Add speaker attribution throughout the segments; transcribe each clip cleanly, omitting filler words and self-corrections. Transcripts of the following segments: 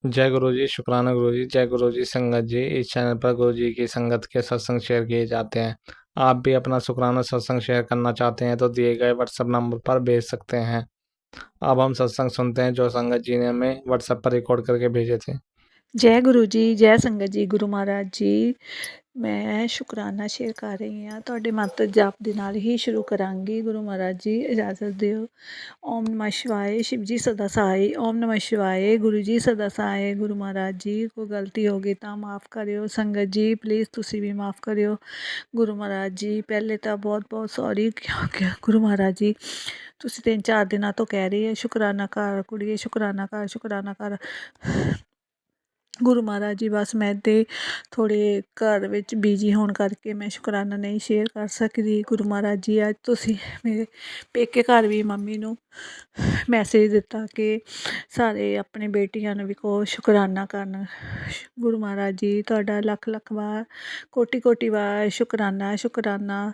Speaker 1: जय गुरु जी, शुक्राना गुरु जी, जय गुरु जी संगत जी। इस चैनल पर गुरु जी की संगत के सत्संग शेयर किए जाते हैं। आप भी अपना शुक्राना सत्संग शेयर करना चाहते हैं तो दिए गए व्हाट्सएप नंबर पर भेज सकते हैं। अब हम सत्संग सुनते हैं जो संगत जी ने हमें व्हाट्सएप पर रिकॉर्ड करके भेजे थे।
Speaker 2: जय गुरु जी, जय संगत जी, गुरु महाराज जी। मैं ਸ਼ੁਕਰਾਨਾ ਸ਼ੇਅਰ ਕਰ ਰਹੀ ਹਾਂ ਤੁਹਾਡੇ ਮੰਤਰ ਜਾਪ ਦੇ ਨਾਲ ਹੀ ਸ਼ੁਰੂ ਕਰਾਂਗੀ। ਗੁਰੂ ਮਹਾਰਾਜ ਜੀ ਇਜਾਜ਼ਤ ਦਿਓ। ਓਮ ਨਮः शिवाय, शिव जी सदा सहाय। ਓਮ ਨਮः शिवाय, ਗੁਰੂ ਜੀ ਸਦਾ ਸਹਾय। ਗੁਰੂ ਮਹਾਰਾਜ ਜੀ ਕੋਈ ਗਲਤੀ ਹੋ ਗਈ ਤਾਂ ਮਾफ़ ਕਰਿਓ। ਸੰਗਤ ਜੀ ਪਲੀਜ਼ ਤੁਸੀਂ ਵੀ ਮਾफ़ ਕਰਿਓ। ਗੁਰੂ ਮਹਾਰਾਜ ਜੀ ਪਹਿਲੇ ਤਾਂ ਬਹੁਤ ਬਹੁਤ ਸੌਰੀ ਕਿਉਂਕਿ ਗੁਰੂ ਮਹਾਰਾਜ ਜੀ ਤੁਸੀਂ 3-4 ਦਿਨਾਂ ਤੋਂ ਕਹਿ ਰਹੇ ਆ ਸ਼ੁਕਰਾਨਾ ਕਰ ਕੁੜੀਏ, ਸ਼ੁਕਰਾਨਾ ਕਰ, ਸ਼ੁਕਰਾਨਾ ਕਰ। ਗੁਰੂ ਮਹਾਰਾਜ ਜੀ ਬਸ ਮੈਂ ਤੇ ਥੋੜ੍ਹੇ ਘਰ ਵਿੱਚ ਬਿਜੀ ਹੋਣ ਕਰਕੇ ਮੈਂ ਸ਼ੁਕਰਾਨਾ ਨਹੀਂ ਸ਼ੇਅਰ ਕਰ ਸਕਦੀ। ਗੁਰੂ ਮਹਾਰਾਜ ਜੀ ਅੱਜ ਤੁਸੀਂ ਮੇਰੇ ਪੇਕੇ ਘਰ ਵੀ ਮੰਮੀ ਨੂੰ ਮੈਸੇਜ ਦਿੱਤਾ ਕਿ ਸਾਰੇ ਆਪਣੇ ਬੇਟੀਆਂ ਨੂੰ ਵੀ ਕਹੋ ਸ਼ੁਕਰਾਨਾ ਕਰਨ। ਗੁਰੂ ਮਹਾਰਾਜ ਜੀ ਤੁਹਾਡਾ ਲੱਖ ਲੱਖ ਵਾਰ ਕੋਟੀ ਕੋਟੀ ਵਾਰ ਸ਼ੁਕਰਾਨਾ ਸ਼ੁਕਰਾਨਾ।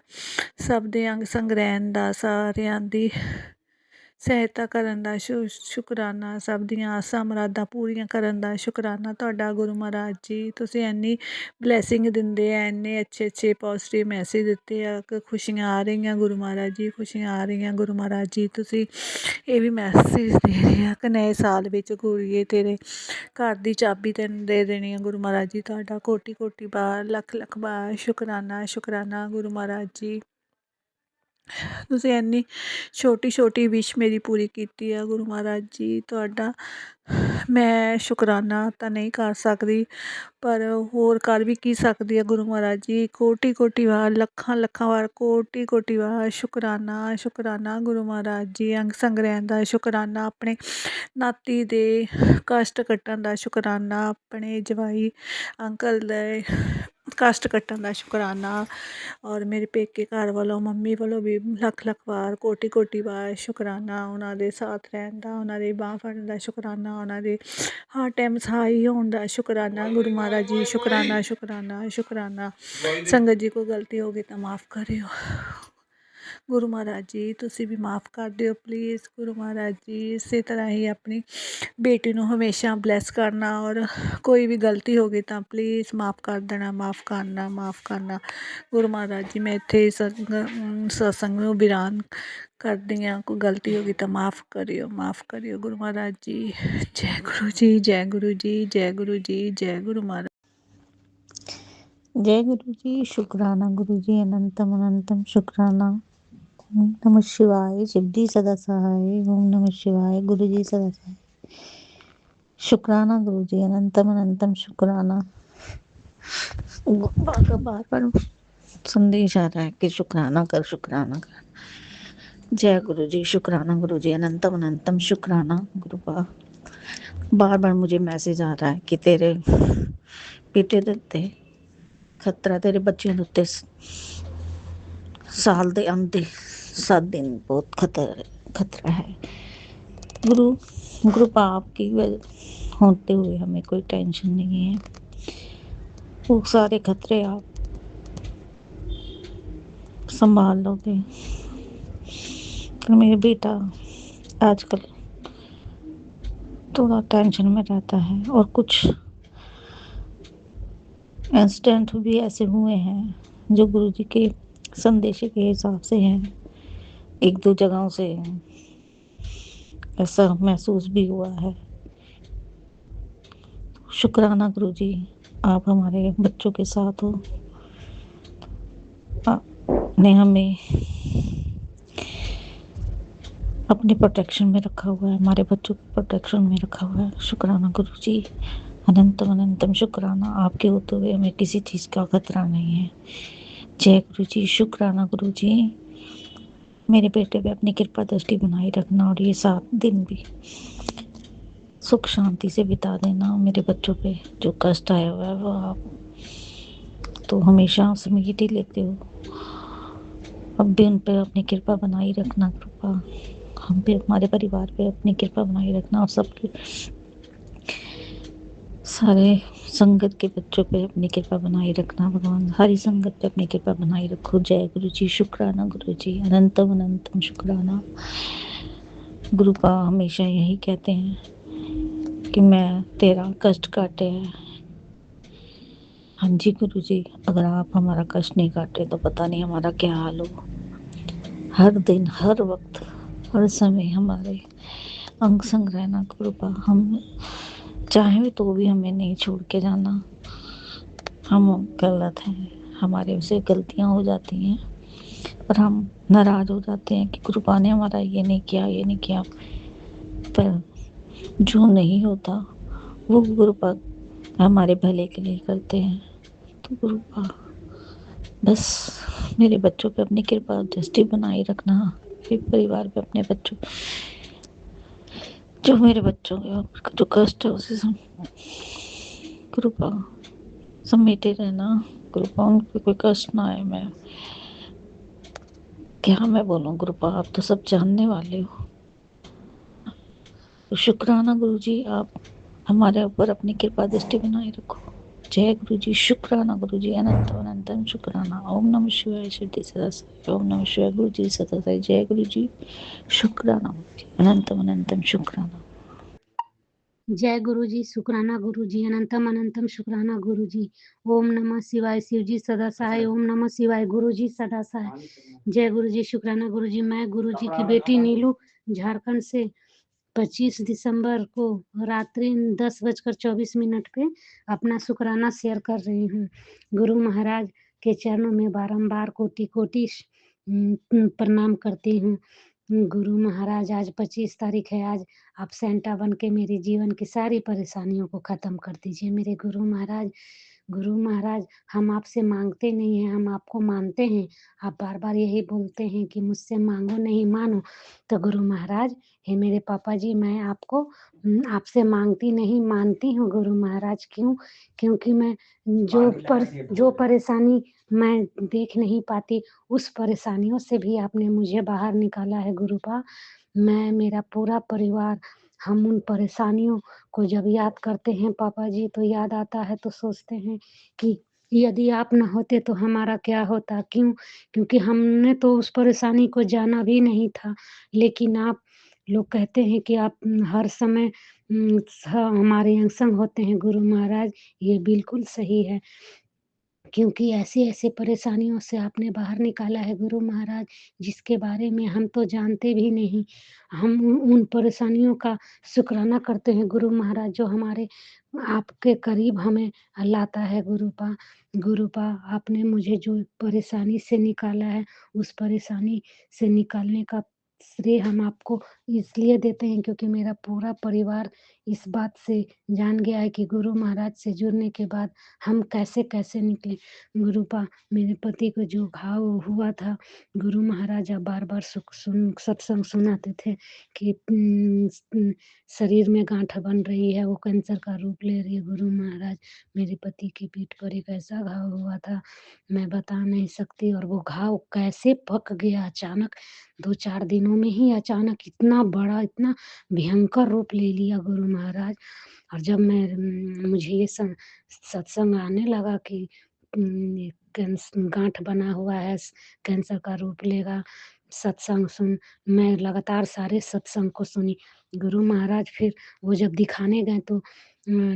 Speaker 2: ਸਭ ਦੇ ਅੰਗ ਸੰਗ ਰਹਿਣ ਦਾ, ਸਾਰਿਆਂ ਦੀ ਸਹਾਇਤਾ ਕਰਨ ਦਾ ਸ਼ੁਕਰਾਨਾ। ਸਭ ਦੀਆਂ ਆਸਾਂ ਮੁਰਾਦਾਂ ਪੂਰੀਆਂ ਕਰਨ ਦਾ ਸ਼ੁਕਰਾਨਾ ਤੁਹਾਡਾ ਗੁਰੂ ਮਹਾਰਾਜ ਜੀ। ਤੁਸੀਂ ਇੰਨੀ ਬਲੈਸਿੰਗ ਦਿੰਦੇ ਆ, ਇੰਨੇ ਅੱਛੇ ਅੱਛੇ ਪੋਜ਼ੀਟਿਵ ਮੈਸੇਜ ਦਿੱਤੇ ਆ ਕਿ ਖੁਸ਼ੀਆਂ ਆ ਰਹੀਆਂ ਗੁਰੂ ਮਹਾਰਾਜ ਜੀ, ਖੁਸ਼ੀਆਂ ਆ ਰਹੀਆਂ ਗੁਰੂ ਮਹਾਰਾਜ ਜੀ। ਤੁਸੀਂ ਇਹ ਵੀ ਮੈਸੇਜ ਦੇ ਰਹੇ ਆ ਕਿ ਨਵੇਂ ਸਾਲ ਵਿੱਚ ਗੁਰੀਏ ਤੇਰੇ ਘਰ ਦੀ ਚਾਬੀ ਤੈਨੂੰ ਦੇ ਦੇਣੀ ਆ ਗੁਰੂ ਮਹਾਰਾਜ ਜੀ। ਤੁਹਾਡਾ ਕੋਟੀ ਕੋਟੀ ਵਾਰ ਲੱਖ ਲੱਖ ਵਾਰ ਸ਼ੁਕਰਾਨਾ ਸ਼ੁਕਰਾਨਾ ਗੁਰੂ ਮਹਾਰਾਜ ਜੀ। ਤੁਸੀਂ ਇੰਨੀ ਛੋਟੀ ਛੋਟੀ ਵਿਸ਼ ਮੇਰੀ ਪੂਰੀ ਕੀਤੀ ਆ ਗੁਰੂ ਮਹਾਰਾਜ ਜੀ। ਤੁਹਾਡਾ ਮੈਂ ਸ਼ੁਕਰਾਨਾ ਤਾਂ ਨਹੀਂ ਕਰ ਸਕਦੀ ਪਰ ਹੋਰ ਕਰ ਵੀ ਕੀ ਸਕਦੀ ਆ ਗੁਰੂ ਮਹਾਰਾਜ ਜੀ। ਕੋਟੀ ਕੋਟੀ ਵਾਰ ਲੱਖਾਂ ਲੱਖਾਂ ਵਾਰ ਕੋਟੀ ਕੋਟੀ ਵਾਰ ਸ਼ੁਕਰਾਨਾ ਸ਼ੁਕਰਾਨਾ ਗੁਰੂ ਮਹਾਰਾਜ ਜੀ। ਅੰਗ ਸੰਗ ਰਹਿਣ ਦਾ ਸ਼ੁਕਰਾਨਾ, ਆਪਣੇ ਨਾਤੀ ਦੇ ਕਸ਼ਟ ਕੱਟਣ ਦਾ ਸ਼ੁਕਰਾਨਾ, ਆਪਣੇ ਜਵਾਈ ਅੰਕਲ ਦੇ ਕਸ਼ਟ ਕੱਟਣ ਦਾ ਸ਼ੁਕਰਾਨਾ ਔਰ ਮੇਰੇ ਪੇਕੇ ਘਰ ਵੱਲੋਂ ਮੰਮੀ ਵੱਲੋਂ ਵੀ ਲੱਖ ਲੱਖ ਵਾਰ ਕੋਟੀ ਕੋਟੀ ਵਾਰ ਸ਼ੁਕਰਾਨਾ। ਉਹਨਾਂ ਦੇ ਸਾਥ ਰਹਿਣ ਦਾ, ਉਹਨਾਂ ਦੀ ਬਾਂਹ ਫੜਨ ਦਾ ਸ਼ੁਕਰਾਨਾ, ਉਹਨਾਂ ਦੇ ਹਰ ਟਾਈਮ ਸਹਾਈ ਹੋਣ ਦਾ ਸ਼ੁਕਰਾਨਾ ਗੁਰੂ ਮਹਾਰਾਜ ਜੀ। ਸ਼ੁਕਰਾਨਾ ਸ਼ੁਕਰਾਨਾ ਸ਼ੁਕਰਾਨਾ। ਸੰਗਤ ਜੀ ਕੋਈ ਗਲਤੀ ਹੋ ਗਈ ਤਾਂ ਮਾਫ਼ ਕਰਿਓ ਗੁਰੂ ਮਹਾਰਾਜ ਜੀ। ਤੁਸੀਂ ਵੀ ਮਾਫ਼ ਕਰ ਦਿਓ ਪਲੀਜ਼ ਗੁਰੂ ਮਹਾਰਾਜ ਜੀ। ਇਸੇ ਤਰ੍ਹਾਂ ਹੀ ਆਪਣੀ ਬੇਟੀ ਨੂੰ ਹਮੇਸ਼ਾ ਬਲੈਸ ਕਰਨਾ ਔਰ ਕੋਈ ਵੀ ਗਲਤੀ ਹੋ ਗਈ ਤਾਂ ਪਲੀਜ਼ ਮਾਫ਼ ਕਰ ਦੇਣਾ, ਮਾਫ਼ ਕਰਨਾ, ਮਾਫ਼ ਕਰਨਾ ਗੁਰੂ ਮਹਾਰਾਜ ਜੀ। ਮੈਂ ਇੱਥੇ ਸਤਸੰਗ ਨੂੰ ਬਿਰਾਨ ਕਰਦੀ ਹਾਂ। ਕੋਈ ਗਲਤੀ ਹੋ ਗਈ ਤਾਂ ਮਾਫ਼ ਕਰਿਓ ਗੁਰੂ ਮਹਾਰਾਜ ਜੀ। ਜੈ ਗੁਰੂ ਜੀ, ਜੈ ਗੁਰੂ ਜੀ, ਜੈ ਗੁਰੂ ਜੀ, ਜੈ ਗੁਰੂ ਮਹਾਰਾਜ।
Speaker 3: जय गुरु जी, शुक्राना गुरु जी, अनंतम अनंतम शुक्राना। ओम नमः शिवाय, शिव जी सदा सहाय। ओम नमः शिवाय, गुरु जी सदा सहाय। शुक्राना गुरु जी, अनंतम अनंतम शुक्राना। बार बार संदेश आ रहा है कि शुक्राना कर, शुक्राना कर। जय गुरु जी, शुक्राना गुरु जी, अनंतम अनंतम शुक्राना। गुरु बार बार मुझे मैसेज आ रहा है कि तेरे बेटे दे उत्ते खतरा, तेरे बच्चों के उत्ते साल के अंत 7 दिन बहुत खतरा है। गुरु पाप की वजह होते हुए हमें कोई टेंशन नहीं है। वो सारे खतरे आप संभाल लोगे। मेरा बेटा आजकल थोड़ा टेंशन में रहता है और कुछ इंसिडेंट भी ऐसे हुए हैं जो गुरु जी के संदेश के हिसाब से हैं। एक दो जगहों से ऐसा महसूस भी हुआ है। शुक्राना गुरु जी, आप हमारे बच्चों के साथ हो। आपने हमें अपने प्रोटेक्शन में रखा हुआ है, हमारे बच्चों के प्रोटेक्शन में रखा हुआ है। शुक्राना गुरु जी, अनंतम अनंतम शुक्राना। आपके होते हुए हमें किसी चीज़ का खतरा नहीं है। जय गुरु जी, शुक्राना गुरु जी। मेरे बेटे पे अपनी कृपा दृष्टि बनाए रखना और ये 7 दिन भी सुख शांति से बिता देना। मेरे बच्चों पे जो कष्ट आया हुआ है वो आप तो हमेशा समेट ही लेते हो। अब भी उन पे अपनी कृपा बनाई रखना। कृपा हम पे, हमारे परिवार पे अपनी कृपा बनाई रखना और सबके सारे संगत के बच्चों पे अपनी कृपा बनाई रखना। भगवान हरी संगत पे अपनी कृपा बनाई रखो। जय गुरु जी, शुक्राना गुरु जी, अनंतम अनंतम शुक्राना। गुरु पा हमेशा यही कहते हैं कि मैं तेरा कष्ट काटे है। हाँ जी गुरु जी, अगर आप हमारा कष्ट नहीं काटे तो पता नहीं हमारा क्या हाल हो। हर दिन, हर वक्त, हर समय हमारे अंग संग रहना कृपा। हम चाहें तो भी हमें नहीं छोड़ के जाना। हम गलत हैं, हमारे से गलतियां हो जाती हैं और हम नाराज हो जाते हैं कि कृपा ने हमारा ये नहीं किया, ये नहीं किया। पर जो नहीं होता वो कृपा हमारे भले के लिए करते हैं। तो कृपा बस मेरे बच्चों पे अपनी कृपा दृष्टि बनाए रखना, मेरे परिवार पे अपने बच्चों, जो मेरे बच्चों के जो कष्ट है उसे कृपा समेटे रहना। कृपा उनको कोई कष्ट ना आए। मैं क्या मैं बोलूं कृपा, आप तो सब जानने वाले हो। तो शुक्राना गुरु जी, आप हमारे ऊपर अपनी कृपा दृष्टि बनाए रखो। जय गुरु जी, शुक्राना गुरु जी, अनंत अनंतम शुक्राना। ओम नमः शिवाय, सिद्धि सदा साई। ओम नमः शिवाय गुरु जी, सदा साई। जय गुरु जी, शुक्राना गुरु जी, अनंतम अनंतम शुक्राना।
Speaker 4: जय गुरु जी, शुक्राना गुरु जी, अनंतम अनंतम शुक्राना गुरु जी। ओम नमः शिवाय, शिव जी सदा सहाय। ओम नमः शिवाय, गुरु जी सदा सहाय। जय गुरु जी, शुक्राना गुरु जी। मैं गुरु जी की बेटी नीलू झारखंड से 25 दिसंबर को रात्रि 10:24 पे अपना शुक्राना शेयर कर रही हूँ। गुरु महाराज के चरणों में बारंबार कोटि कोटि प्रणाम करती हूँ। गुरु महाराज, आज 25 तारीख है, आज आप सेंटा बन के मेरे जीवन की सारी परेशानियों को ख़त्म कर दीजिए मेरे गुरु महाराज। गुरु महाराज, हम आपसे मांगते नहीं हैं, हम आपको मानते हैं। आप बार बार यही बोलते हैं कि मुझसे मांगो नहीं मानो। तो गुरु महाराज, हे मेरे पापा जी, मैं आपको आपसे मांगती नहीं मानती हूँ गुरु महाराज। क्यों? क्योंकि मैं जो परेशानी मैं देख नहीं पाती, उस परेशानियों से भी आपने मुझे बाहर निकाला है गुरुपा। मैं, मेरा पूरा परिवार, हम उन परेशानियों को जब याद करते हैं पापा जी, तो याद आता है तो सोचते हैं कि यदि आप ना होते तो हमारा क्या होता? क्यों? क्योंकि हमने तो उस परेशानी को जाना भी नहीं था। लेकिन आप लोग कहते हैं कि आप हर समय हमारे अंग संग होते हैं गुरु महाराज, ये बिल्कुल सही है। क्योंकि ऐसी-ऐसी परेशानियों से आपने बाहर निकाला है गुरु महाराज, जिसके बारे में हम तो जानते भी नहीं। हम उन परेशानियों का शुक्राना करते हैं गुरु महाराज, जो हमारे आपके करीब हमें लाता है गुरुपा। गुरुपा, आपने मुझे जो परेशानी से निकाला है, उस परेशानी से निकालने का श्रेय हम आपको इसलिए देते हैं क्योंकि मेरा पूरा परिवार इस बात से जान गया है कि गुरु महाराज से जुड़ने के बाद हम कैसे-कैसे निकले। गुरुपा, मेरे पति को जो घाव हुआ था, गुरु महाराज आप बार-बार सत्संग सुनाते थे कि शरीर में गाँठ बन रही है, वो कैंसर का रूप ले रही है। गुरु महाराज, मेरे पति की पीठ पर एक ऐसा घाव हुआ था, मैं बता नहीं सकती। और वो घाव कैसे पक गया अचानक, 2-4 दिनों में ही अचानक इतना बड़ा, इतना भयंकर रूप ले लिया गुरु महाराज। और जब मुझे ये सत्संग आने लगा कि ये गाँठ बना हुआ है, कैंसर का रूप लेगा, सत्संग सुन, मैं लगातार सारे सत्संग को सुनी। गुरु महाराज फिर वो जब दिखाने गए तो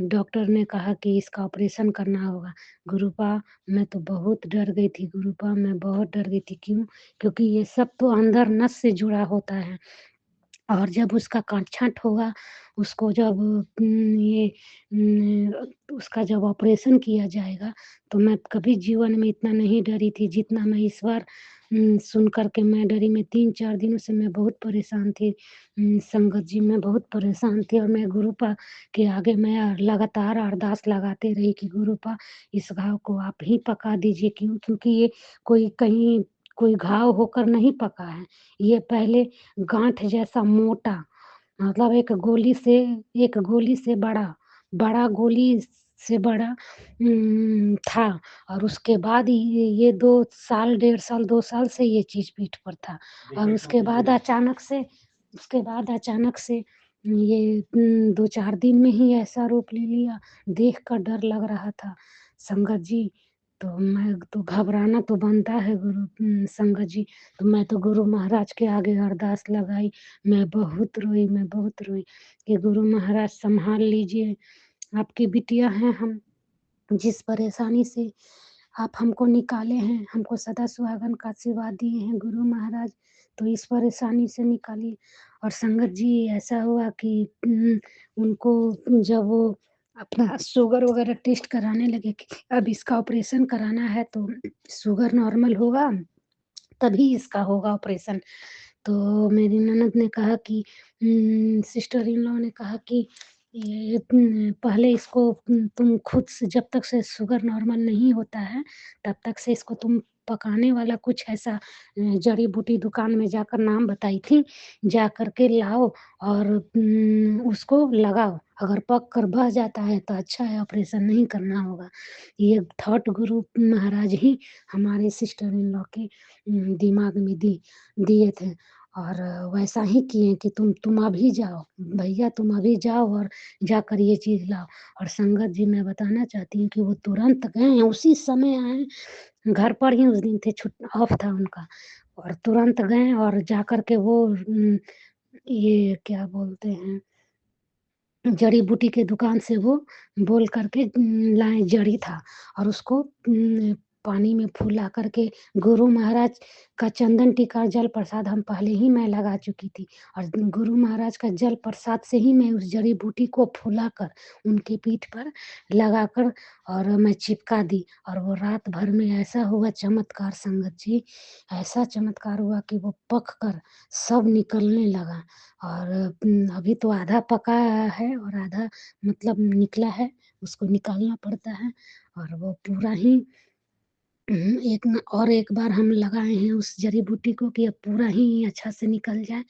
Speaker 4: डॉक्टर ने कहा कि इसका ऑपरेशन करना होगा। गुरुपा, मैं तो बहुत डर गई थी गुरुपा, मैं बहुत डर गई थी। क्यों? क्योंकि ये सब तो अंदर नस से जुड़ा होता है। और जब उसका काट-छाँट होगा, उसको जब उसका जब ऑपरेशन किया जाएगा, तो मैं कभी जीवन में इतना नहीं डरी थी, जितना मैं इस बार सुन कर के मैं डरी। मैं 3-4 दिनों से मैं बहुत परेशान थी। संगत जी, मैं बहुत परेशान थी और मैं गुरुपा के आगे मैं लगातार अरदास लगाते रही कि गुरुपा, इस घाव को आप ही पका दीजिए। क्यों? क्योंकि ये कोई घाव होकर नहीं पका है। ये पहले गाँठ जैसा मोटा, मतलब एक गोली से बड़ा, बड़ा गोली से बड़ा था। और उसके बाद ये 2 साल, 1.5 साल, 2 साल से ये चीज़ पीठ पर था। और उसके बाद अचानक से ये 2-4 दिन में ही ऐसा रूप ले लिया, देख कर डर लग रहा था। संगत जी, तो मैं तो घबराना तो बनता है संगत जी। तो मैं तो गुरु महाराज के आगे अरदास लगाई, मैं बहुत रोई कि गुरु महाराज संभाल लीजिए, आपकी बिटिया हैं हम, जिस परेशानी से आप हमको निकाले हैं, हमको सदा सुहागन का आशीर्वाद दिए हैं गुरु महाराज, तो इस परेशानी से निकालिए। और संगत जी ऐसा हुआ कि उनको जब वो अपना शुगर वगैरह टेस्ट कराने लगे कि अब इसका ऑपरेशन कराना है तो शुगर नॉर्मल होगा तभी इसका होगा ऑपरेशन। तो मेरी ननद ने कहा कि सिस्टर इन लॉ ने कहा कि ये पहले इसको तुम खुद से जब तक से शुगर नॉर्मल नहीं होता है तब तक से इसको तुम पकाने वाला कुछ ऐसा जड़ी बूटी दुकान में जाकर नाम बताई थी, जा कर के लाओ और उसको लगाओ, अगर पक कर बह जाता है तो अच्छा है, ऑपरेशन नहीं करना होगा। ये थॉट गुरु महाराज ही हमारे सिस्टर इन लॉ के दिमाग में दिए थे और वैसा ही किए कि तुम अभी जाओ भैया, तुम अभी जाओ और जाकर ये चीज़ लाओ। और संगत जी मैं बताना चाहती हूँ कि वो तुरंत गए, उसी समय आए, घर पर ही उस दिन थे, ऑफ था उनका, और तुरंत गए और जाकर के वो ये क्या बोलते हैं जड़ी बूटी के दुकान से वो बोल करके लाए, जड़ी था और उसको पानी में फुला करके गुरु महाराज का चंदन टीका जल प्रसाद हम पहले ही मैं लगा चुकी थी और गुरु महाराज का जल प्रसाद से ही मैं उस जड़ी बूटी को फुला कर उनकी पीठ पर लगाकर और मैं चिपका दी और वो रात भर में ऐसा हुआ चमत्कार संगत जी, ऐसा चमत्कार हुआ कि वो पक कर सब निकलने लगा। और अभी तो आधा पका है और आधा मतलब निकला है, उसको निकालना पड़ता है और वो पूरा ही एक बार हम लगाए हैं उस जड़ी बूटी को कि अब पूरा ही अच्छा से निकल जाए।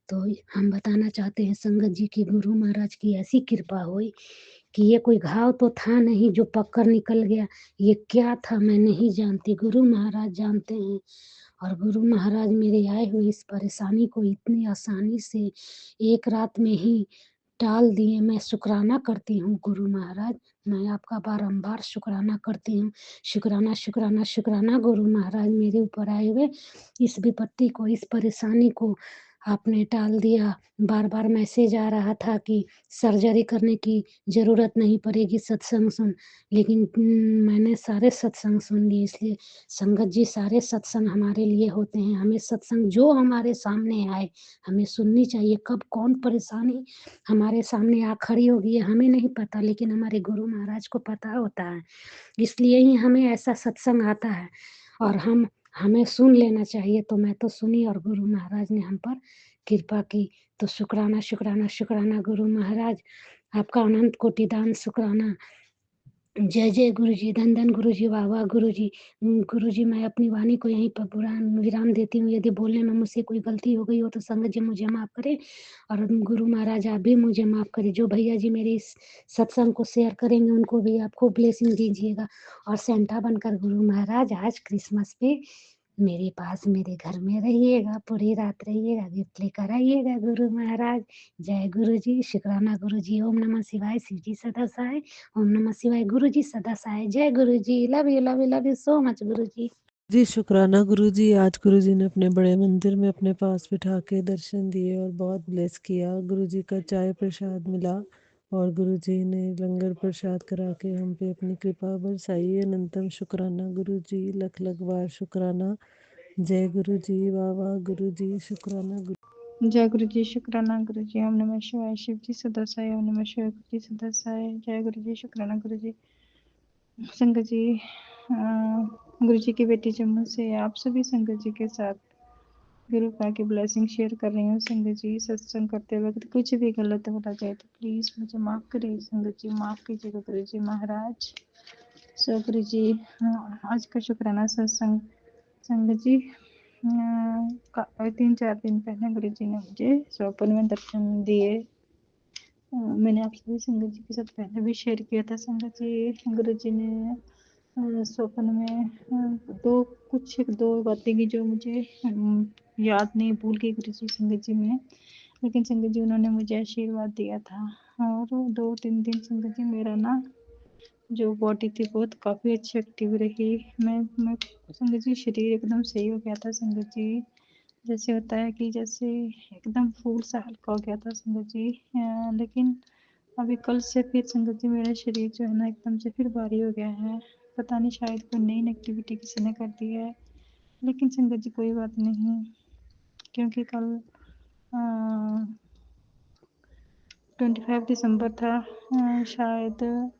Speaker 4: तो हम बताना चाहते हैं संगत जी की गुरु महाराज की ऐसी कृपा हुई कि ये कोई घाव तो था नहीं जो पककर निकल गया, ये क्या था मैं नहीं जानती, गुरु महाराज जानते हैं। और गुरु महाराज मेरे आए हुए इस परेशानी को इतनी आसानी से एक रात में ही टाल दिए। मैं शुक्राना करती हूँ गुरु महाराज, मैं आपका बारंबार शुक्राना करती हूँ। शुक्राना शुक्राना शुक्राना गुरु महाराज, मेरे ऊपर आए हुए इस विपत्ति को, इस परेशानी को आपने टाल दिया। बार बार मैसेज आ रहा था कि सर्जरी करने की ज़रूरत नहीं पड़ेगी, सत्संग सुन, लेकिन मैंने सारे सत्संग सुन लिए। इसलिए संगत जी सारे सत्संग हमारे लिए होते हैं, हमें सत्संग जो हमारे सामने आए हमें सुननी चाहिए। कब कौन परेशानी हमारे सामने आ खड़ी होगी ये हमें नहीं पता, लेकिन हमारे गुरु महाराज को पता होता है, इसलिए ही हमें ऐसा सत्संग आता है और हमें सुन लेना चाहिए। तो मैं तो सुनी और गुरु महाराज ने हम पर कृपा की। तो शुक्राना शुक्राना शुक्राना गुरु महाराज, आपका अनंत कोटि दान शुक्राना। जय जय गुरु जी, धन धन गुरु जी, वाह वाह गुरु जी। गुरु जी मैं अपनी वाणी को यहीं पर विराम देती हूँ। यदि बोलने में मुझसे कोई गलती हो गई हो तो संगत जी मुझे माफ़ करे और गुरु महाराज आप भी मुझे माफ़ करें। जो भैया जी मेरे इस सत्संग को शेयर करेंगे उनको भी आप खूब ब्लेसिंग दीजिएगा। और सेंटा बनकर गुरु महाराज आज क्रिसमस पे मेरे पास मेरे घर में रहिएगा, पूरी रात रहिएगा, गिफ्ट लेकर आइएगा गुरु महाराज। जय गुरु जी, शुक्राना गुरु जी। ओम नमः शिवाय, शिव जी सदा सहाय। ओम नमः शिवाय, गुरु जी सदा सहाय। जय guru ji, love you love you love you so much guru ji.
Speaker 5: जी शुक्राना गुरु जी। आज गुरु जी ने अपने बड़े मंदिर में अपने पास बिठा के दर्शन दिए और बहुत ब्लेस किया। गुरु जी का चाय प्रसाद मिला और गुरु जी ने लंगर प्रसाद करा के हम पे अपनी कृपा बरसाई। अनंतम शुक्राना गुरु जी, लख लख बार शुक्राना। जय गुरु जी, वाह वाह गुरु जी, शुक्राना गुरु।
Speaker 6: जय गुरु जी, शुक्राना गुरु जी। ओम नमः शिवाय, शिव जी सदा सहाय। ओम नमः शिवाय, गुरु जी सदा सहाय। जय गुरु जी, शुक्राना गुरु जी। संगत जी, गुरु जी की बेटी जम्मू से आप सभी संगत जी के साथ गुरु का की ब्लेसिंग शेयर कर रही हूँ। संगत जी सत्संग करते वक्त कुछ भी गलत हो जाए तो प्लीज़ मुझे माफ़ करिए संगत जी, माफ़ कीजिएगा गुरु जी महाराज। सो गुरु जी, आज का शुक्राना सत्संग संगत जी 3-4 दिन पहले गुरु जी ने मुझे स्वप्न में दर्शन दिए। मैंने आप सभी संगत जी के साथ पहले भी शेयर किया था। संगत जी, गुरु जी ने स्वप्न में दो बातें की जो मुझे याद नहीं, भूल गई गुरु जी संगत जी में, लेकिन संगत जी उन्होंने मुझे आशीर्वाद दिया था। और 2-3 दिन संगत जी मेरा ना जो बॉडी थी बहुत काफ़ी अच्छी एक्टिव रही। मैं संगत जी शरीर एकदम सही हो गया था संगत जी। जैसे होता है कि जैसे एकदम फूल सा हल्का हो गया था संगत जी। लेकिन अभी कल से फिर संगत जी मेरा शरीर जो है ना एकदम से फिर भारी हो गया है। पता नहीं शायद कोई नई एक्टिविटी किसी ने कर दी है। लेकिन संगत जी कोई बात नहीं, क्योंकि कल 25 दिसंबर था। शायद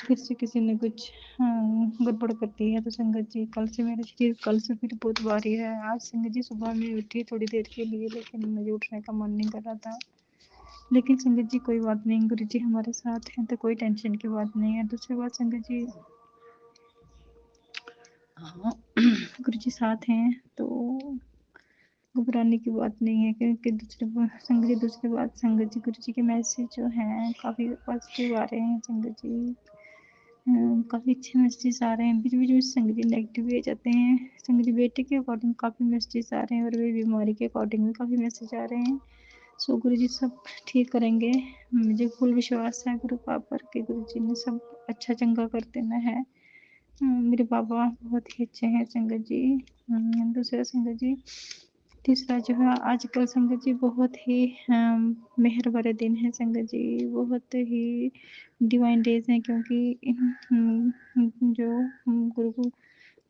Speaker 6: फिर से किसी ने कुछ गड़बड़ कर दी है। तो संगत जी कल से मेरा शरीर कल से फिर बहुत भारी है। आज संगत जी सुबह में उठी थोड़ी देर के लिए, लेकिन मुझे उठने का मन नहीं कर रहा था। लेकिन संगत जी कोई बात नहीं, गुरु जी हमारे साथ हैं तो कोई टेंशन की बात नहीं है। दूसरी बात संगत जी, गुरु जी साथ हैं तो घबराने की बात नहीं है। क्योंकि दूसरी बात संगत जी, गुरु जी के मैसेज जो हैं काफ़ी पॉजिटिव आ रहे हैं संगत जी। काफ़ी अच्छे मैसेजेस आ रहे हैं। बीच बीच में संगत जी नेगेटिव भी आ जाते हैं। संगत जी बेटे के अकॉर्डिंग काफ़ी मैसेजेस आ रहे हैं और वे बीमारी के अकॉर्डिंग भी काफ़ी मैसेज आ रहे हैं। सो गुरु जी सब ठीक करेंगे। मुझे फुल विश्वास है गुरु पाप पर कि गुरु जी ने सब अच्छा चंगा कर देना है। मेरे बाबा बहुत ही अच्छे हैं संगत जी। दूसरा संगत जी, तीसरा जो है आजकल संगत जी बहुत ही मेहर भरे दिन है संगत जी, बहुत ही डिवाइन डेज हैं। क्योंकि जो गुरु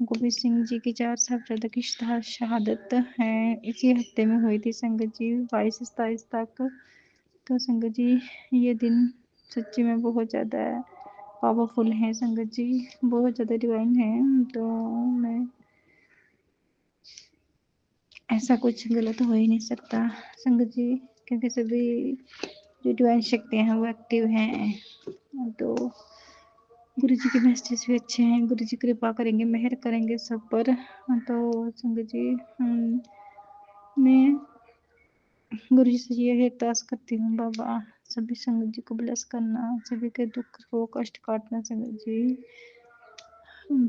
Speaker 6: गोबिंद सिंह जी की 4 साहबजादों की शहादत है इसी हफ्ते में हुई थी संगत जी, 22-27 तक। तो संगत जी ये दिन सच्ची में बहुत ज़्यादा पावरफुल है संगत जी, बहुत ज़्यादा डिवाइन है। तो मैं ऐसा कुछ गलत हो ही नहीं सकता संगत जी, क्योंकि सभी जो डिवाइन शक्तियाँ हैं वो एक्टिव हैं। तो गुरु जी के मैसेज भी अच्छे हैं। गुरु जी कृपा करेंगे, मेहर करेंगे सब पर। तो संगत जी मैं गुरु जी से ये अरदास करती हूँ, बाबा सभी संगत जी को ब्लेस करना, सभी के दुख को कष्ट काटना संगत जी,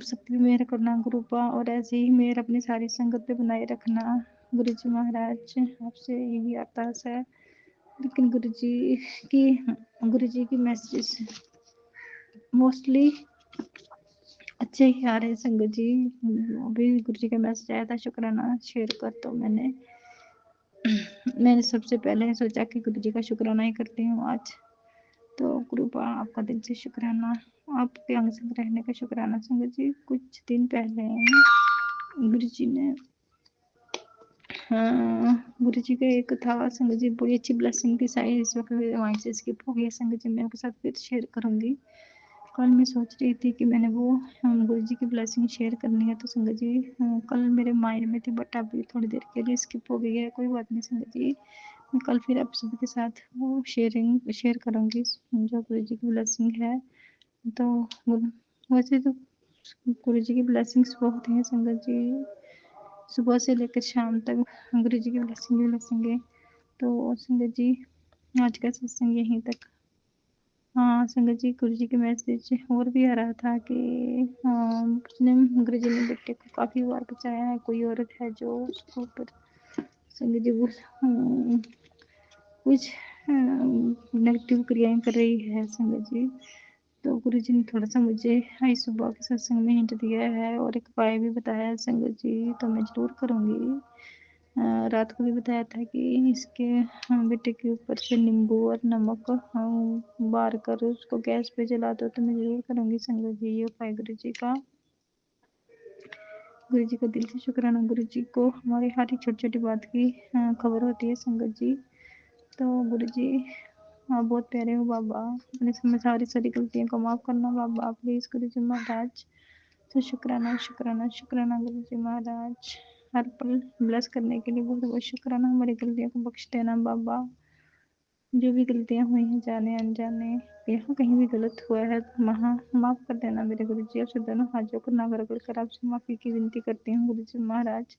Speaker 6: सबकी मेहर करना गुरुपा, और ऐसे ही मेहर अपनी सारी संगत पे बनाए रखना। गुरु जी महाराज आपसे यही अरदास है। लेकिन गुरु जी की मैसेजेस मोस्टली अच्छे ही आ रहे हैं संगत जी। अभी गुरु जी का मैसेज आया था शुक्राना शेयर कर, तो मैंने सबसे पहले सोचा कि गुरु जी का शुक्राना ही करती हूँ आज। तो गुरुपा आपका दिल से शुक्राना, आपके अंग संग रहने का शुक्राना संगत जी। कुछ दिन पहले गुरु जी ने गुरु जी का एक था संगत जी, बड़ी अच्छी ब्लेसिंग थी। शायद इस वक्त वहीं से स्किप हो गया संगत जी, मैं आपके साथ फिर शेयर करूँगी। कल मैं सोच रही थी कि मैंने वो गुरु जी की ब्लेसिंग शेयर करनी है। तो संगत जी कल मेरे माइंड में थी, बट अभी थोड़ी देर के लिए स्किप हो गई है। कोई बात नहीं संगत जी, मैं कल फिर आप सभी के साथ वो शेयर करूँगी जो गुरु जी की ब्लेसिंग है। तो वैसे तो गुरु जी की ब्लेसिंग्स बहुत हैं संगत जी, सुबह से लेकर शाम तक गुरु जी की ब्लेसिंग है। तो संगत जी आज का सत्संग यहीं तक। हाँ संगत जी, गुरु जी के मैसेज और भी आ रहा था कि उसने गुरु जी ने बेटे को काफ़ी बार बचाया है। कोई औरत है जो उसके ऊपर संगत जी वो कुछ नेगेटिव क्रियाएं कर रही है संगत जी। तो गुरु जी ने थोड़ा सा मुझे आज सुबह के सत्संग में हिंट दिया है और एक उपाय भी बताया है संगत जी, तो मैं ज़रूर करूँगी। रात को भी बताया था कि इसके बेटे के ऊपर से नींबू और नमक बार कर उसको गैस पे जला दो, तो मैं ज़रूर करूँगी संगत जी ये उपाय गुरु जी का। गुरु जी का दिल से शुक्राना, गुरु जी को हमारी हर एक छोटी छोटी बात की खबर होती है संगत जी। तो गुरु जी आप बहुत प्यारे हो बाबा, अपने समय सारी गलतियों को माफ़ करना बाबा प्लीज़ गुरु जी महाराज। तो शुक्राना शुक्राना शुक्राना गुरु जी महाराज, हर पल ब्लेस करने के लिए बहुत बहुत शुक्राना। हमारी गलतियों को बख्श देना बाबा, जो भी गलतियाँ हुई हैं जाने अनजाने, यहाँ कहीं भी गलत हुआ है तो माफ़ कर देना मेरे गुरु जी। आपसे दोनों हाथ जोड़कर ना रगड़ कर आपसे माफ़ी की विनती करती हूँ गुरु जी महाराज।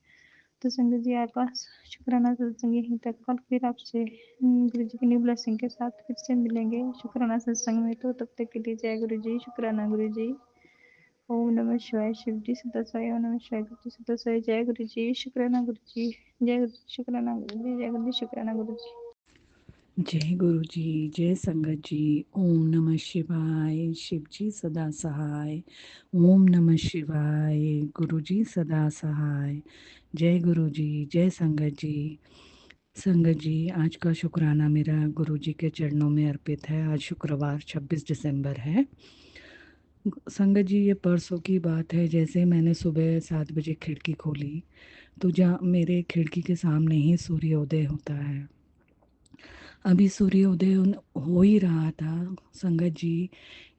Speaker 6: तो संगत जी आपका शुक्राना सत्संग यहीं तक, कल फिर आपसे गुरु जी की न्यू ब्लेसिंग के साथ फिर से मिलेंगे शुक्राना सत्संग में। तो तब तक के लिए जय गुरु जी, शुक्राना गुरु जी। ओम नमः शिवाय, शिव जी सदा साई, ओम नमः शिवाय, गुरु जी सदा साई, जय गुरु जी, शुक्राना गुरु जी, जय गुरु जी, शुक्राना गुरु जी, जय गुरु जी, शुक्राना गुरु जी।
Speaker 7: जय गुरु जी, जय संगत जी। ओम नमः शिवाय, शिव जी सदा सहाय। ओम नमः शिवाय, गुरु जी सदा सहाय। जय गुरु जी, जय संगत जी। संगत जी, आज का शुक्राना मेरा गुरु जी के चरणों में अर्पित है। आज शुक्रवार 26 दिसंबर है। संगत जी, ये परसों की बात है। जैसे मैंने सुबह 7 बजे खिड़की खोली तो जहाँ मेरे खिड़की के सामने ही सूर्योदय होता है। अभी सूर्योदय हो ही रहा था। संगत जी,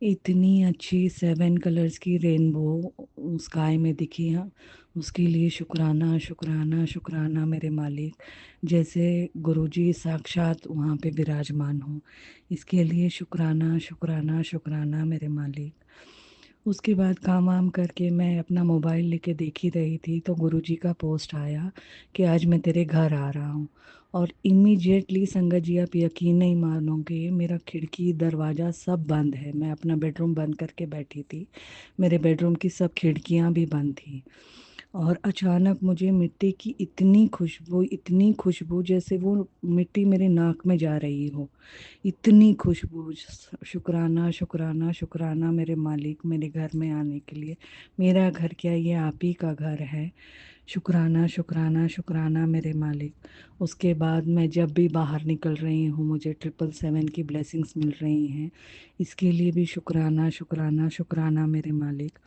Speaker 7: इतनी अच्छी 7 कलर्स की रेनबो स्काई में दिखी। हाँ, उसके लिए शुक्राना शुक्राना शुक्राना मेरे मालिक। जैसे गुरुजी साक्षात वहाँ पे विराजमान हो, इसके लिए शुक्राना शुक्राना शुक्राना मेरे मालिक। उसके बाद काम वाम करके मैं अपना मोबाइल लेके देख ही रही थी तो गुरुजी का पोस्ट आया कि आज मैं तेरे घर आ रहा हूँ। और इमीडिएटली संगत जी, आप यकीन नहीं मानोगे, मेरा खिड़की दरवाज़ा सब बंद है। मैं अपना बेडरूम बंद करके बैठी थी, मेरे बेडरूम की सब खिड़कियाँ भी बंद थी। और अचानक मुझे मिट्टी की इतनी खुशबू जैसे वो मिट्टी मेरे नाक में जा रही हो, इतनी खुशबू। शुक्राना शुक्राना शुक्राना मेरे मालिक, मेरे घर में आने के लिए। मेरा घर क्या, ये आप ही का घर है। शुक्राना शुक्राना शुक्राना मेरे मालिक। उसके बाद मैं जब भी बाहर निकल रही हूँ मुझे 777 की ब्लेसिंग्स मिल रही हैं, इसके लिए भी शुक्राना शुक्राना शुक्राना मेरे मालिक।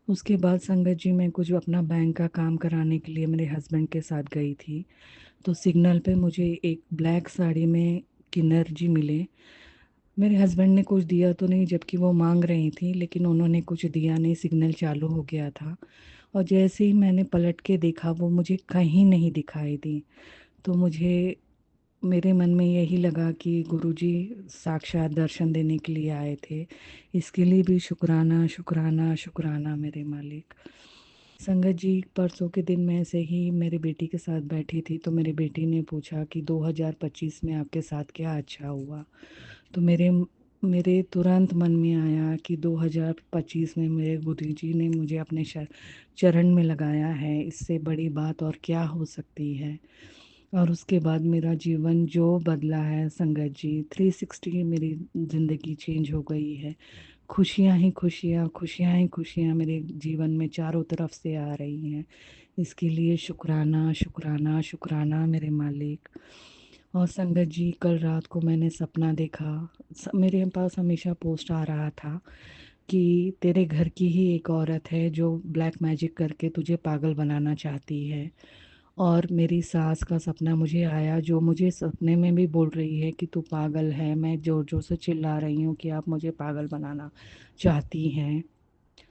Speaker 7: उसके बाद संगत जी, मैं कुछ अपना बैंक का काम कराने के लिए मेरे हस्बैंड के साथ गई थी तो सिग्नल पे मुझे एक ब्लैक साड़ी में किन्नर जी मिले। मेरे हस्बैंड ने कुछ दिया तो नहीं, जबकि वो मांग रही थी, लेकिन उन्होंने कुछ दिया नहीं, सिग्नल चालू हो गया था। और जैसे ही मैंने पलट के देखा वो मुझे कहीं नहीं दिखाई दी। तो मुझे मेरे मन में यही लगा कि गुरुजी साक्षात दर्शन देने के लिए आए थे। इसके लिए भी शुक्राना शुक्राना शुक्राना मेरे मालिक। संगत जी, परसों के दिन मैं ऐसे ही मेरी बेटी के साथ बैठी थी तो मेरी बेटी ने पूछा कि 2025 में आपके साथ क्या अच्छा हुआ। तो मेरे मेरे तुरंत मन में आया कि 2025 में मेरे गुरु जी ने मुझे अपने चरण में लगाया है, इससे बड़ी बात और क्या हो सकती है। और उसके बाद मेरा जीवन जो बदला है संगत जी, 360 मेरी ज़िंदगी चेंज हो गई है। खुशियाँ ही खुशियाँ, खुशियाँ ही खुशियाँ मेरे जीवन में चारों तरफ से आ रही हैं। इसके लिए शुक्राना शुक्राना शुक्राना मेरे मालिक। और संगत जी, कल रात को मैंने सपना देखा। मेरे पास हमेशा पोस्ट आ रहा था कि तेरे घर की ही एक औरत है जो ब्लैक मैजिक करके तुझे पागल बनाना चाहती है। और मेरी सास का सपना मुझे आया जो मुझे सपने में भी बोल रही है कि तू पागल है। मैं ज़ोर ज़ोर से चिल्ला रही हूँ कि आप मुझे पागल बनाना चाहती हैं।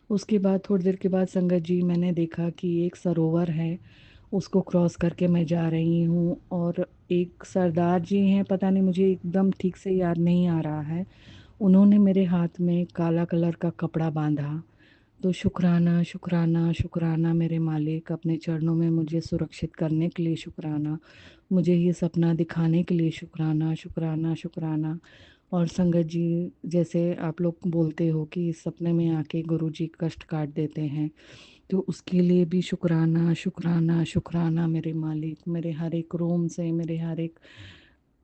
Speaker 7: उसके बाद थोड़ी देर के बाद संगत जी, मैंने देखा कि एक सरोवर है, उसको क्रॉस करके मैं जा रही हूँ और एक सरदार जी हैं, पता नहीं, मुझे एकदम ठीक से याद नहीं आ रहा है। उन्होंने मेरे हाथ में काला कलर का कपड़ा बांधा। तो शुक्राना शुक्राना शुक्राना मेरे मालिक, अपने चरणों में मुझे सुरक्षित करने के लिए शुक्राना, मुझे ये सपना दिखाने के लिए शुक्राना शुक्राना शुक्राना। और संगत जी, जैसे आप लोग बोलते हो कि इस सपने में आके गुरुजी कष्ट काट देते हैं, तो उसके लिए भी शुक्राना शुक्राना शुक्राना मेरे मालिक। मेरे हर एक रोम से, मेरे हर एक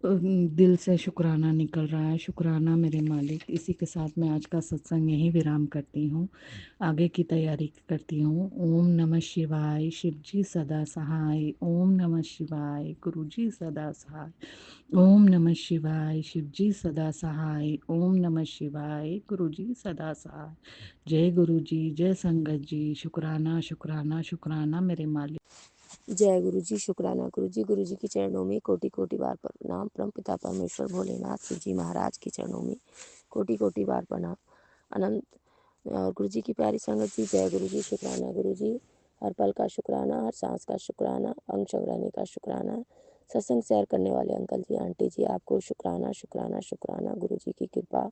Speaker 7: दिल से शुक्राना निकल रहा है। शुक्राना मेरे मालिक। इसी के साथ मैं आज का सत्संग यहीं विराम करती हूँ, आगे की तैयारी करती हूँ। ओम नमः शिवाय, शिव जी सदा सहाय। ओम नमः शिवाय, गुरु जी सदा सहाय। ओम नमः शिवाय, शिव जी सदा सहाय। ओम नमः शिवाय, गुरु जी सदा सहाय। जय गुरु जी, जय संगत जी। शुक्राना शुक्राना शुक्राना मेरे मालिक।
Speaker 8: जय गुरु जी, शुक्राना गुरु जी के चरणों में कोटि कोटि बार प्रणाम। परम पिता परमेश्वर भोलेनाथ शिव जी महाराज के चरणों में कोटि कोटि बार प्रणाम। अनंत और गुरु जी की प्यारी संगत जी, जय गुरु जी, शुक्राना गुरु जी। हर पल का शुक्राना, हर सांस का शुक्राना, अंग रहने का शुक्राना। सत्संग शेयर करने वाले अंकल जी, आंटी जी, आपको शुक्राना शुक्राना शुक्राना। गुरु जी की कृपा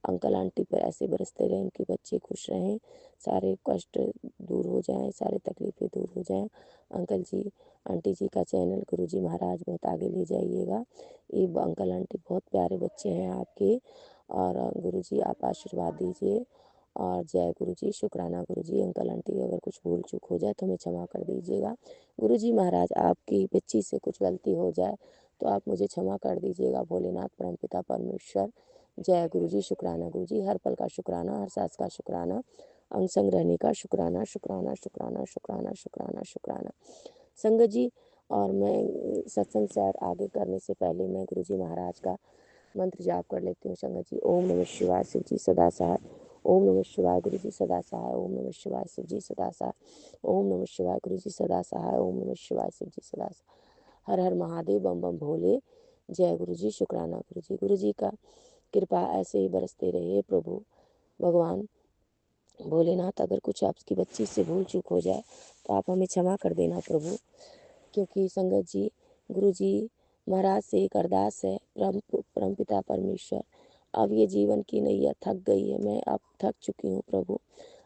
Speaker 8: अंकल आंटी पर ऐसे बरसते रहें, उनके बच्चे खुश रहें, सारे कष्ट दूर हो जाएं, सारे तकलीफ़ें दूर हो जाएं। अंकल जी आंटी जी का चैनल गुरु जी महाराज बहुत आगे ले जाइएगा। ये अंकल आंटी बहुत प्यारे बच्चे हैं आपके, और गुरु जी आप आशीर्वाद दीजिए। और जय गुरु जी, शुक्राना गुरु जी। अंकल आंटी अगर कुछ भूल चूक हो जाए तो हमें क्षमा कर दीजिएगा। गुरु जी महाराज, आपकी बच्ची से कुछ गलती हो जाए तो आप मुझे क्षमा कर दीजिएगा भोलेनाथ परमपिता परमेश्वर। जय गुरुजी। शुक्राना गुरुजी। हर पल का शुक्राना, हर सांस का शुक्राना, अंग संग रहने का शुक्राना, शुक्राना शुक्राना शुक्राना शुक्राना शुक्राना। संगत जी, और मैं सत्संग से आगे करने से पहले मैं गुरुजी महाराज का मंत्र जाप कर लेती हूँ। संगत जी, ओम नमः शिवाय शिव जी सदा सहाय। ओम नमः शिवाय गुरु जी सदा सहाय। ओम नमः शिवाय शिव जी सदा सहाय। ओम नमः शिवाय गुरु जी सदा सहाय। ओम नमः शिवाय शिव जी सदा सहाय। हर हर महादेव, बम बम भोले। जय गुरु जी। शुक्राना गुरु जी। गुरु जी का कृपा ऐसे ही बरसते रहे प्रभु भगवान भोलेनाथ। अगर कुछ आपकी बच्ची से भूल चूक हो जाए तो आप हमें क्षमा कर देना प्रभु, क्योंकि संगत जी गुरु जी महाराज से एक अरदास है, परमपिता परमेश्वर, अब ये जीवन की नैया थक गई है, मैं अब थक चुकी हूँ प्रभु।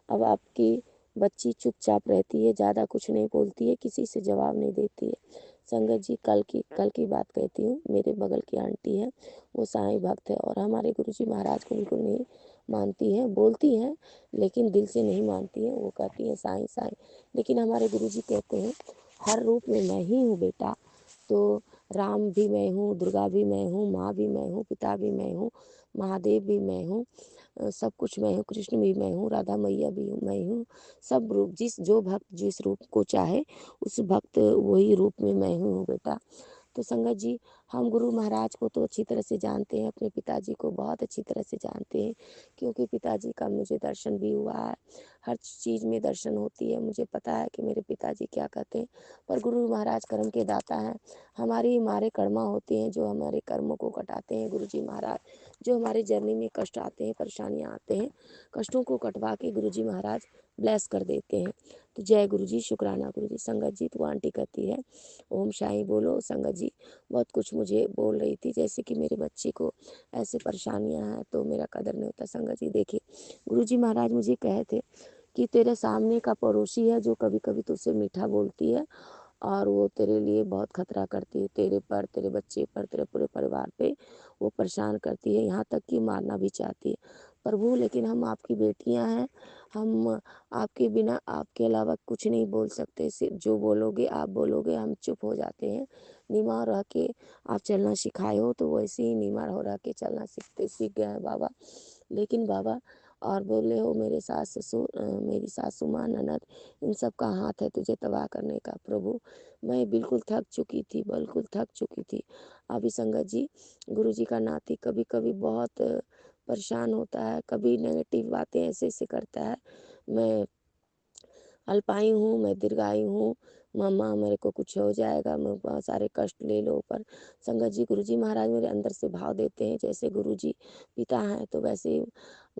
Speaker 8: अब आपकी बच्ची चुपचाप रहती है, ज़्यादा कुछ नहीं बोलती है, किसी से जवाब नहीं देती है। संगत जी कल की बात कहती हूँ। मेरे बगल की आंटी है, वो साईं भक्त है और हमारे गुरुजी महाराज को बिल्कुल नहीं मानती हैं, बोलती हैं लेकिन दिल से नहीं मानती हैं। वो कहती हैं साईं साईं, लेकिन हमारे गुरुजी कहते हैं हर रूप में मैं ही हूँ बेटा। तो राम भी मैं हूँ, दुर्गा भी मैं हूँ, माँ भी मैं हूँ, पिता भी मैं हूँ, महादेव भी मैं हूँ, सब कुछ मैं हूँ, कृष्ण भी मैं हूँ, राधा मैया भी मैं हूँ। सब रूप, जो भक्त जिस रूप को चाहे उस भक्त वही रूप में मैं हूँ बेटा। तो संगत जी, हम गुरु महाराज को तो अच्छी तरह से जानते हैं, अपने पिताजी को बहुत अच्छी तरह से जानते हैं, क्योंकि पिताजी का मुझे दर्शन भी हुआ है। हर चीज़ में दर्शन होती है, मुझे पता है कि मेरे पिताजी क्या कहते हैं। पर गुरु महाराज कर्म के दाता हैं, हमारे कर्मा होते हैं जो हमारे कर्मों को कटाते हैं। गुरु जी महाराज जो हमारे जर्नी में कष्ट आते हैं, परेशानियाँ आते हैं, कष्टों को कटवा के गुरु जी महाराज ब्लेस कर देते हैं। तो जय गुरु जी। शुक्राना गुरु जी। संगत जी, तो आंटी कहती है ओम शाई बोलो। संगत जी बहुत कुछ मुझे बोल रही थी, जैसे कि मेरे बच्चे को ऐसे परेशानियां हैं तो मेरा कदर नहीं होता। संगत जी देखिए, गुरु जी महाराज मुझे कहे थे कि तेरे सामने का पड़ोसी है जो कभी कभी तुझसे मीठा बोलती है और वो तेरे लिए बहुत खतरा करती है, तेरे पर, तेरे बच्चे पर, तेरे पूरे परिवार पे वो परेशान करती है, यहाँ तक कि मारना भी चाहती है। प्रभु लेकिन हम आपकी बेटियां हैं, हम आपके बिना, आपके अलावा कुछ नहीं बोल सकते। सिर्फ जो बोलोगे आप बोलोगे, हम चुप हो जाते हैं। नीमा रह के आप चलना सिखाए हो तो वैसे ही नीमा रह के चलना सीख गए हैं बाबा। लेकिन बाबा और बोले हो मेरे सास ससुर, मेरी सासू माँ, ननद, इन सब का हाथ है तुझे तबाह करने का। प्रभु मैं बिल्कुल थक चुकी थी, बिल्कुल थक चुकी थी। अभी संगत जी गुरु जी का नाती कभी कभी बहुत परेशान होता है, कभी नेगेटिव बातें ऐसे ऐसे करता है। मैं अल्पाई हूँ, मैं दीर्घायु हूँ, मम्मा मेरे को कुछ हो जाएगा, मैं बहुत सारे कष्ट ले लो। पर संगत जी गुरु जी महाराज मेरे अंदर से भाव देते हैं, जैसे गुरु जी पिता हैं तो वैसे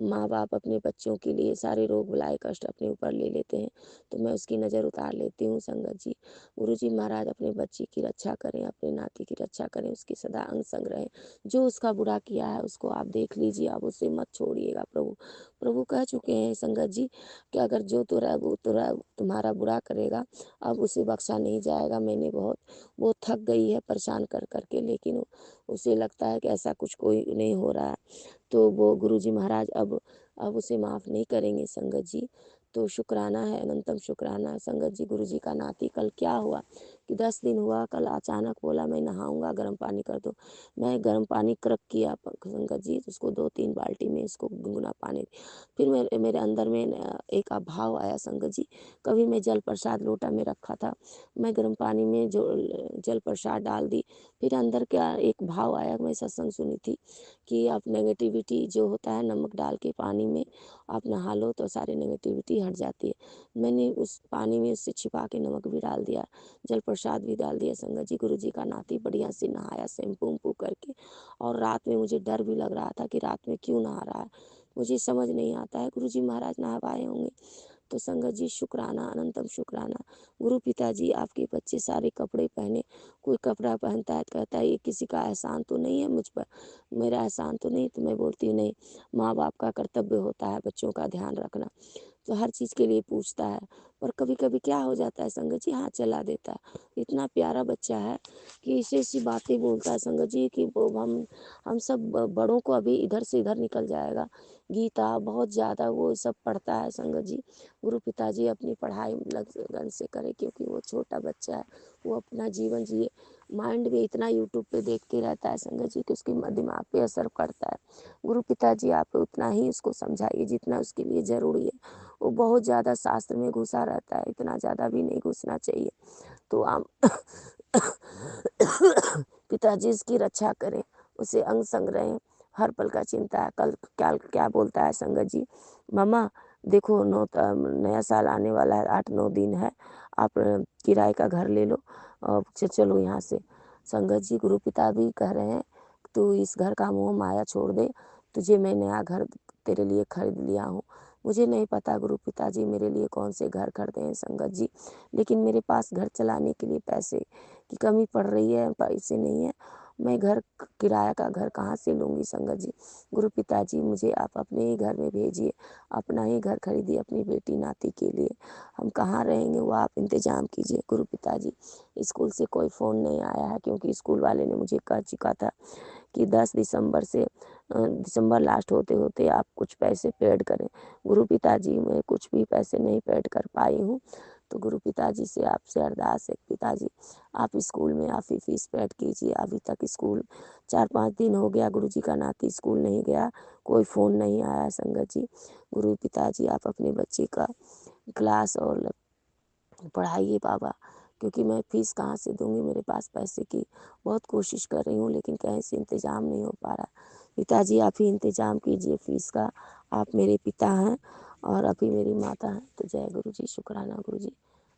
Speaker 8: माँ बाप अपने बच्चों के लिए सारे रोग बुलाए कष्ट अपने ऊपर ले लेते हैं, तो मैं उसकी नज़र उतार लेती हूँ। संगत जी गुरु जी महाराज अपने बच्ची की रक्षा करें, अपने नाती की रक्षा करें, उसकी सदा अंग संग रहें। जो उसका बुरा किया है उसको आप देख लीजिए, आप उसे मत छोड़िएगा। प्रभु कह चुके हैं संगत जी कि अगर जो तुम्हारा बुरा करेगा अब उसे बख्शा नहीं जाएगा। मैंने वो थक गई है परेशान कर करके, लेकिन उसे लगता है कि ऐसा कुछ कोई नहीं हो रहा है, तो वो गुरु जी महाराज अब उसे माफ़ नहीं करेंगे। संगत जी तो शुक्राना है, अनंतम शुक्राना है। संगत जी गुरु जी का नाती कल क्या हुआ कि 10 दिन हुआ, कल अचानक बोला मैं नहाऊंगा, गर्म पानी कर दो। मैं गर्म पानी क्रक किया संगत जी, उसको 2-3 बाल्टी में इसको गुनगुना पानी। फिर मेरे अंदर में एक भाव आया संगत जी, कभी मैं जल प्रसाद लोटा में रखा था, मैं गर्म पानी में जो जल प्रसाद डाल दी। फिर अंदर क्या एक भाव आया, मैं सत्संग सुनी थी कि आप नेगेटिविटी जो होता है नमक डाल के पानी में आप नहा लो तो सारी नेगेटिविटी हट जाती है। मैंने उस पानी में उससे छिपा के नमक भी डाल दिया, जल प्रसाद भी डाल दिया। संगत जी गुरु जी का नाती बढ़िया से नहाया शैम्पू उम्पू करके, और रात में मुझे डर भी लग रहा था कि रात में क्यों नहा रहा है, मुझे समझ नहीं आता है। गुरु जी महाराज नहवाए होंगे। तो संगत जी शुक्राना, अनंतम शुक्राना। गुरु पिताजी आपके बच्चे सारे कपड़े पहने, कोई कपड़ा पहनता है तो कहता है ये किसी का एहसान तो नहीं है मुझ पर, मेरा एहसान तो नहीं। तो मैं बोलती हूँ नहीं, माँ बाप का कर्तव्य होता है बच्चों का ध्यान रखना, तो हर चीज़ के लिए पूछता है। पर कभी कभी क्या हो जाता है संगत जी, हाथ चला देता है। इतना प्यारा बच्चा है कि ऐसी ऐसी बातें बोलता है संगत जी कि वो हम सब बड़ों को अभी इधर से इधर निकल जाएगा, गीता बहुत ज़्यादा वो सब पढ़ता है संगत जी। गुरु पिताजी अपनी पढ़ाई लगन से करे, क्योंकि वो छोटा बच्चा है, वो अपना जीवन जिए। माइंड भी इतना यूट्यूब पे देखते रहता है संगत जी कि उसके दिमाग पे असर पड़ता है। गुरु पिताजी आप उतना ही उसको समझाइए जितना उसके लिए ज़रूरी है। वो बहुत ज़्यादा शास्त्र में घुसा रहता है, इतना ज़्यादा भी नहीं घुसना चाहिए। तो आप पिताजी इसकी रक्षा करें, उसे अंग संग रहें, हर पल का चिंता है। कल क्या क्या बोलता है संगत जी, मम्मा देखो नया साल आने वाला है, 8-9 दिन है, आप किराए का घर ले लो और चलो यहाँ से। संगत जी गुरु पिता भी कह रहे हैं तू इस घर का मोह माया छोड़ दे, तुझे मैं नया घर तेरे लिए खरीद लिया हूँ। मुझे नहीं पता गुरु पिताजी मेरे लिए कौन से घर खरीदे हैं संगत जी, लेकिन मेरे पास घर चलाने के लिए पैसे की कमी पड़ रही है, पैसे नहीं है। मैं घर किराया का घर कहाँ से लूँगी संगत जी। गुरु पिताजी मुझे आप अपने ही घर में भेजिए, अपना ही घर खरीदिए अपनी बेटी नाती के लिए। हम कहाँ रहेंगे वो आप इंतज़ाम कीजिए गुरु पिताजी। स्कूल से कोई फ़ोन नहीं आया है, क्योंकि स्कूल वाले ने मुझे कह चुका था कि 10 दिसंबर से दिसंबर लास्ट होते होते आप कुछ पैसे पेड करें। गुरु पिताजी मैं कुछ भी पैसे नहीं पेड कर पाई हूँ। तो गुरु पिताजी से आपसे अरदास है, पिताजी आप स्कूल में आप ही फीस पेड कीजिए। अभी तक स्कूल 4-5 दिन हो गया गुरु जी का नाती स्कूल नहीं गया, कोई फ़ोन नहीं आया संगत जी। गुरु पिताजी आप अपने बच्चे का क्लास और पढ़ाइए बाबा, क्योंकि मैं फ़ीस कहाँ से दूँगी, मेरे पास पैसे की बहुत कोशिश कर रही हूँ, लेकिन कहीं से इंतज़ाम नहीं हो पा रहा। पिताजी आप ही इंतज़ाम कीजिए फ़ीस का, आप मेरे पिता हैं और आप ही मेरी माता हैं। तो जय गुरु जी, शुक्राना गुरु जी,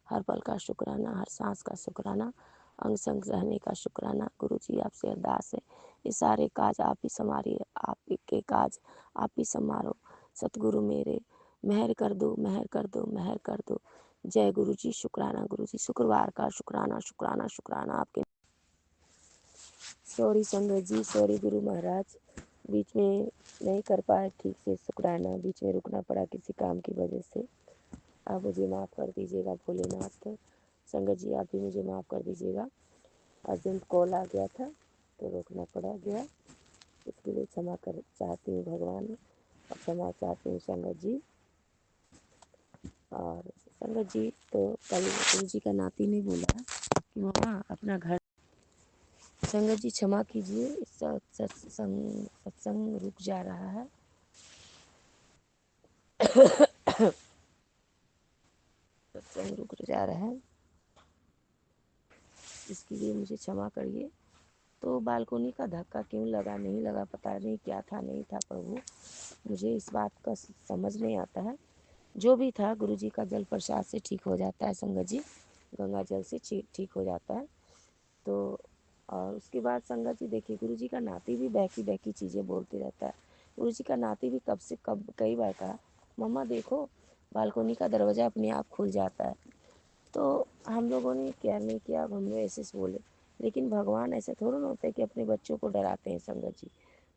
Speaker 8: हर पल का शुक्राना, हर सांस का शुक्राना, अंग संग रहने का शुक्राना। गुरु जी आपसे अरदास है, ये सारे काज आप ही संवारिए, आप ही के काज आप ही संवारो। सतगुरु मेरे मेहर कर दो, मेहर कर दो, मेहर कर दो। जय गुरु जी, शुक्राना गुरु जी, शुक्रवार का शुक्राना शुक्राना शुक्राना आपके। सॉरी संगत जी, सॉरी गुरु महाराज, बीच में नहीं कर पाए ठीक से शुक्राना, बीच में रुकना पड़ा किसी काम की वजह से। आप मुझे माफ़ कर दीजिएगा भोलेनाथ। संगत जी आप भी मुझे माफ़ कर दीजिएगा, अर्जेंट कॉल आ गया था तो रोकना पड़ा गया, इसके लिए क्षमा कर चाहती हूँ भगवान, और क्षमा चाहती हूँ संगत जी। और संगत जी तो कल गुरु जी का नाती ने बोला कि मम्मा अपना घर। संगत जी क्षमा कीजिए, सत्संग रुक जा रहा है। सत्संग रुक जा रहा है, इसके लिए मुझे क्षमा करिए। तो बालकोनी का धक्का क्यों लगा नहीं लगा पता नहीं, क्या था नहीं था प्रभु, मुझे इस बात का समझ नहीं आता है। जो भी था गुरु जी का जल प्रसाद से ठीक हो जाता है संगत जी, गंगा जल से ठीक हो जाता है। तो और उसके बाद संगत जी देखिए, गुरु जी का नाती भी बहकी बहकी चीज़ें बोलते रहता है। गुरु जी का नाती भी कब कई बार कहा मम्मा देखो बालकोनी का दरवाज़ा अपने आप खुल जाता है। तो हम लोगों ने केयर नहीं किया, अब हम लोग ऐसे बोले, लेकिन भगवान ऐसे थोड़ा ना होता है कि अपने बच्चों को डराते हैं संगत जी।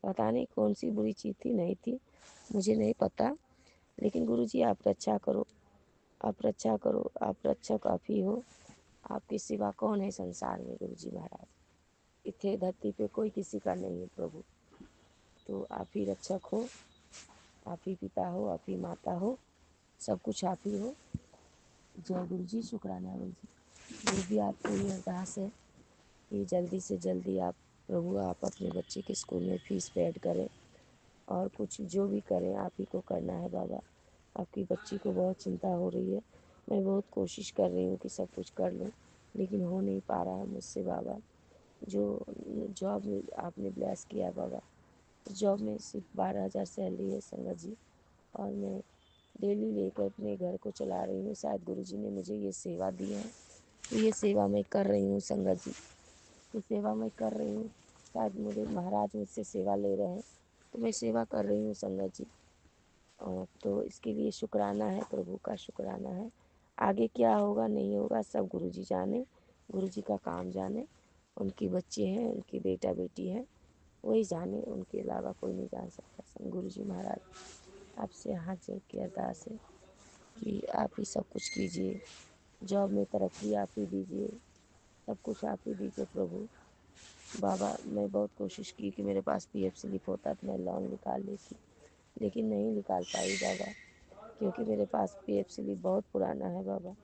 Speaker 8: पता नहीं कौन सी बुरी चीज़ थी नहीं थी, मुझे नहीं पता, लेकिन गुरु जी आप रक्षा करो, आप रक्षा करो, आप रक्षक आप ही हो, आपके सिवा कौन है संसार में गुरु जी महाराज, इतने धरती पे कोई किसी का नहीं है प्रभु। तो आप ही रक्षक हो, आप ही पिता हो, आप ही माता हो, सब कुछ आप ही हो। जय गुरु जी, शुक्राना गुरु जी। गुरु जी आपको ये अरदास है कि जल्दी से जल्दी आप प्रभु आप अपने बच्चे के स्कूल में फ़ीस पेड करें, और कुछ जो भी करें आप ही को करना है बाबा। आपकी बच्ची को बहुत चिंता हो रही है, मैं बहुत कोशिश कर रही हूँ कि सब कुछ कर लूँ, लेकिन हो नहीं पा रहा है मुझसे बाबा। जो जॉब में आपने ब्लेस किया बाबा, जॉब में सिर्फ 12,000 सैलरी है संगत जी, और मैं डेली लेकर अपने घर को चला रही हूँ। शायद गुरु जी ने मुझे ये सेवा दी है, तो ये सेवा मैं कर रही हूँ संगत जी, ये सेवा मैं कर रही हूँ। शायद मुझे महाराज मुझसे सेवा ले रहे हैं, तो मैं सेवा कर रही हूँ संगत जी। और तो इसके लिए शुक्राना है, प्रभु का शुक्राना है। आगे क्या होगा नहीं होगा सब गुरु जी जाने, गुरु जी का काम जाने, उनके बच्चे हैं, उनकी बेटा बेटी है, वही जाने, उनके अलावा कोई नहीं जान सकता। गुरु जी महाराज आपसे हाथ जोड़ के अरदास है कि आप ही सब कुछ कीजिए, जॉब में तरक्की आप ही दीजिए, सब कुछ आप ही दीजिए प्रभु। बाबा मैं बहुत कोशिश की कि मेरे पास पीएफ स्लिप होता तो मैं लोन निकाल लेती, लेकिन नहीं निकाल पाई बाबा, क्योंकि मेरे पास पीएफ स्लिप बहुत पुराना है बाबा।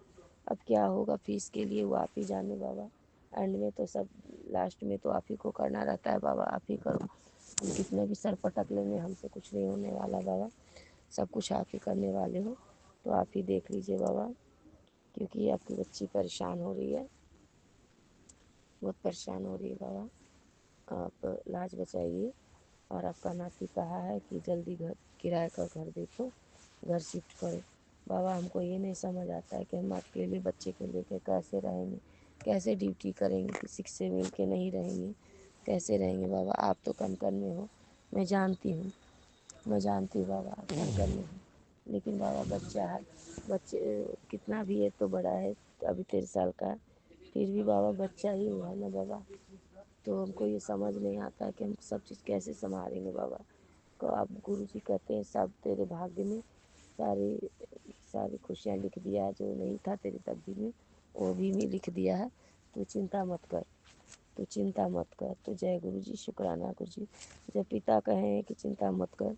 Speaker 8: अब क्या होगा फीस के लिए वो आप ही जाने बाबा। एंड में तो सब लास्ट में तो आप ही को करना रहता है बाबा, आप ही करो। हम कितने भी सर पटक लेंगे, हमसे कुछ नहीं होने वाला बाबा, सब कुछ आप ही करने वाले हो। तो आप ही देख लीजिए बाबा, क्योंकि आपकी बच्ची परेशान हो रही है, बहुत परेशान हो रही है बाबा। आप लाज बचाइए। और आपका नाती कहा है कि जल्दी घर किराए का घर देखो, घर शिफ्ट करो। बाबा हमको ये नहीं समझ आता है कि हम अकेले बच्चे को लेकर कैसे रहेंगे, कैसे ड्यूटी करेंगे, किसी से मिल के नहीं रहेंगे, कैसे रहेंगे बाबा। आप तो कनकन में हो, मैं जानती हूँ, मैं जानती हूँ बाबा आप कनकन में हो, लेकिन बाबा बच्चा है, बच्चे कितना भी है तो बड़ा है, अभी 13 साल का है, फिर भी बाबा बच्चा ही हुआ ना बाबा। तो हमको ये समझ नहीं आता है कि हम सब चीज़ कैसे संभालेंगे बाबा। तो आप गुरुजी कहते हैं सब तेरे भाग्य में, सारी सारी खुशियाँ लिख दिया है, जो नहीं था तेरे तकदीर में वो भी मैं लिख दिया है। तो चिंता मत कर, तो चिंता मत कर। तो जय गुरुजी, शुक्राना गुरुजी। जब पिता कहें कि चिंता मत कर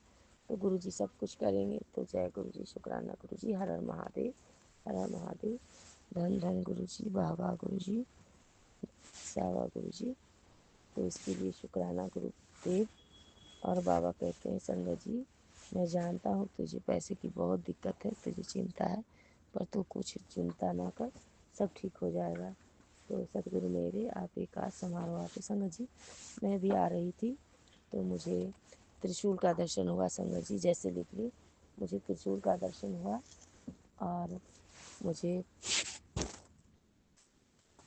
Speaker 8: तो गुरुजी सब कुछ करेंगे। तो जय गुरुजी, शुक्राना गुरुजी, हर हर महादेव, हर हर महादेव। धन धन गुरुजी, वाह वाह गुरुजी, सावा गुरुजी। तो इसके लिए शुक्राना गुरुदेव। और बाबा कहते हैं संगत जी, मैं जानता हूँ तुझे पैसे की बहुत दिक्कत है, तुझे चिंता है, पर तू कुछ चिंता ना कर, सब ठीक हो जाएगा। तो सतगुरु मेरे आप एक आध समारोह आते संगत जी। मैं भी आ रही थी तो मुझे त्रिशूल का दर्शन हुआ संगत जी, जैसे लिख ली, मुझे त्रिशूल का दर्शन हुआ। और मुझे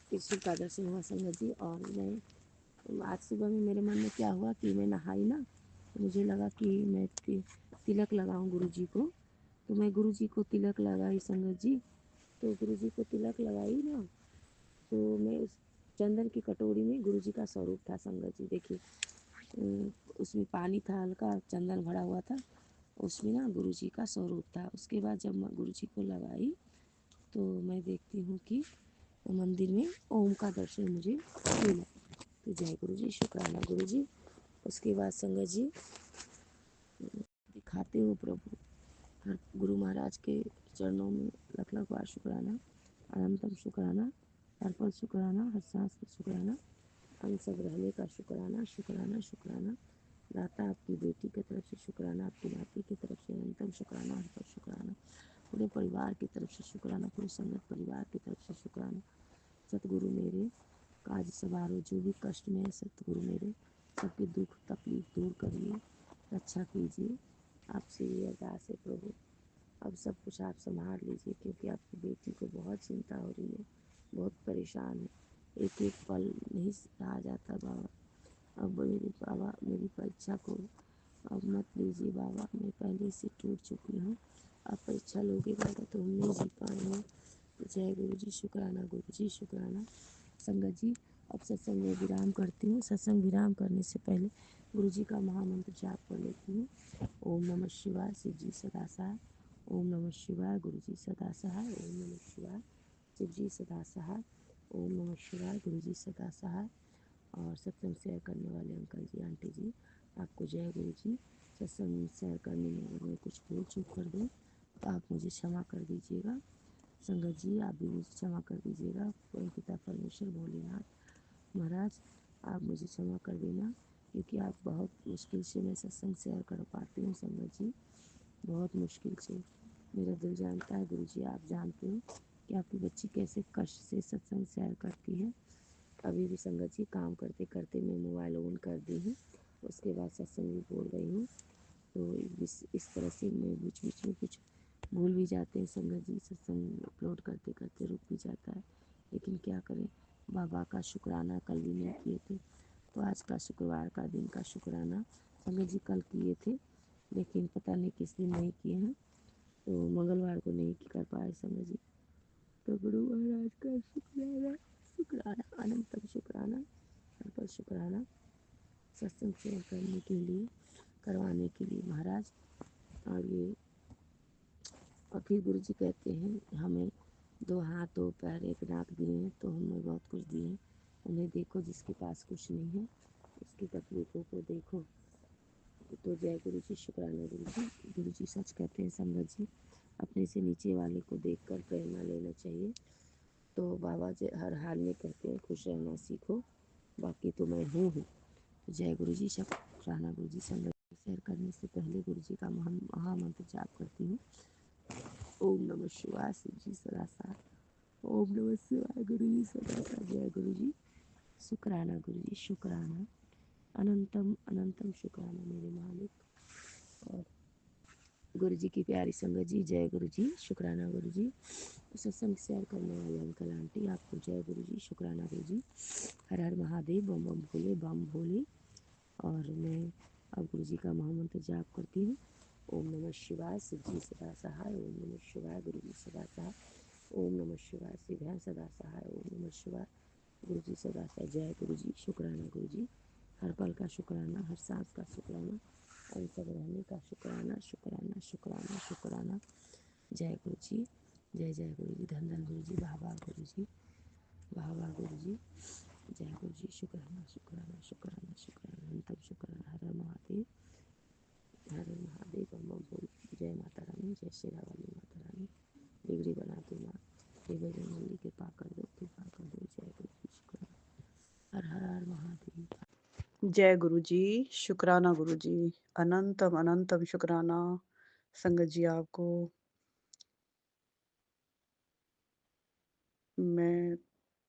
Speaker 8: त्रिशूल का दर्शन हुआ संगत जी। और मैं आज सुबह में मेरे मन में क्या हुआ कि मैं नहाई ना, तो मुझे लगा कि मैं तिलक लगाऊं गुरु जी को। तो मैं गुरु जी को तिलक लगाई संगत जी। तो गुरु जी को तिलक लगाई ना, तो मैं उस चंदन की कटोरी में गुरु जी का स्वरूप था संगत जी। देखिए उसमें पानी था, हल्का चंदन भरा हुआ था, उसमें ना गुरु जी का स्वरूप था। उसके बाद जब मैं गुरु जी को लगाई तो मैं देखती हूँ कि मंदिर में ओम का दर्शन मुझे मिला। तो जय गुरु जी, शुक्राना गुरु जी। उसके बाद संगत जी दिखाते हो प्रभु, हर गुरु महाराज के चरणों में लख लख बार शुक्राना, अनंतम शुक्राना, हर पल शुक्राना, हर सांस पर शुक्राना, हम सब रहने का शुक्राना, शुक्राना शुक्राना। दाता आपकी बेटी की तरफ से शुक्राना, आपकी नाती की तरफ से अनंतम शुक्राना, हर पल शुक्राना, पूरे परिवार की तरफ से शुक्राना, पूरे संगत परिवार की तरफ से शुक्राना। सतगुरु मेरे काज सवारो, जो भी कष्ट में है सतगुरु मेरे सबके दुख तकलीफ दूर करिए, रक्षा कीजिए। आपसे ये अरदास है प्रभु, अब सब कुछ आप संभाल लीजिए, क्योंकि आपकी बेटी को बहुत चिंता हो रही है, बहुत परेशान है, एक एक पल नहीं रहा जाता बाबा। अब मेरे बाबा मेरी परीक्षा को अब मत लीजिए बाबा, मैं पहले से टूट चुकी हूँ, अब परीक्षा लोगे बाबा तो हम नहीं जी पाएंगे। जय गुरु जी, शुक्राना गुरु जी, शुक्राना। संगत जी अब सत्संग में विराम करती हूँ। सत्संग विराम करने से पहले गुरु जी का महामंत्र जाप कर लेती हूँ। ओम नमः शिवाय, शिव जी सदा सहाय। ओम नमः शिवाय, गुरु जी सदा सहाय। ओम नमः शिवाय, शिव जी सदा सहाय। ओम नमः शिवाय, गुरु जी सदा सहाय। और सत्संग शेयर करने वाले अंकल जी आंटी जी, आपको जय गुरु जी। सत्संग शेयर करने में अगर मैं कुछ भूल चूक कर दूँ तो आप मुझे क्षमा कर दीजिएगा। संगत जी आप भी मुझे क्षमा कर दीजिएगा। परम पिता परमेश्वर भोलेनाथ महाराज आप मुझे क्षमा कर देना, क्योंकि आप बहुत मुश्किल से मैं सत्संग शेयर कर पाती हूँ संगत जी, बहुत मुश्किल से। मेरा दिल जानता है गुरु जी, आप जानते हो कि आपकी बच्ची कैसे कष्ट से सत्संग शेयर करती है। अभी भी संगत जी काम करते करते मैं मोबाइल ऑन कर दी हूँ, उसके बाद सत्संग भी बोल रही हूँ। तो इस तरह से मैं बीच बीच में कुछ भूल भी जाते हैं संगत जी, सत्संग अपलोड करते करते रुक भी जाता है, लेकिन क्या करें, बाबा का शुक्राना कल भी नहीं किए थे, तो आज का शुक्रवार का दिन का शुक्राना संगत जी कल किए थे, लेकिन पता नहीं किस दिन नहीं किए हैं, तो मंगलवार को नहीं कर पाए संगत जी। तो गुरु महाराज का शुक्राना, शुक्राना अनंतम शुक्राना, हर पल शुक्राना, सत्संग शेयर करने के लिए, करवाने के लिए महाराज। और ये और फिर गुरु जी कहते हैं हमें 2 हाथ 2 पैर 1 नाक दिए हैं, तो हमें बहुत कुछ दिए हैं, उन्हें देखो जिसके पास कुछ नहीं है, उसकी तकलीफ़ों को देखो। तो जय गुरु जी, शुक्राना गुरु जी। गुरु जी सच कहते हैं संगत जी, अपने से नीचे वाले को देखकर प्रेरणा लेना चाहिए। तो बाबा जी हर हाल में कहते हैं खुश रहना सीखो, बाकी तो मैं हूँ। जय गुरु जी, शुक्राना गुरु जी। संगत शेयर करने से पहले गुरु जी का महामंत्र जाप करती हूँ। ओम नमः शिवाय, शिव जी सदा साथ। ओम नमः शिवाय, गुरु जी सदा साथ। जय गुरु जी, शुक्राना गुरु जी, शुक्राना। अनंतम अनंतम शुक्राना मेरे मालिक। और गुरु जी की प्यारी संगत जी, जय गुरु जी, शुक्राना गुरु जी। सत्संग शेयर करने वाले अंकल आंटी, आपको जय गुरु जी, शुक्राना गुरु जी। हर हर महादेव, बम बम भोले, बम भोले। और मैं अब गुरु जी का महामंत्र जाप करती हूँ। ओम नमः शिवाय, शिव जी सदा सहाय। ओम नमः शिवाय, गुरु जी सदा सहाय। ओम नमः शिवाय, शिव है सदा सहाय। ओम नमः शिवाय, गुरु जी सदा सहाय। जय गुरु जी, शुक्राना गुरु जी। हर पल का शुक्राना, हर सांस का शुक्राना, और सब रहने का शुक्राना, शुक्राना शुक्राना शुक्राना। जय गुरु जी, जय जय गुरु जी। धन धन गुरु जी, बाबा गुरु जी, बाबा गुरु जी। जय गुरु जी, शुक्राना शुक्राना शुक्राना शुक्राना। अंतम शुक्राना। हर हर महादेव, हर हर महादेव, बम बम बोल। जय माता रानी, जय श्री रावाली माता रानी। बिगड़ी बना दो माँ, ये बजरंग बली कृपा कर दो, कृपा कर दो। जय गुरु जी, शुक्राना। हर हर हर महादेव।
Speaker 2: जय गुरु जी, शुक्राना गुरु जी। अनंतम अनंतम शुक्राना संगत जी आपको। मैं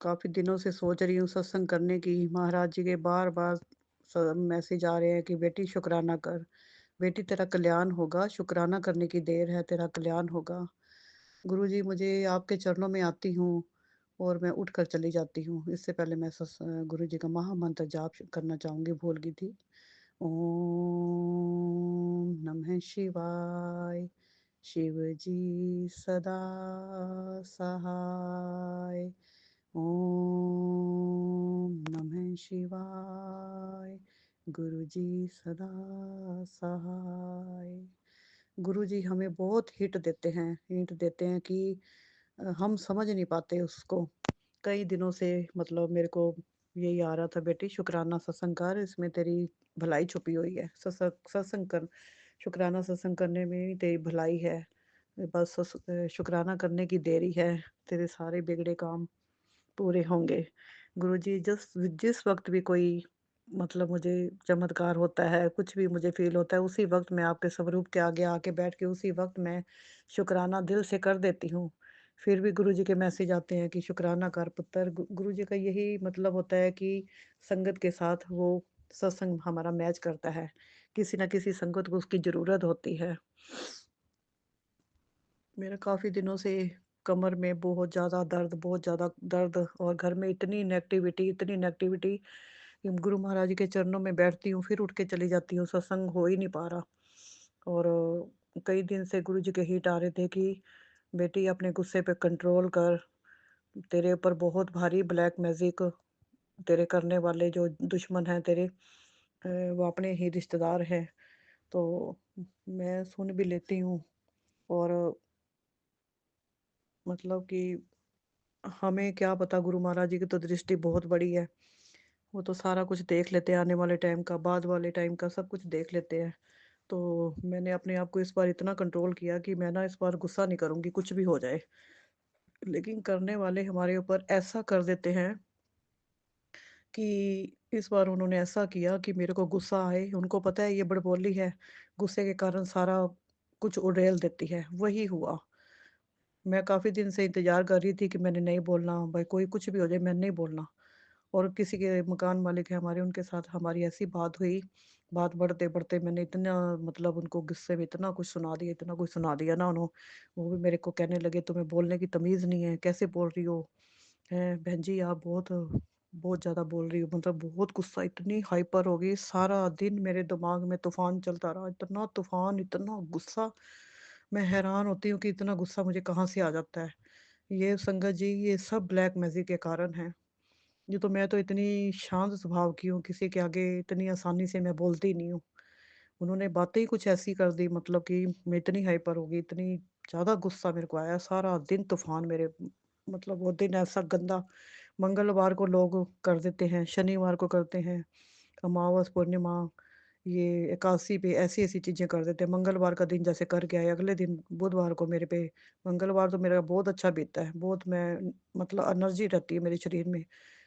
Speaker 2: काफ़ी दिनों से सोच रही हूँ सत्संग करने की। महाराज जी के बार-बार मैसेज आ रहे हैं कि बेटी शुक्राना कर, बेटी तेरा कल्याण होगा, शुक्राना करने की देर है, तेरा कल्याण होगा। गुरुजी मुझे आपके चरणों में आती हूँ और मैं उठकर चली जाती हूँ। इससे पहले मैं गुरुजी का महामंत्र जाप करना चाहूँगी, भूल गई थी। ओम नमः शिवाय, शिव जी सदा सहाय। ओम नमः शिवाय, गुरु जी सदा सहाय। गुरु जी हमें बहुत हिंट देते हैं कि हम समझ नहीं पाते उसको। कई दिनों से मतलब मेरे को यही आ रहा था, बेटी शुक्राना सत्संग कर, इसमें तेरी भलाई छुपी हुई है। सत्संग कर, शुक्राना सत्संग करने में ही तेरी भलाई है। बस शुक्राना करने की देरी है, तेरे सारे बिगड़े काम पूरे होंगे। गुरुजी जिस जिस वक़्त भी कोई मतलब मुझे चमत्कार होता है, कुछ भी मुझे फ़ील होता है, उसी वक़्त मैं आपके स्वरूप के आगे आके बैठ के उसी वक़्त मैं शुक्राना दिल से कर देती हूँ। फिर भी गुरुजी के मैसेज आते हैं कि शुक्राना कर पुत्र। गुरुजी का यही मतलब होता है कि संगत के साथ वो सत्संग हमारा मैच करता है। किसी न किसी संगत को उसकी ज़रूरत होती है। मेरा काफ़ी दिनों से कमर में बहुत ज़्यादा दर्द, और घर में इतनी नेगेटिविटी कि गुरु महाराज जी के चरणों में बैठती हूँ, फिर उठ के चली जाती हूँ, सत्संग हो ही नहीं पा रहा। और कई दिन से गुरु जी के हिट आ रहे थे कि बेटी अपने गुस्से पे कंट्रोल कर, तेरे ऊपर बहुत भारी ब्लैक मैजिक, तेरे करने वाले जो दुश्मन हैं तेरे, वो अपने ही रिश्तेदार हैं। तो मैं सुन भी लेती हूँ, और मतलब कि हमें क्या पता, गुरु महाराज जी की तो दृष्टि बहुत बड़ी है। वो तो सारा कुछ देख लेते हैं, आने वाले टाइम का, बाद वाले टाइम का सब कुछ देख लेते हैं। तो मैंने अपने आप को इस बार इतना कंट्रोल किया कि मैं ना इस बार गुस्सा नहीं करूँगी, कुछ भी हो जाए। लेकिन करने वाले हमारे ऊपर ऐसा कर देते हैं कि इस बार उन्होंने ऐसा किया कि मेरे को गुस्सा आए। उनको पता है ये बड़बोली है, गुस्से के कारण सारा कुछ उड़ेल देती है, वही हुआ। मैं काफ़ी दिन से इंतज़ार कर रही थी कि मैंने नहीं बोलना, भाई कोई कुछ भी हो जाए मैंने नहीं बोलना। और किसी के मकान मालिक हैं हमारे, उनके साथ हमारी ऐसी बात हुई, बात बढ़ते-बढ़ते मैंने इतना मतलब उनको गुस्से में इतना कुछ सुना दिया ना वो भी मेरे को कहने लगे, तुम्हें बोलने की तमीज़ नहीं है, कैसे बोल रही हो? हैं बहन जी आप बहुत ज़्यादा बोल रही हो, मतलब बहुत गुस्सा, इतनी हाइपर हो गई। सारा दिन मेरे दिमाग में तूफ़ान चलता रहा, इतना तूफ़ान, इतना गुस्सा। मैं हैरान होती हूँ कि इतना गुस्सा मुझे कहाँ से आ जाता है। ये संगत जी, ये सब ब्लैक मैजिक के कारण है। ये तो मैं तो इतनी शांत स्वभाव की हूँ, किसी के आगे इतनी आसानी से मैं बोलती नहीं हूँ। उन्होंने बातें ही कुछ ऐसी कर दी, मतलब कि मैं इतनी हाइपर हो गई, इतनी ज़्यादा गुस्सा मेरे को आया, सारा दिन तूफ़ान मेरे, मतलब वो दिन ऐसा गंदा। मंगलवार को लोग कर देते हैं, शनिवार को करते हैं, अमावस, पूर्णिमा,
Speaker 9: ये एकादशी पे ऐसी-ऐसी चीज़ें कर देते हैं। मंगलवार का दिन जैसे करके आए, अगले दिन बुधवार को मेरे पे मंगलवार तो मेरा बहुत अच्छा बीतता है। बहुत मैं मतलब एनर्जी रहती है मेरे शरीर में,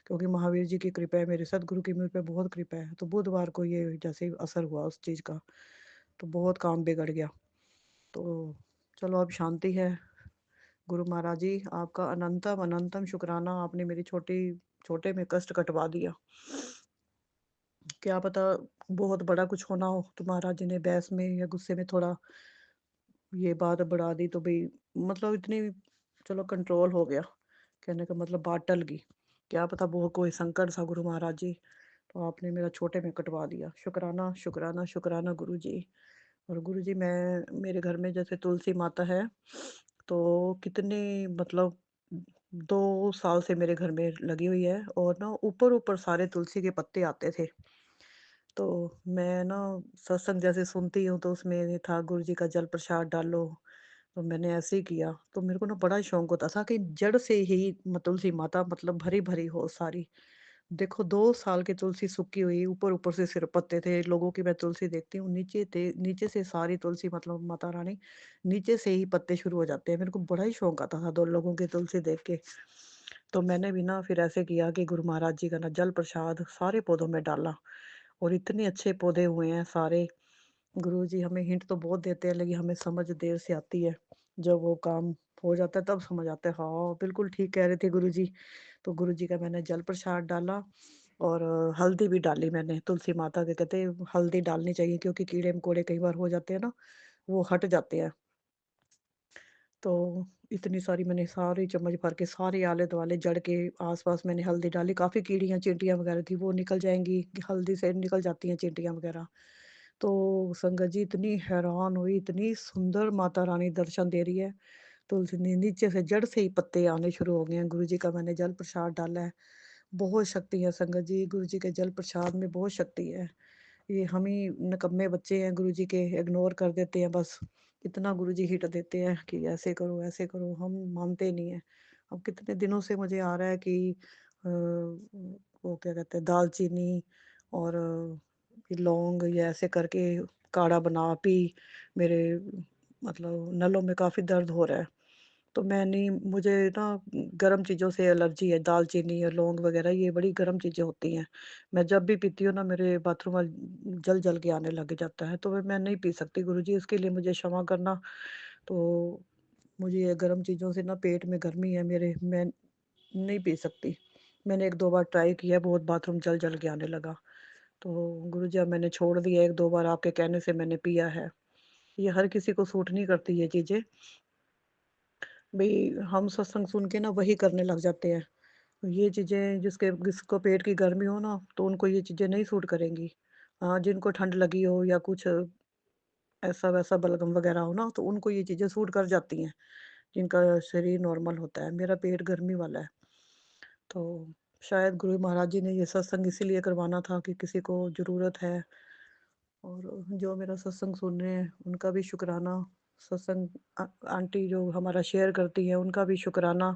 Speaker 9: क्योंकि महावीर जी की कृपा है, मेरे सद्गुरु की मुझ पे बहुत कृपा है। तो बुधवार को ये जैसे ही असर हुआ उस चीज़ का, तो बहुत काम बिगड़ गया। तो चलो अब शांति है। गुरु महाराज जी, आपका अनंतम अनंतम शुक्राना, आपने मेरी छोटे में कष्ट कटवा दिया। क्या पता बहुत बड़ा कुछ होना हो, तो महाराज जी ने बहस में या गुस्से में थोड़ा ये बात बढ़ा दी, तो भई मतलब इतनी चलो कंट्रोल हो गया। कहने का मतलब बात टल गई। क्या पता वो कोई संकट था गुरु महाराज जी, तो आपने मेरा छोटे में कटवा दिया। शुक्राना, शुक्राना, शुक्राना गुरुजी। और गुरुजी मेरे घर में जैसे तुलसी माता है, तो कितने मतलब 2 साल से मेरे घर में लगी हुई है, और ना ऊपर-ऊपर सारे तुलसी के पत्ते आते थे। तो मैं ना सत्संग जैसे सुनती हूँ, तो उसमें था गुरु जी का जल प्रसाद डालो, तो मैंने ऐसे ही किया। तो मेरे को ना बड़ा शौक होता था कि जड़ से ही तुलसी माता मतलब भरी-भरी हो सारी। देखो 2 साल की तुलसी सूखी हुई, ऊपर-ऊपर से सिर्फ पत्ते थे। लोगों की मैं तुलसी देखती हूँ, नीचे से सारी तुलसी मतलब माता रानी, नीचे से ही पत्ते शुरू हो जाते हैं। मेरे को बड़ा ही शौक आता था 2 लोगों की तुलसी देख के। तो मैंने भी ना फिर ऐसे किया कि गुरु महाराज जी का ना जल प्रसाद सारे पौधों में डाला, और इतने अच्छे पौधे हुए हैं सारे। गुरुजी हमें हिंट तो बहुत देते हैं, लेकिन हमें समझ देर से आती है। जब वो काम हो जाता है तब समझ आता है, हाँ, बिल्कुल ठीक कह रहे थे गुरुजी। तो गुरुजी का मैंने जल प्रसाद डाला, और हल्दी भी डाली मैंने। तुलसी माता के कहते हैं हल्दी डालनी चाहिए, क्योंकि कीड़े-मकोड़े कई बार हो जाते हैं ना, वो हट जाते हैं। तो इतनी सारी मैंने सारी चम्मच भर के सारे आले-दुआले जड़ के आस-पास मैंने हल्दी डाली। काफ़ी कीड़ियाँ, चींटियाँ वगैरह थी, वो निकल जाएँगी, हल्दी से निकल जाती हैं चींटियाँ वगैरह। तो संगत जी इतनी हैरान हुई, इतनी सुंदर माता रानी दर्शन दे रही है। तुलसी ने नीचे से जड़ से ही पत्ते आने शुरू हो गए हैं। गुरु जी का मैंने जल प्रसाद डाला है। बहुत शक्ति है संगत जी, गुरु जी के जल प्रसाद में बहुत शक्ति है। ये हम ही निकम्मे बच्चे हैं, गुरु जी के इग्नोर कर देते हैं बस। इतना गुरु जी हिट देते हैं कि ऐसे करो, हम मानते नहीं हैं। अब कितने दिनों से मुझे आ रहा है कि वो क्या कहते हैं दालचीनी और ये लौंग, ये ऐसे करके काढ़ा बना पी, मेरे मतलब नलों में काफ़ी दर्द हो रहा है। तो मैं नहीं, मुझे ना गरम चीज़ों से एलर्जी है, दालचीनी और लौंग वगैरह ये बड़ी गरम चीज़ें होती हैं। मैं जब भी पीती हूँ ना, मेरे बाथरूम में जल-जल के आने लग जाता है, तो मैं नहीं पी सकती गुरुजी, उसके लिए मुझे क्षमा करना। तो मुझे ये गरम चीज़ों से ना पेट में गर्मी है मेरे, मैं नहीं पी सकती। मैंने 1-2 बार ट्राई किया, बहुत बाथरूम जल-जल के आने लगा। तो गुरुजी अब मैंने छोड़ दिया, 1-2 बार आपके कहने से मैंने पिया है। ये हर किसी को सूट नहीं करती ये चीज़ें। भई हम सत्संग सुन के ना वही करने लग जाते हैं। ये चीज़ें जिसको पेट की गर्मी हो ना, तो उनको ये चीज़ें नहीं सूट करेंगी। हाँ, जिनको ठंड लगी हो या कुछ ऐसा-वैसा बलगम वगैरह हो ना, तो उनको ये चीज़ें सूट कर जाती हैं, जिनका शरीर नॉर्मल होता है। मेरा पेट गर्मी वाला है, तो शायद गुरु महाराज जी ने ये सत्संग इसीलिए करवाना था कि किसी को ज़रूरत है। और जो मेरा सत्संग सुन रहे हैं, उनका भी शुक्राना। सत्संग आंटी जो हमारा शेयर करती हैं, उनका भी शुक्राना।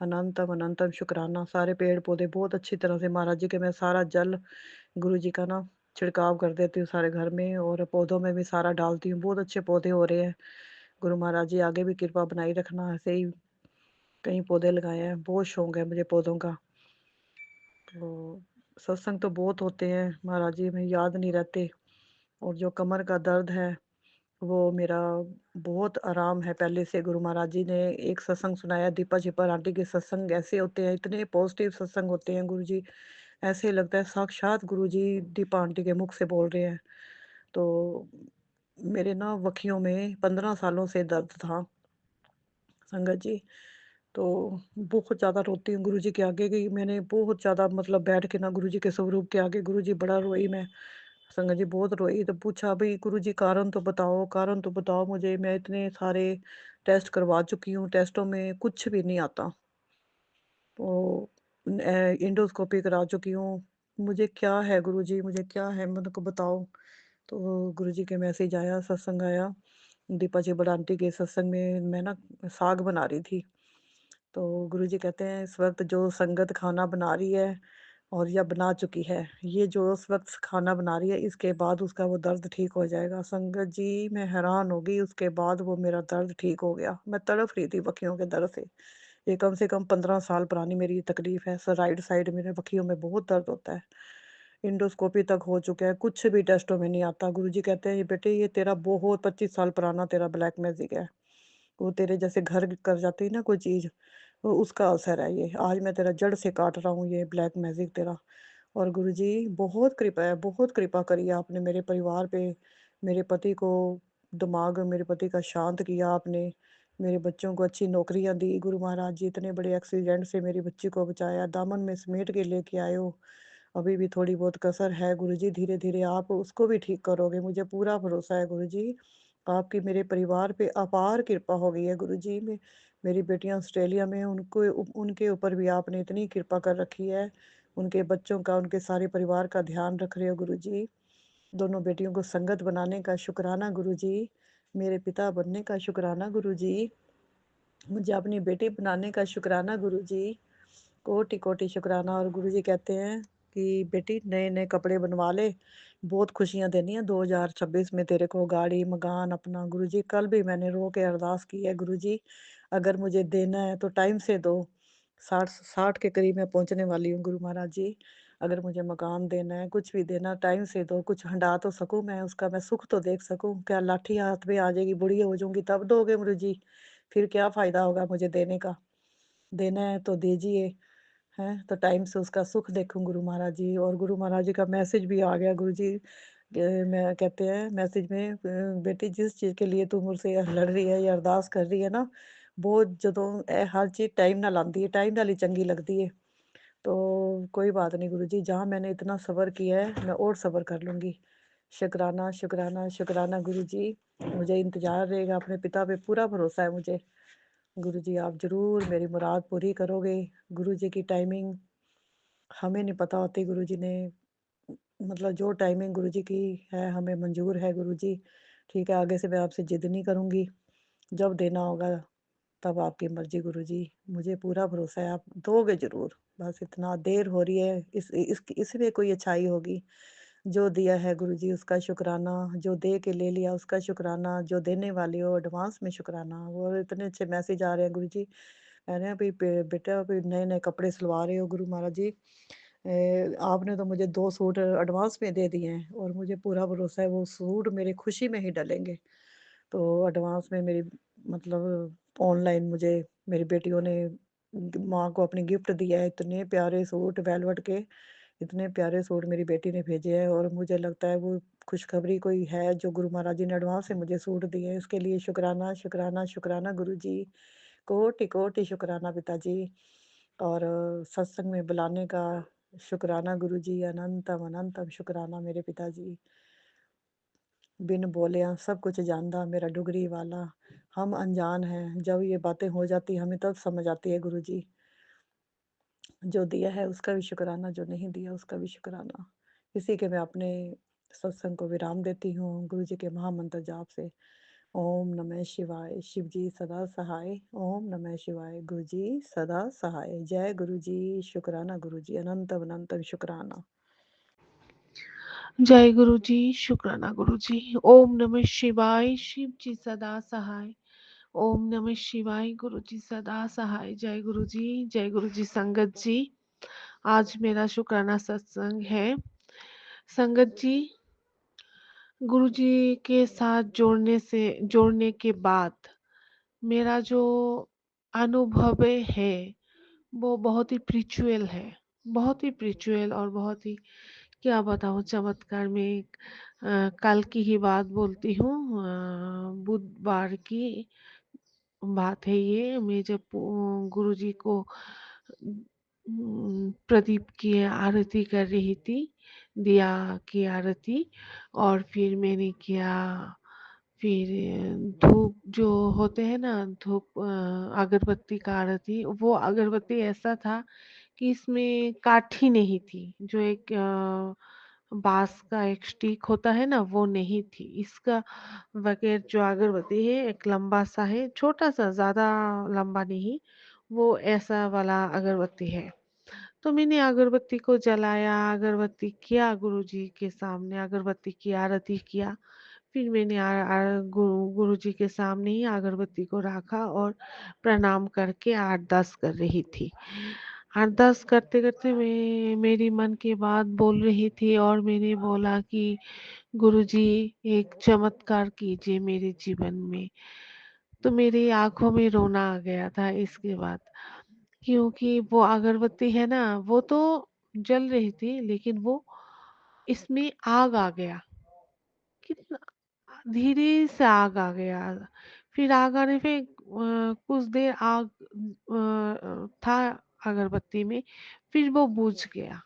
Speaker 9: अनंतम अनंतम शुक्राना। सारे पेड़-पौधे बहुत अच्छी तरह से महाराज जी के मैं सारा जल गुरु जी का ना छिड़काव कर देती हूँ सारे घर में, और पौधों में भी सारा डालती हूँ। बहुत अच्छे पौधे हो रहे हैं। गुरु महाराज जी आगे भी कृपा बनाई रखना। ऐसे ही कई पौधे लगाए हैं। बहुत शौक है मुझे पौधों का। तो सत्संग तो बहुत होते हैं महाराज जी, हमें याद नहीं रहते। और जो कमर का दर्द है, वो मेरा बहुत आराम है पहले से। गुरु महाराज जी ने एक सत्संग सुनाया, दीपा छिपर आंटी के सत्संग ऐसे होते हैं, इतने पॉजिटिव सत्संग होते हैं गुरु जी, ऐसे लगता है साक्षात गुरु जी दीपा आंटी के मुख से बोल रहे हैं। तो मेरे ना वखियों में 15 सालों से दर्द था संगत जी। तो बहुत ज़्यादा रोती हूँ गुरु जी के आगे कि मैंने बहुत ज़्यादा मतलब बैठ के ना गुरु जी के स्वरूप के आगे गुरु जी बड़ा रोई मैं। संगत जी बहुत रोई, तो पूछा भई गुरु जी कारण तो बताओ मुझे, मैं इतने सारे टेस्ट करवा चुकी हूँ, टेस्टों में कुछ भी नहीं आता। तो एंडोस्कोपी करा चुकी हूँ। मुझे क्या है गुरुजी, मुझे क्या है मेरे को बताओ? तो गुरुजी के मैसेज आया, सत्संग आया। दीपा जी बड़ांटी के सत्संग में मैं ना साग बना रही थी। तो गुरुजी कहते हैं इस वक़्त जो संगत खाना बना रही है, और या बना चुकी है। ये जो उस वक़्त खाना बना रही है, इसके बाद उसका वो दर्द ठीक हो जाएगा। संगत जी, मैं हैरान हो गई, उसके बाद वो मेरा दर्द ठीक हो गया। मैं तड़प रही थी बखियों के दर्द से। ये कम से कम 15 साल पुरानी मेरी तकलीफ़ है। राइट साइड मेरे बखियों में बहुत दर्द होता है। एंडोस्कोपी तक हो चुका है, कुछ भी टेस्टों में नहीं आता। गुरुजी कहते हैं, "ये बेटे, ये तेरा बहुत 25 साल पुराना तेरा ब्लैक मैजिक है। वो तेरे जैसे घर कर जाती है ना कोई चीज़, वो उसका असर है ये। आज मैं तेरा जड़ से काट रहा हूँ ये ब्लैक मैजिक तेरा।" और गुरुजी, बहुत कृपा है, बहुत कृपा करी है आपने मेरे परिवार पे। मेरे पति को दिमाग मेरे पति का शांत किया आपने। मेरे बच्चों को अच्छी नौकरियाँ दी। गुरु महाराज जी, इतने बड़े एक्सीडेंट से मेरी बच्ची को बचाया, दामन में समेट के लेके आए हो। अभी भी थोड़ी बहुत कसर है गुरुजी, धीरे-धीरे आप उसको भी ठीक करोगे, मुझे पूरा भरोसा है गुरुजी। आपकी मेरे परिवार पे अपार कृपा हो गई है गुरुजी। मेरी बेटियाँ ऑस्ट्रेलिया में हैं, उनके ऊपर भी आपने इतनी कृपा कर रखी है। उनके बच्चों का, उनके सारे परिवार का ध्यान रख रहे हो गुरुजी। दोनों बेटियों को संगत बनाने का शुक्राना गुरुजी। मेरे पिता बनने का शुक्राना गुरुजी। मुझे अपनी बेटी बनाने का शुक्राना गुरुजी। कोटि-कोटि शुक्राना। और गुरुजी कहते हैं कि बेटी, नए-नए कपड़े बनवा ले, बहुत खुशियाँ देनी है 2026 में तेरे को, गाड़ी, मकान अपना। गुरुजी, कल भी मैंने रो के अरदास की है गुरुजी, अगर मुझे देना है तो टाइम से दो। 60 के करीब मैं पहुँचने वाली हूँ गुरु महाराज जी। अगर मुझे मकान देना है, कुछ भी देना, टाइम से दो, कुछ हँडा तो सकूँ मैं, उसका मैं सुख तो देख सकूँ। क्या लाठी हाथ में आ जाएगी, बूढ़ी हो जाऊँगी तब दोगे गुरुजी? फिर क्या फ़ायदा होगा मुझे देने का? देना है तो दीजिए, हैं? तो टाइम से उसका सुख देखूँ गुरु महाराज जी। और गुरु महाराज जी का मैसेज भी आ गया गुरुजी। मैं कहते हैं मैसेज में, बेटी, जिस चीज़ के लिए तू मुझसे लड़ रही है या अरदास कर रही है ना, वो जदों हर चीज़ टाइम नाल आंदी है, टाइम नाल ही चंगी लगदी है। तो कोई बात नहीं गुरुजी, जहाँ मैंने इतना सब्र किया है, मैं और सब्र कर लूँगी। शुक्राना, शुक्राना, शुक्राना गुरुजी। मुझे इंतज़ार रहेगा, अपने पिता पे पूरा भरोसा है मुझे। गुरुजी, आप ज़रूर मेरी मुराद पूरी करोगे। गुरुजी की टाइमिंग हमें नहीं पता होती, गुरुजी ने मतलब जो टाइमिंग गुरुजी की है हमें मंज़ूर है गुरुजी। ठीक है, आगे से मैं आपसे ज़िद नहीं करूँगी। जब देना होगा तब आपकी मर्ज़ी गुरुजी। मुझे पूरा भरोसा है आप दोगे ज़रूर। बस इतना देर हो रही है, इसमें कोई अच्छाई होगी। जो दिया है गुरुजी उसका शुक्राना, जो दे के ले लिया उसका शुक्राना, जो देने वाली हो एडवांस में शुक्राना। और इतने अच्छे मैसेज आ रहे हैं गुरुजी। मैंने अभी बेटा, अभी नए-नए कपड़े सिलवा रहे हो गुरु महाराज जी। आपने तो मुझे 2 सूट एडवांस में दे दिए हैं और मुझे पूरा भरोसा है वो सूट मेरी खुशी में ही डलेंगे। तो एडवांस में मेरी मतलब ऑनलाइन मुझे मेरी बेटियों ने माँ को अपनी गिफ्ट दिया है, इतने प्यारे सूट वेलवेट के, इतने प्यारे सूट मेरी बेटी ने भेजे हैं। और मुझे लगता है वो खुशखबरी कोई है जो गुरु महाराज जी ने एडवांस में मुझे सूट दिए हैं। इसके लिए शुक्राना, शुक्राना, शुक्राना गुरुजी। कोटि-कोटि शुक्राना पिताजी। और सत्संग में बुलाने का शुक्राना गुरुजी, अनंतम अनंतम शुक्राना मेरे पिताजी। बिन बोलिया सब कुछ जानदा मेरा डुगरी वाला। हम अनजान हैं, जब ये बातें हो जाती हमें तब समझ आती है गुरुजी। जो दिया है उसका भी शुक्राना, जो नहीं दिया उसका भी शुक्राना। इसी के मैं अपने सत्संग को विराम देती हूँ गुरुजी के महामंत्र जाप से। ओम नमः शिवाय, शिव जी सदा सहाय। ओम नमः शिवाय, गुरु जी सदा सहाय। जय गुरु जी, शुक्राना गुरु जी, अनंत अनंत शुक्राना।
Speaker 10: जय गुरु जी, शुक्राना गुरु जी। ओम नमः शिवाय, शिव जी सदा सहाय। ओम नमः शिवाय, गुरु जी सदा सहाय। जय गुरु जी, जय गुरु जी। संगत जी, आज मेरा शुक्राना सत्संग है। संगत जी, गुरु जी के साथ जोड़ने के बाद मेरा जो अनुभव है वो बहुत ही स्पिरिचुअल है, बहुत ही स्पिरिचुअल और बहुत ही, क्या बताऊँ, चमत्कार में एक कल की ही बात बोलती हूँ। बुधवार की बात है ये। मैं जब गुरुजी को प्रदीप की आरती कर रही थी, दिया की आरती, और फिर मैंने किया, फिर धूप जो होते हैं ना, धूप अगरबत्ती का आरती, वो अगरबत्ती ऐसा था कि इसमें काठी नहीं थी, जो एक बांस का एक स्टिक होता है ना, वो नहीं थी। इसका बगैर जो अगरबत्ती है एक लंबा सा है, छोटा सा, ज़्यादा लंबा नहीं, वो ऐसा वाला अगरबत्ती है। तो मैंने अगरबत्ती को जलाया, अगरबत्ती किया गुरुजी के सामने, अगरबत्ती की आरती किया। फिर मैंने गुरुजी के सामने ही अगरबत्ती को रखा और प्रणाम करके अरदास कर रही थी। अरदास करते-करते मैं मेरी मन की बात बोल रही थी और मैंने बोला कि गुरुजी एक चमत्कार कीजिए मेरे जीवन में। तो मेरी आँखों में रोना आ गया था इसके बाद, क्योंकि वो अगरबत्ती है ना, वो तो जल रही थी लेकिन वो इसमें आग आ गया। कितना धीरे से आग आ गया। फिर आग आने पे कुछ देर आग था अगरबत्ती में, फिर वो बुझ गया।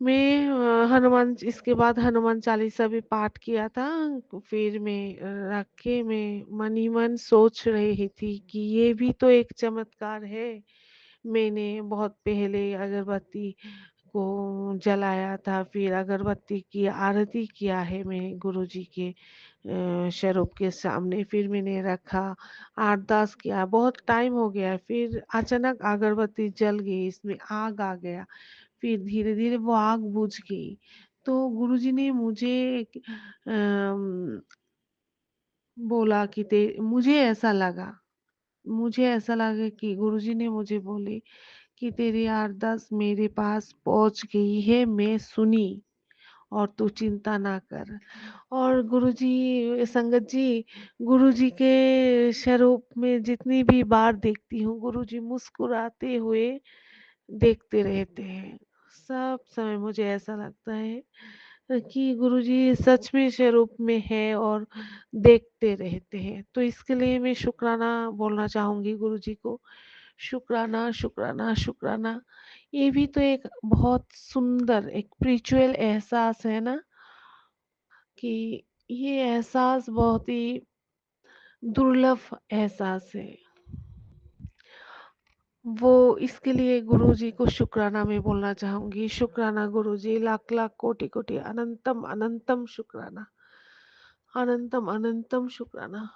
Speaker 10: मैं इसके बाद हनुमान चालीसा भी पाठ किया था। फिर मैं रख के मैं मन ही मन सोच रही थी कि ये भी तो एक चमत्कार है। मैंने बहुत पहले अगरबत्ती को जलाया था, फिर अगरबत्ती की आरती किया है मैं गुरुजी के स्वरूप के सामने, फिर मैंने रखा, अरदास किया, बहुत टाइम हो गया, फिर अचानक अगरबत्ती जल गई, इसमें आग आ गया, फिर धीरे-धीरे वो आग बुझ गई। तो गुरुजी ने मुझे अम, बोला कि ते मुझे ऐसा लगा कि गुरुजी ने मुझे बोले कि तेरी अरदास मेरे पास पहुँच गई है, मैं सुनी और तू चिंता ना कर। और गुरुजी संगत जी, गुरुजी के स्वरूप में जितनी भी बार देखती हूँ, गुरुजी मुस्कुराते हुए देखते रहते हैं। सब समय मुझे ऐसा लगता है कि गुरुजी सच में स्वरूप में है और देखते रहते हैं। तो इसके लिए मैं शुक्राना बोलना चाहूँगी गुरुजी को। शुक्राना, शुक्राना, शुक्राना। ये भी तो एक बहुत सुंदर एक स्पिरिचुअल एहसास है ना, कि ये एहसास बहुत ही दुर्लभ एहसास है। वो इसके लिए गुरुजी को शुक्राना मैं बोलना चाहूँगी। शुक्राना गुरुजी, लाख-लाख कोटि-कोटि अनंतम अनंतम शुक्राना। अनंतम अनंतम शुक्राना।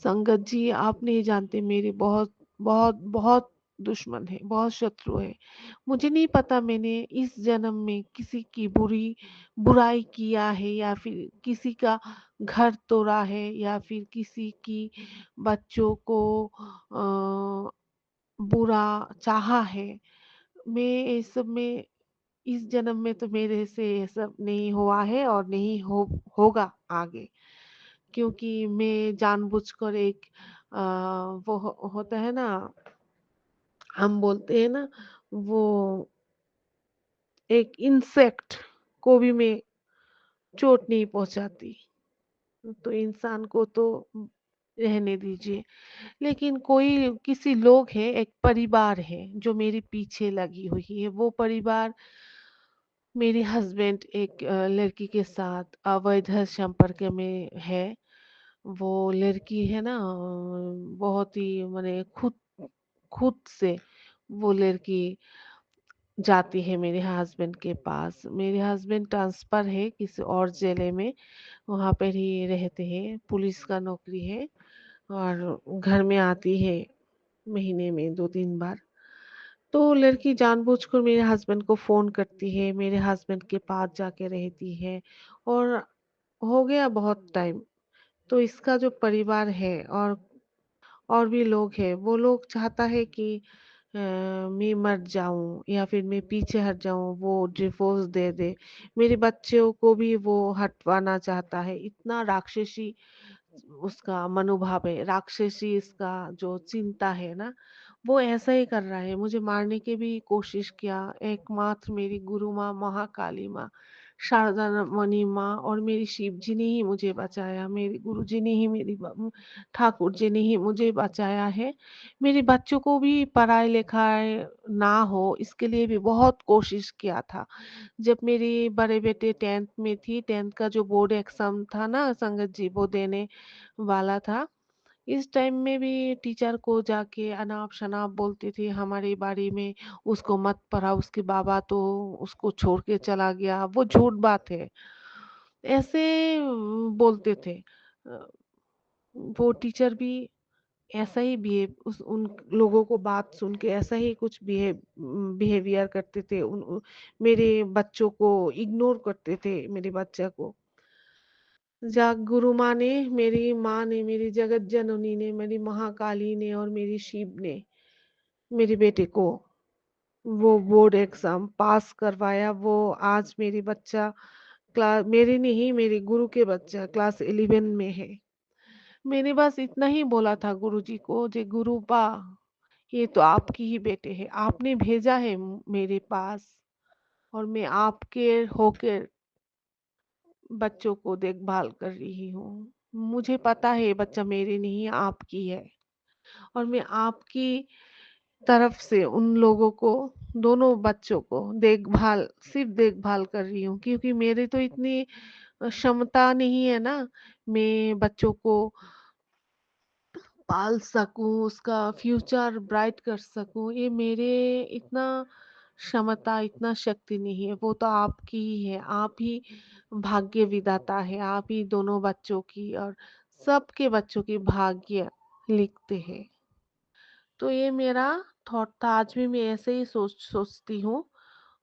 Speaker 10: संगत जी, आप नहीं जानते मेरे बहुत बहुत बहुत दुश्मन है, बहुत शत्रु है। मुझे नहीं पता मैंने इस जन्म में किसी की बुराई किया है या फिर किसी का घर तोड़ा है या फिर किसी की बच्चों को बुरा चाहा है। मैं इस सब में इस जन्म में तो मेरे से ये सब नहीं हुआ है और नहीं होगा आगे। क्योंकि मैं जानबूझकर एक वो होता है ना, हम बोलते हैं ना, वो एक इंसेक्ट को भी मैं चोट नहीं पहुंचाती। तो इंसान को तो रहने दीजिए। लेकिन कोई किसी लोग हैं, एक परिवार है जो मेरे पीछे लगी हुई है। वो परिवार मेरे हस्बैंड एक लड़की के साथ अवैध संपर्क में है। वो लड़की है ना, बहुत ही माने खुद खुद से वो लड़की जाती है मेरे हस्बैंड के पास। मेरे हस्बैंड ट्रांसफर है किसी और ज़िले में, वहाँ पर ही रहते हैं, पुलिस का नौकरी है और घर में आती है महीने में 2-3 बार। तो लड़की जानबूझकर मेरे हस्बैंड को फ़ोन करती है, मेरे हस्बैंड के पास जाके रहती है और हो गया बहुत टाइम। तो इसका जो परिवार है और भी लोग हैं, वो लोग चाहता है कि मैं मर जाऊँ या फिर मैं पीछे हट जाऊँ, वो डिवोर्स दे दे। मेरे बच्चों को भी वो हटवाना चाहता है। इतना राक्षसी उसका मनोभाव है, राक्षसी इसका जो चिंता है ना, वो ऐसा ही कर रहा है। मुझे मारने की भी कोशिश किया। एकमात्र मेरी गुरु माँ, महाकाली माँ, शारदा मणि माँ और मेरी शिव जी ने ही मुझे बचाया। मेरे गुरु जी ने ही ठाकुर जी ने ही मुझे बचाया है। मेरे बच्चों को भी पढ़ाई-लिखाई ना हो, इसके लिए भी बहुत कोशिश किया था। जब मेरी बड़े बेटे 10th में थी, 10th का जो बोर्ड एग्ज़ाम था ना संगत जी, वो देने वाला था। इस टाइम में भी टीचर को जाके अनाप-शनाप बोलती थी हमारे बारे में, उसको मत पढ़ाओ, उसके बाबा तो उसको छोड़ के चला गया, वो झूठ बात है। ऐसे बोलते थे। वो टीचर भी ऐसा ही उन लोगों को बात सुन के ऐसा ही कुछ बिहेवियर करते थे। मेरे बच्चों को इग्नोर करते थे, मेरे बच्चा को। गुरु माँ ने, मेरी माँ ने, मेरी जगत जननी ने, मेरी महाकाली ने और मेरी शिव ने मेरे बेटे को वो बोर्ड एग्जाम पास करवाया। वो आज मेरी बच्चा मेरे नहीं, मेरे गुरु के बच्चा क्लास 11 में है। मैंने बस इतना ही बोला था गुरुजी को, जे गुरु बा, ये तो आपकी ही बेटे है, आपने भेजा है मेरे पास और मैं आपके होकर बच्चों को देखभाल कर रही हूँ। मुझे पता है बच्चा मेरे नहीं, आपकी है और मैं आपकी तरफ से उन लोगों को, दोनों बच्चों को सिर्फ देखभाल कर रही हूँ, क्योंकि मेरे तो इतनी क्षमता नहीं है ना, मैं बच्चों को पाल सकूं, उसका फ्यूचर ब्राइट कर सकूं। ये मेरे इतना क्षमता, इतना शक्ति नहीं है, वो तो आपकी ही है। आप ही भाग्य विधाता है, आप ही दोनों बच्चों की और सबके बच्चों की भाग्य लिखते हैं। तो ये मेरा थॉट था, आज भी मैं ऐसे ही सोचती हूँ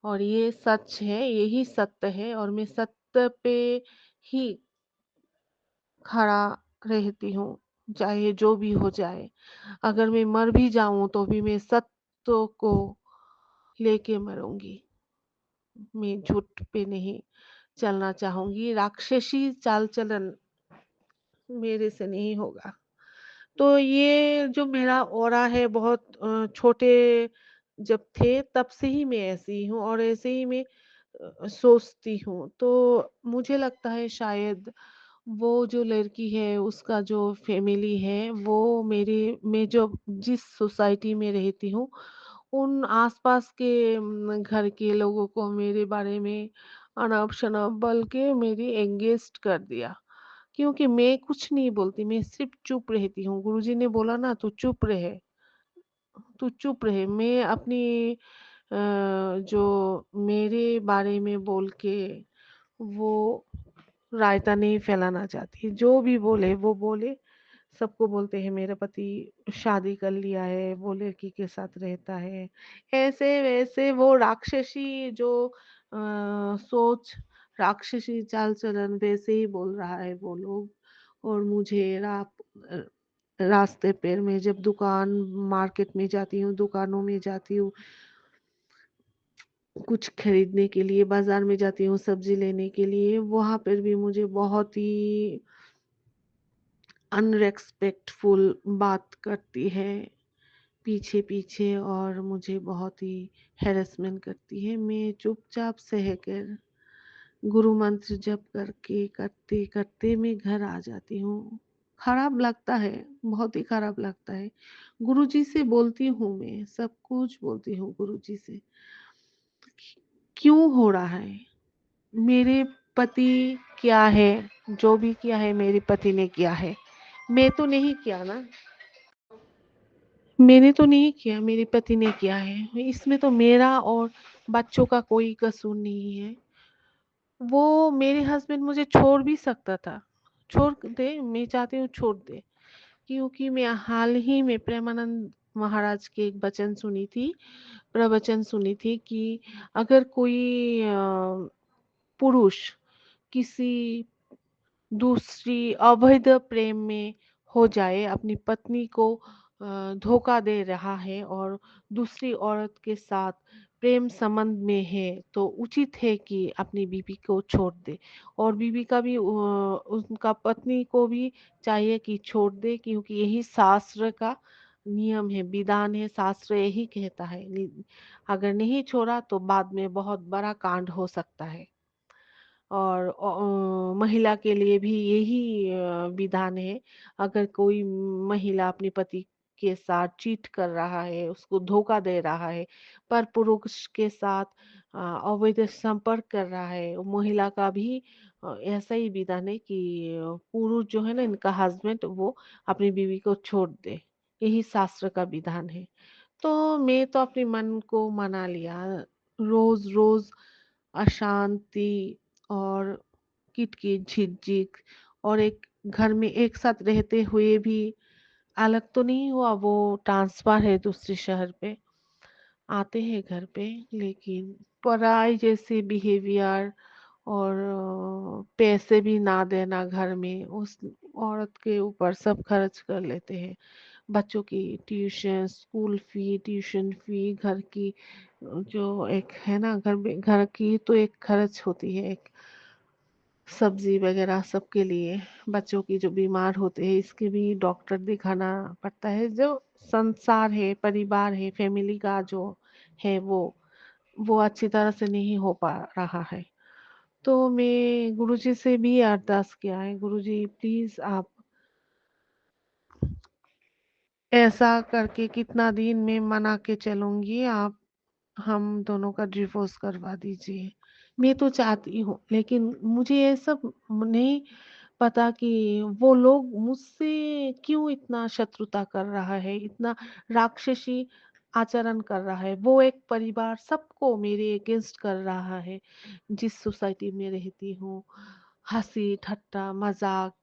Speaker 10: और ये सच है, यही सत्य है और मैं सत्य पे ही खड़ा रहती हूँ, चाहे जो भी हो जाए। अगर मैं मर भी जाऊं तो भी मैं सत्य को लेके मरूंगी। मैं झूठ पे नहीं चलना चाहूंगी, राक्षसी चाल चलन मेरे से नहीं होगा। तो ये जो मेरा ऑरा है, बहुत छोटे जब थे तब से ही मैं ऐसी हूँ और ऐसे ही मैं सोचती हूँ। तो मुझे लगता है शायद वो जो लड़की है, उसका जो फैमिली है, वो मैं जो जिस सोसाइटी में रहती हूँ, उन आसपास के घर के लोगों को मेरे बारे में अनाप शनाप बोल के मेरी एंगेज कर दिया। क्योंकि मैं कुछ नहीं बोलती, मैं सिर्फ चुप रहती हूँ। गुरुजी ने बोला ना, तू चुप रहे, तू चुप रहे। मैं अपनी जो मेरे बारे में बोल के वो रायता नहीं फैलाना चाहती। जो भी बोले वो बोले। सबको बोलते हैं मेरा पति शादी कर लिया है, वो लड़की के साथ रहता है, ऐसे वैसे वो राक्षसी जो सोच, राक्षसी चाल चलन वैसे ही बोल रहा है वो लोग। और मुझे रास्ते पे मैं जब मार्केट में जाती हूँ, दुकानों में जाती हूँ, कुछ खरीदने के लिए बाजार में जाती हूँ, सब्जी लेने के लिए, वहां पर भी मुझे बहुत ही अनरेस्पेक्टफुल बात करती है पीछे पीछे और मुझे बहुत ही हैरेसमेंट करती है। मैं चुपचाप सह कर गुरु मंत्र जप करके करते करते मैं घर आ जाती हूँ। खराब लगता है, बहुत ही खराब लगता है। गुरुजी से बोलती हूँ, मैं सब कुछ बोलती हूँ गुरुजी से, क्यों हो रहा है। मेरे पति क्या है, जो भी किया है मेरे पति ने किया है, मैं तो नहीं किया ना, मैंने तो नहीं किया, मेरे पति ने किया है। इसमें तो मेरा और बच्चों का कोई कसूर नहीं है। वो मेरे हस्बैंड मुझे छोड़ भी सकता था, छोड़ दे, मैं चाहती हूँ छोड़ दे। क्योंकि मैं हाल ही में प्रेमानंद महाराज के एक प्रवचन सुनी थी कि अगर कोई पुरुष किसी दूसरी अवैध प्रेम में हो जाए, अपनी पत्नी को धोखा दे रहा है और दूसरी औरत के साथ प्रेम संबंध में है, तो उचित है कि अपनी बीवी को छोड़ दे। और बीवी का भी उनका पत्नी को भी चाहिए कि छोड़ दे, क्योंकि यही शास्त्र का नियम है, विधान है, शास्त्र यही कहता है। अगर नहीं छोड़ा तो बाद में बहुत बड़ा कांड हो सकता है। और महिला के लिए भी यही विधान है। अगर कोई महिला अपने पति के साथ चीट कर रहा है, उसको धोखा दे रहा है, पर पुरुष के साथ अवैध संपर्क कर रहा है, महिला का भी ऐसा ही विधान है कि पुरुष जो है ना, इनका हस्बैंड, वो अपनी बीवी को छोड़ दे। यही शास्त्र का विधान है। तो मैं तो अपने मन को मना लिया। रोज रोज अशांति और किटकिट झिकझिक और एक घर में एक साथ रहते हुए भी अलग तो नहीं हुआ, वो ट्रांसफर है दूसरे शहर पे, आते हैं घर पे, लेकिन पराई जैसे बिहेवियर और पैसे भी ना देना घर में, उस औरत के ऊपर सब खर्च कर लेते हैं। बच्चों की tuition, school fee, tuition fee, घर की जो एक है ना, घर की तो एक खर्च होती है, एक सब्जी वगैरह सबके लिए, बच्चों की जो बीमार होते हैं इसके भी डॉक्टर दिखाना पड़ता है। जो संसार है, परिवार है, फैमिली का जो है वो अच्छी तरह से नहीं हो पा रहा है। तो मैं गुरुजी से भी अरदास किया है, गुरुजी प्लीज आप ऐसा करके कितना दिन मैं मना के चलूंगी, आप हम दोनों का डिवोर्स करवा दीजिए। मैं तो चाहती हूँ, लेकिन मुझे ये सब नहीं पता कि वो लोग मुझसे क्यों इतना शत्रुता कर रहा है, इतना राक्षसी आचरण कर रहा है। वो एक परिवार सबको मेरे अगेंस्ट कर रहा है। जिस सोसाइटी में रहती हूँ, हंसी ठट्टा मजाक,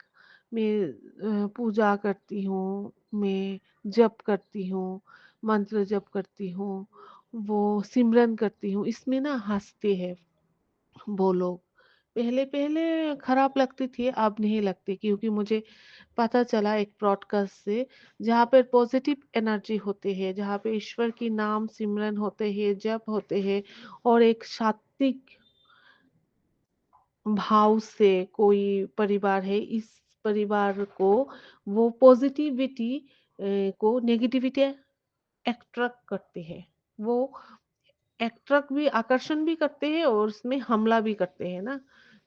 Speaker 10: मैं पूजा करती हूँ, मैं जप करती हूँ, मंत्र जप करती हूँ, वो सिमरन करती हूँ, इसमें ना हंसते हैं वो लोग। पहले पहले खराब लगती थी, अब नहीं लगती, क्योंकि मुझे पता चला एक ब्रॉडकास्ट से, जहाँ पर पॉजिटिव एनर्जी होते हैं, जहाँ पे ईश्वर की नाम सिमरन होते हैं, जप होते हैं, और एक सात्विक भाव से कोई परिवार है, इस परिवार को वो पॉजिटिविटी को नेगेटिविटी अट्रैक्ट करते हैं। वो अट्रैक्ट भी, आकर्षण भी करते हैं और उसमें हमला भी करते हैं ना।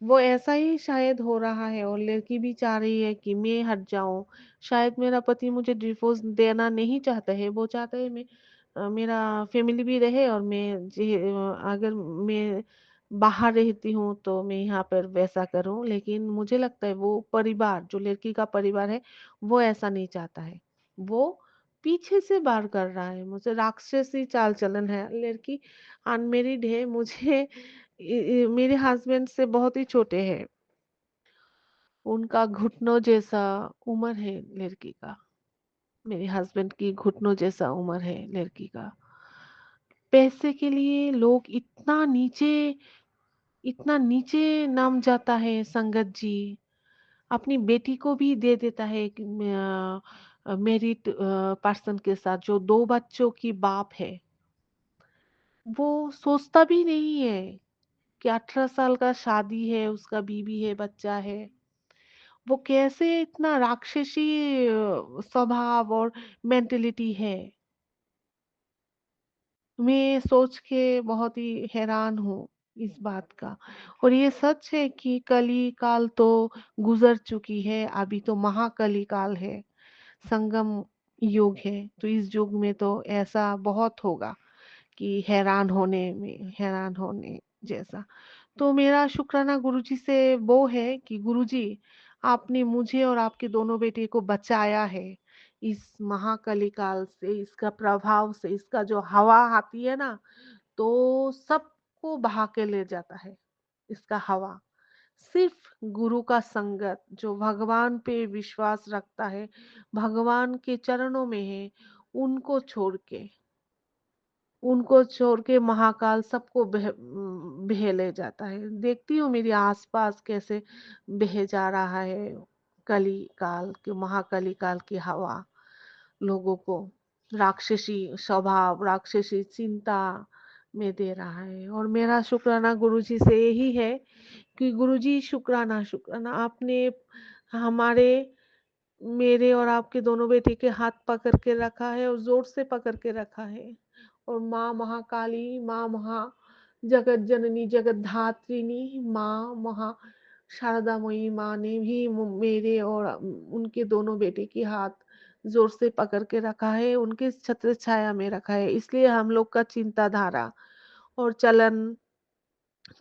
Speaker 10: वो ऐसा ही शायद हो रहा है, और लड़की भी चाह रही है कि मैं हट जाऊं। शायद मेरा पति मुझे डिवोर्स देना नहीं चाहता है, वो चाहता है मैं मेरा फैमिली भी रहे, और अगर मैं बाहर रहती हूँ तो मैं यहाँ पर वैसा करूँ। लेकिन मुझे लगता है वो परिवार, जो लड़की का परिवार है, वो ऐसा नहीं चाहता है। वो पीछे से वार कर रहा है मुझे, राक्षसी चाल चलन है। लड़की अनमेरिड है, मुझे मेरे हस्बैंड से बहुत ही छोटे हैं, उनका घुटनों जैसा उम्र है लड़की का, मेरे हस्बैंड की घुटनों जैसा उम्र है लड़की का। पैसे के लिए लोग इतना नीचे नाम जाता है संगत जी। अपनी बेटी को भी दे देता है मेरिड पर्सन के साथ, जो 2 बच्चों की बाप है। वो सोचता भी नहीं है कि 18 साल का शादी है, उसका बीवी है, बच्चा है। वो कैसे इतना राक्षसी स्वभाव और मेंटेलिटी है, मैं सोच के बहुत ही हैरान हूँ इस बात का। और ये सच है कि कली काल तो गुजर चुकी है, अभी तो महाकली काल है, संगम युग है। तो इस युग में तो ऐसा बहुत होगा कि हैरान होने जैसा। तो मेरा शुक्राना गुरुजी से वो है कि गुरुजी, आपने मुझे और आपके दोनों बेटे को बचाया है इस महाकली काल से, इसका प्रभाव से। इसका जो हवा आती है ना, तो सबको बहा के ले जाता है इसका हवा। सिर्फ गुरु का संगत, जो भगवान पे विश्वास रखता है, भगवान के चरणों में है, उनको छोड़ के महाकाल सबको बह ले जाता है। देखती हूँ मेरे आसपास कैसे बह जा रहा है कली काल की, महाकली काल की हवा, लोगों को राक्षसी स्वभाव, राक्षसी चिंता में दे रहा है। और मेरा शुक्राना गुरुजी से यही है कि गुरुजी, शुक्राना शुक्राना, आपने हमारे मेरे और आपके दोनों बेटे के हाथ पकड़ के रखा है, और जोर से पकड़ के रखा है। और माँ महाकाली, माँ महा जगत जननी, जगत धात्रिणी, माँ महा शारदामयी माँ ने भी मेरे और उनके दोनों बेटे के हाथ जोर से पकड़ के रखा है, उनके छत्र छाया में रखा है। इसलिए हम लोग का चिंताधारा और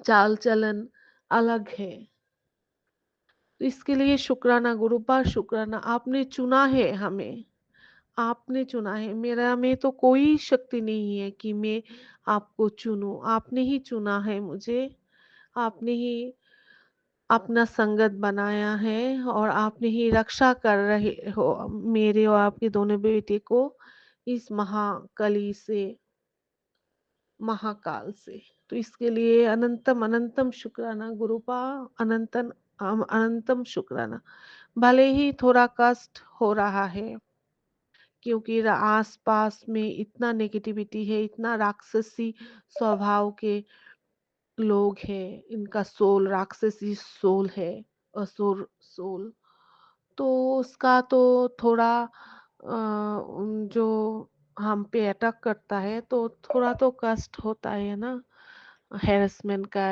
Speaker 10: चाल चलन अलग है। तो इसके लिए शुक्राना गुरुपा, शुक्राना, आपने चुना है हमें, आपने चुना है। मेरा में तो कोई शक्ति नहीं है कि मैं आपको चुनूं, आपने ही चुना है मुझे, आपने ही अपना संगत बनाया है और आपने ही रक्षा कर रहे हो मेरे और आपके दोनों बेटे को इस महाकली से, महाकाल से। तो इसके लिए अनंतम अनंतम शुक्राना गुरुपा, अनंतन अनंतम शुक्राना। भले ही थोड़ा कष्ट हो रहा है क्योंकि आस पास में इतना नेगेटिविटी है, इतना राक्षसी स्वभाव के लोग हैं, इनका सोल राक्षसी सोल है, असुर सोल। तो उसका तो थोड़ा जो हम पे अटैक करता है तो थोड़ा तो कष्ट होता है ना, हैरेसमेंट का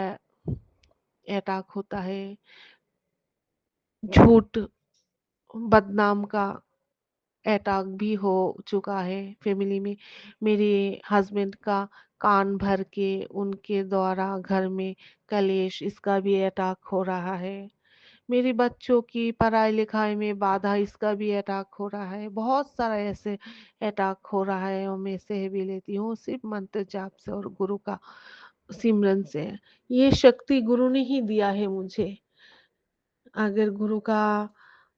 Speaker 10: अटैक होता है, झूठ बदनाम का अटैक भी हो चुका है फैमिली में। मेरे हस्बैंड का कान भर के उनके द्वारा घर में कलेश, इसका भी अटैक हो रहा है। मेरे बच्चों की पढ़ाई लिखाई में बाधा, इसका भी अटैक हो रहा है। बहुत सारा ऐसे अटैक हो रहा है और मैं सह भी लेती हूँ सिर्फ मंत्र जाप से और गुरु का सिमरन से। ये शक्ति गुरु ने ही दिया है मुझे। अगर गुरु का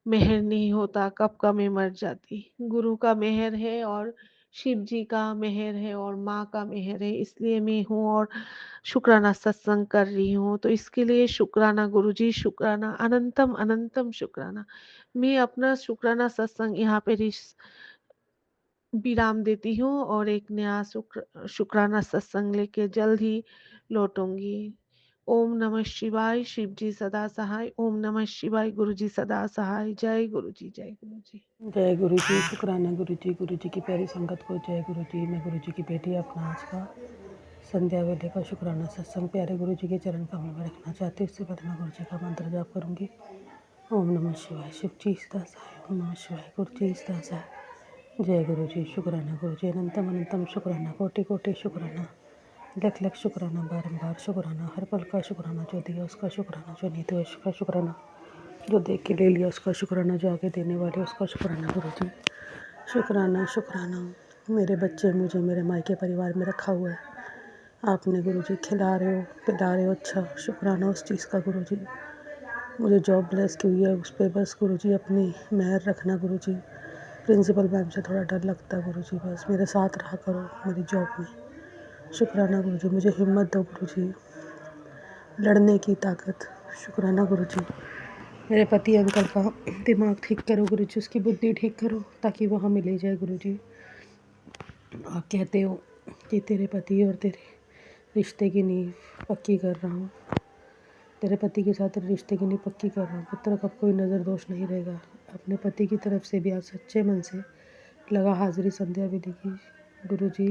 Speaker 10: मेहर नहीं होता कब का मैं मर जाती। गुरु का मेहर है और शिव जी का मेहर है और माँ का मेहर है, इसलिए मैं हूँ और शुक्राना सत्संग कर रही हूँ। तो इसके लिए शुक्राना गुरु जी, शुक्राना अनंतम अनंतम शुक्राना। मैं अपना शुक्राना सत्संग यहाँ पे विराम देती हूँ और एक नया शुक्राना सत्संग लेके जल्द ही लौटूंगी। ओम नमः शिवाय, शिव जी सदा सहाय। ओम नमः शिवाय, गुरु जी सदा सहाय। जय गुरु जी, जय गुरु जी।
Speaker 5: जय गुरु जी, शुक्राना गुरु जी की प्यारी संगत को जय गुरु जी। मैं गुरु जी की बेटी अपना आज का संध्या वेले का शुक्राना सत्संग प्यारे गुरु जी के चरण कमल में रखना चाहती हूँ। इससे पहले मैं गुरु जी का मंत्र जाप करूँगी। ओम नमः शिवाय, शिव जी सदा सहाय। ओम नमः शिवाय, गुरु जी सदा सहाय। जय गुरु जी, शुक्राना गुरु जी, अनंतम अनंतम शुक्राना, कोटि कोटि शुक्राना, लख लख शुक्राना, बारंबार शुक्राना, हर पल का शुक्राना, जो दिया उसका शुक्राना, जो नहीं दिया उसका शुक्राना, जो देख के ले लिया उसका शुक्राना, जो आगे देने वाले उसका शुक्राना गुरु जी। शुक्राना शुक्राना। मेरे बच्चे मुझे मेरे मायके परिवार में रखा हुआ है, आपने गुरु जी खिला रहे हो पिला रहे हो, अच्छा शुक्राना उस चीज़ का गुरु जी। मुझे जॉब ब्लेस की हुई है, उस पर बस गुरु जी अपनी मेहर रखना गुरु जी। प्रिंसिपल मैम से थोड़ा डर लगता है गुरु जी, बस मेरे साथ रहा करो मेरी जॉब में। शुक्राना गुरु जी, मुझे हिम्मत दो गुरु जी, लड़ने की ताकत। शुक्राना गुरु जी। मेरे पति अंकल का दिमाग ठीक करो गुरु जी, उसकी बुद्धि ठीक करो ताकि वो हमें ले जाए गुरु जी। आप कहते हो कि तेरे पति और तेरे रिश्ते की नींव पक्की कर रहा हूँ, तेरे पति के साथ तेरे रिश्ते की नींव पक्की कर रहा हूँ। पुत्र का कोई नज़र दोष नहीं रहेगा। अपने पति की तरफ से भी आप सच्चे मन से लगा हाजिरी संध्या वेले की गुरु जी।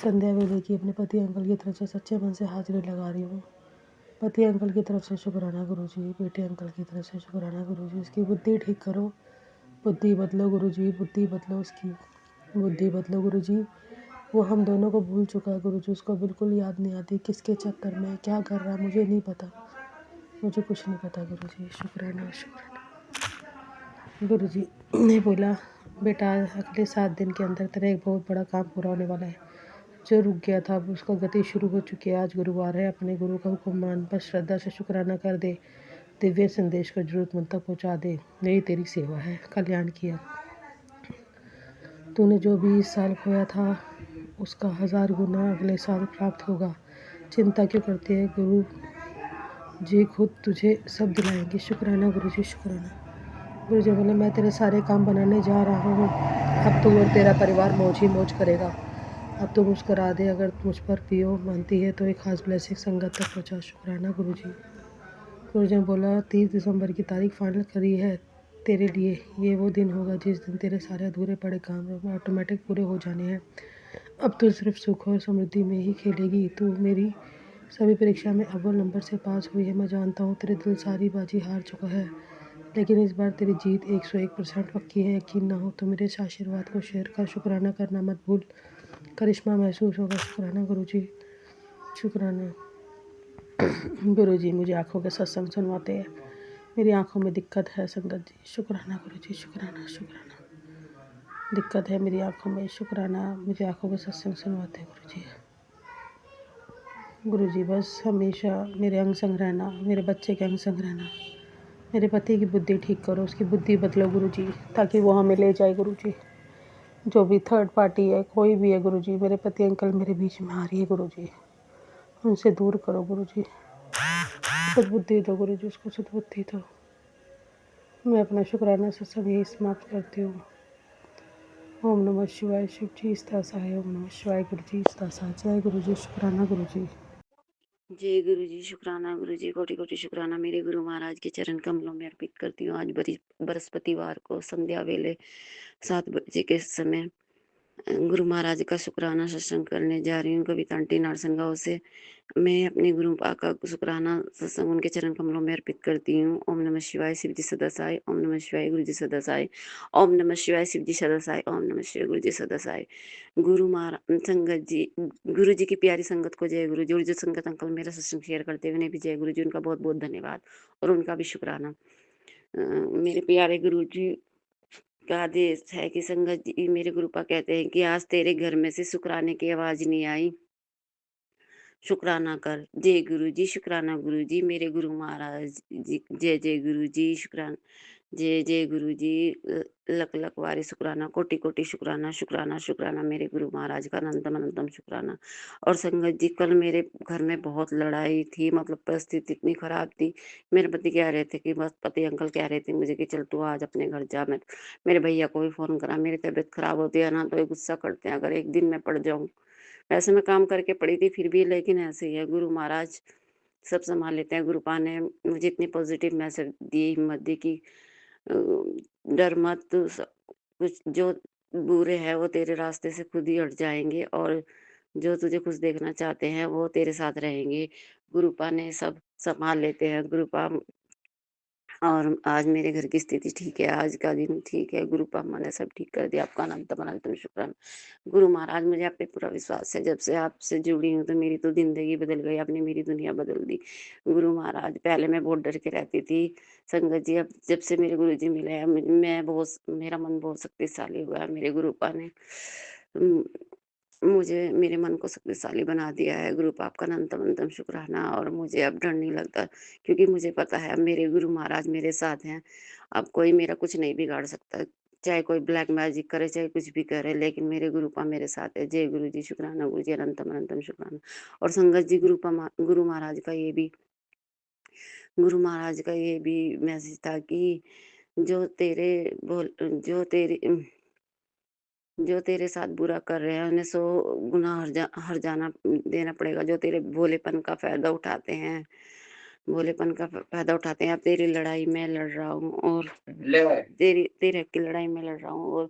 Speaker 5: संध्या वेले की अपने पति अंकल की तरफ से सच्चे मन से हाजिरी लगा रही हूँ। पति अंकल की तरफ से शुक्राना गुरु जी, बेटे अंकल की तरफ से शुक्राना गुरु जी। उसकी बुद्धि ठीक करो, बुद्धि बदलो गुरु जी, बुद्धि बदलो, उसकी बुद्धि बदलो गुरु जी। वो हम दोनों को भूल चुका है गुरु जी, उसको बिल्कुल याद नहीं आती किसके चक्कर में क्या कर रहा है, मुझे नहीं पता, मुझे कुछ नहीं पता गुरु जी। शुक्राना शुक्राना गुरु जी। ने बोला बेटा अगले 7 दिन के अंदर तेरा एक बहुत बड़ा काम पूरा होने वाला है, जो रुक गया था अब उसका गति शुरू हो चुकी है। आज गुरुवार है, अपने गुरु का हुक्म मान, बस श्रद्धा से शुक्राना कर दे, दिव्य संदेश को जरूरतमंद तक पहुँचा दे। यही तेरी सेवा है, कल्याण किया। तूने जो भी इस साल खोया था उसका 1000 गुना अगले साल प्राप्त होगा। चिंता क्यों करती है, गुरु जी खुद तुझे सब दिलाएंगे। शुक्राना गुरु जी, शुक्राना। गुरु जी बोले मैं तेरे सारे काम बनाने जा रहा हूँ, अब तू और तेरा परिवार मौज ही मौज करेगा। अब तो मुस्करा दे, अगर मुझ पर पियो मानती है तो एक खास ब्लेसिंग संगत तक पहुँचा। शुक्राना गुरु जी। गुरु जी ने बोला 30 दिसंबर की तारीख फाइनल करी है तेरे लिए। ये वो दिन होगा जिस दिन तेरे सारे अधूरे पड़े काम ऑटोमेटिक पूरे हो जाने हैं। अब तो सिर्फ सुख और समृद्धि में ही खेलेगी। तू मेरी सभी परीक्षा में अव्वल नंबर से पास हुई है। मैं जानता हूँ तेरे दिल सारी बाजी हार चुका है, लेकिन इस बार तेरी जीत 101% पक्की है। यकीन ना हो तो मेरे इस आशीर्वाद को शेयर कर, शुक्राना करना मत भूल, करिश्मा महसूस होगा। शुक्राना गुरु जी, शुक्राना गुरु जी। मुझे आँखों के सत्संग सुनवाते हैं, मेरी आँखों में दिक्कत है संगत जी। शुक्राना गुरु जी, शुक्राना शुक्राना। दिक्कत है मेरी आँखों में, शुक्राना मुझे आँखों के सत्संग सुनवाते हैं गुरु जी।
Speaker 11: गुरुजी बस हमेशा मेरे अंग संग रहना, मेरे बच्चे के अंग संग रहना, मेरे पति की बुद्धि ठीक करो, उसकी बुद्धि बदलो गुरुजी, ताकि वो हमें ले जाए गुरुजी। जो भी थर्ड पार्टी है, कोई भी है गुरुजी, मेरे पति अंकल मेरे बीच में आ रही है गुरुजी, उनसे दूर करो गुरुजी, सद्बुद्धि दो गुरुजी, उसको सद्बुद्धि दो। मैं अपना शुक्राना सत्संग यही समाप्त करती हूँ। ओम नमः शिवाय। शिव जी सदा सहाय। ओम नमः शिवाय। गुरु जी सदा सहाय। जय गुरु जी। शुक्राना गुरु जी।
Speaker 8: जय गुरु जी। शुक्राना गुरु जी। कोटि कोटि शुक्राना मेरे गुरु महाराज के चरण कमलों में अर्पित करती हूँ। आज बृहस्पतिवार को संध्या वेले 7 बजे के समय गुरु महाराज का शुक्राना सत्संग करने जा रही हूँ कविता आंटी नारसन गाँव से। मैं अपने गुरु पा का शुक्राना सत्संग उनके चरण कमलों में अर्पित करती हूँ। ओम नमः शिवाय। शिव जी सदा सहाय। ओम नमः शिवाय। गुरु जी सदा सहाय। ओम नमः शिवाय। शिव जी सदा सहाय। ओम नमः शिवाय। गुरु जी सदा सहाय। गुरु महाराज संगत जी, गुरु जी की प्यारी संगत को जय गुरु जी। और जो संगत अंकल मेरा सत्संग शेयर करते हुए उन्हें भी जय गुरु जी। उनका बहुत बहुत धन्यवाद और उनका भी शुक्राना। मेरे प्यारे गुरु जी का आदेश है कि संगत जी, मेरे गुरुपा कहते हैं कि आज तेरे घर में से शुक्राने की आवाज नहीं आई, शुक्राना कर। जय गुरु जी। शुक्राना गुरु जी। मेरे गुरु महाराज जी जय जय गुरु जी। शुक्राना जय जय गुरु जी। लख लख वारी शुक्राना, कोटि कोटि शुक्राना, शुक्राना शुक्राना मेरे गुरु महाराज का अनंतम अनंतम शुक्राना। और संगत जी, कल मेरे घर में बहुत लड़ाई थी, मतलब परिस्थिति इतनी खराब थी। मेरे पति कह रहे थे कि बस, पति अंकल कह रहे थे मुझे कि चल तू आज अपने घर जा। मैं मेरे भैया को भी फोन करा। मेरी तबीयत खराब होती है ना तो ये गुस्सा करते हैं अगर एक दिन मैं पड़ जाऊं। वैसे मैं काम करके पड़ी थी फिर भी, लेकिन ऐसे ही है, गुरु महाराज सब संभाल लेते हैं। गुरुपा ने मुझे इतनी पॉजिटिव मैसेज दी, हिम्मत दी कि अ, डर मत, कुछ जो बुरे हैं वो तेरे रास्ते से खुद ही हट जाएंगे और जो तुझे खुश देखना चाहते हैं वो तेरे साथ रहेंगे। गुरुपा ने सब संभाल लेते हैं। गुरुपा और आज मेरे घर की स्थिति ठीक है, आज का दिन ठीक है। गुरु पापा ने सब ठीक कर दिया। आपका अनंतम अनंतम शुक्राना। गुरु महाराज, मुझे आप पे पूरा विश्वास है। जब से आपसे जुड़ी हूँ तो मेरी तो जिंदगी बदल गई, आपने मेरी दुनिया बदल दी। गुरु महाराज, पहले मैं बहुत डर के रहती थी संगत जी, अब जब से मेरे गुरु जी मिले हैं मैं बहुत, मेरा मन बहुत शक्तिशाली हुआ है। मेरे गुरु पा ने उम, मुझे मेरे मन को शक्तिशाली बना दिया है। गुरु पाप का अनंतम अनंतम शुक्राना। और मुझे अब डर नहीं लगता, क्योंकि मुझे पता है अब मेरे गुरु महाराज मेरे साथ हैं। अब कोई मेरा कुछ नहीं बिगाड़ सकता, चाहे कोई ब्लैक मैजिक करे, चाहे कुछ भी करे, लेकिन मेरे गुरुपा मेरे साथ है। जय गुरु जी। शुक्राना गुरु जी। अनंतम अनंतम शुक्राना। और संगत जी, गुरु महाराज का ये भी, गुरु महाराज का ये भी मैसेज था कि जो तेरे बोल जो तेरे साथ बुरा कर रहे हैं उन्हें 100 गुना हर जाना देना पड़ेगा। जो तेरे भोलेपन का फ़ायदा उठाते हैं, भोलेपन का फ़ायदा उठाते हैं। अब तेरी लड़ाई मैं लड़ रहा हूँ और तेरी तेरे हक की लड़ाई मैं लड़ रहा हूँ और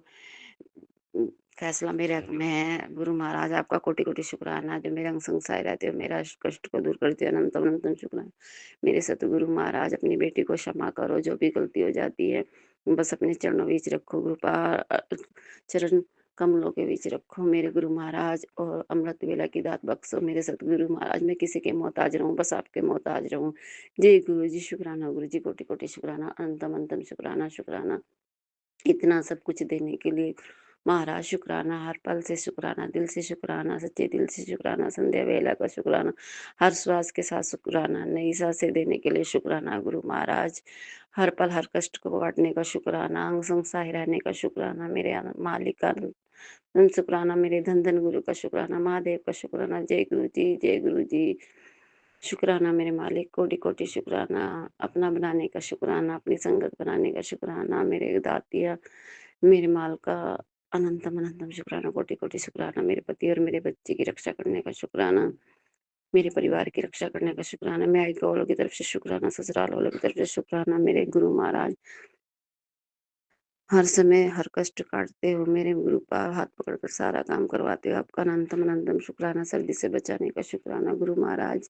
Speaker 8: फैसला मेरे हक में है। गुरु महाराज, आपका कोटि-कोटि शुक्राना जो मेरे अंग संग सहाय रहते हो, मेरा कष्ट को दूर करते हो। अनंतम अनंतम शुक्राना। मेरे सतगुरु महाराज, अपनी बेटी को क्षमा करो, जो भी गलती हो जाती है बस अपने चरणों बीच रखो। चरण कमलों के बीच रखो मेरे गुरु महाराज, और अमृत वेला की दात बख्शो मेरे सतगुरु महाराज। मैं किसी के मोहताज रहूं, बस आपके मोहताज रहूं। जय गुरु जी। शुक्राना गुरु जी। कोटि कोटि शुक्राना। अनंतम अनंतम शुक्राना शुक्राना। इतना सब कुछ देने के लिए महाराज शुक्राना। हर पल से शुक्राना, दिल से शुक्राना, सच्चे दिल से शुक्राना, संध्या वेला का शुक्राना, हर श्वास के साथ शुक्राना, नई सांसें देने के लिए शुक्राना गुरु महाराज। हर पल हर कष्ट को बांटने का शुक्राना, अंग संग सहाय रहने का शुक्राना, मेरे मालिक का धन शुक्राना, मेरे धन धन गुरु का शुक्राना, महादेव का शुक्राना। जय गुरु जी। जय गुरु जी। शुक्राना मेरे मालिक, कोटि कोटि शुक्राना। अपना बनाने का शुक्राना, अपनी संगत बनाने का शुक्राना, मेरे दातिया, मेरे माल का अनंतम अनंतम शुक्राना, कोटि कोटि शुक्राना। मेरे पति और मेरे बच्चे की रक्षा करने का शुक्राना, मेरे परिवार की रक्षा करने का शुक्राना, मायके वालों की तरफ से शुक्राना, ससुराल वालों की तरफ से शुक्राना। मेरे गुरु महाराज, हर समय हर कष्ट काटते हो, मेरे गुरु पा हाथ पकड़कर सारा काम करवाते हो। आपका अनंतम अनंतम शुक्राना। सर्दी से बचाने का शुक्राना गुरु महाराज।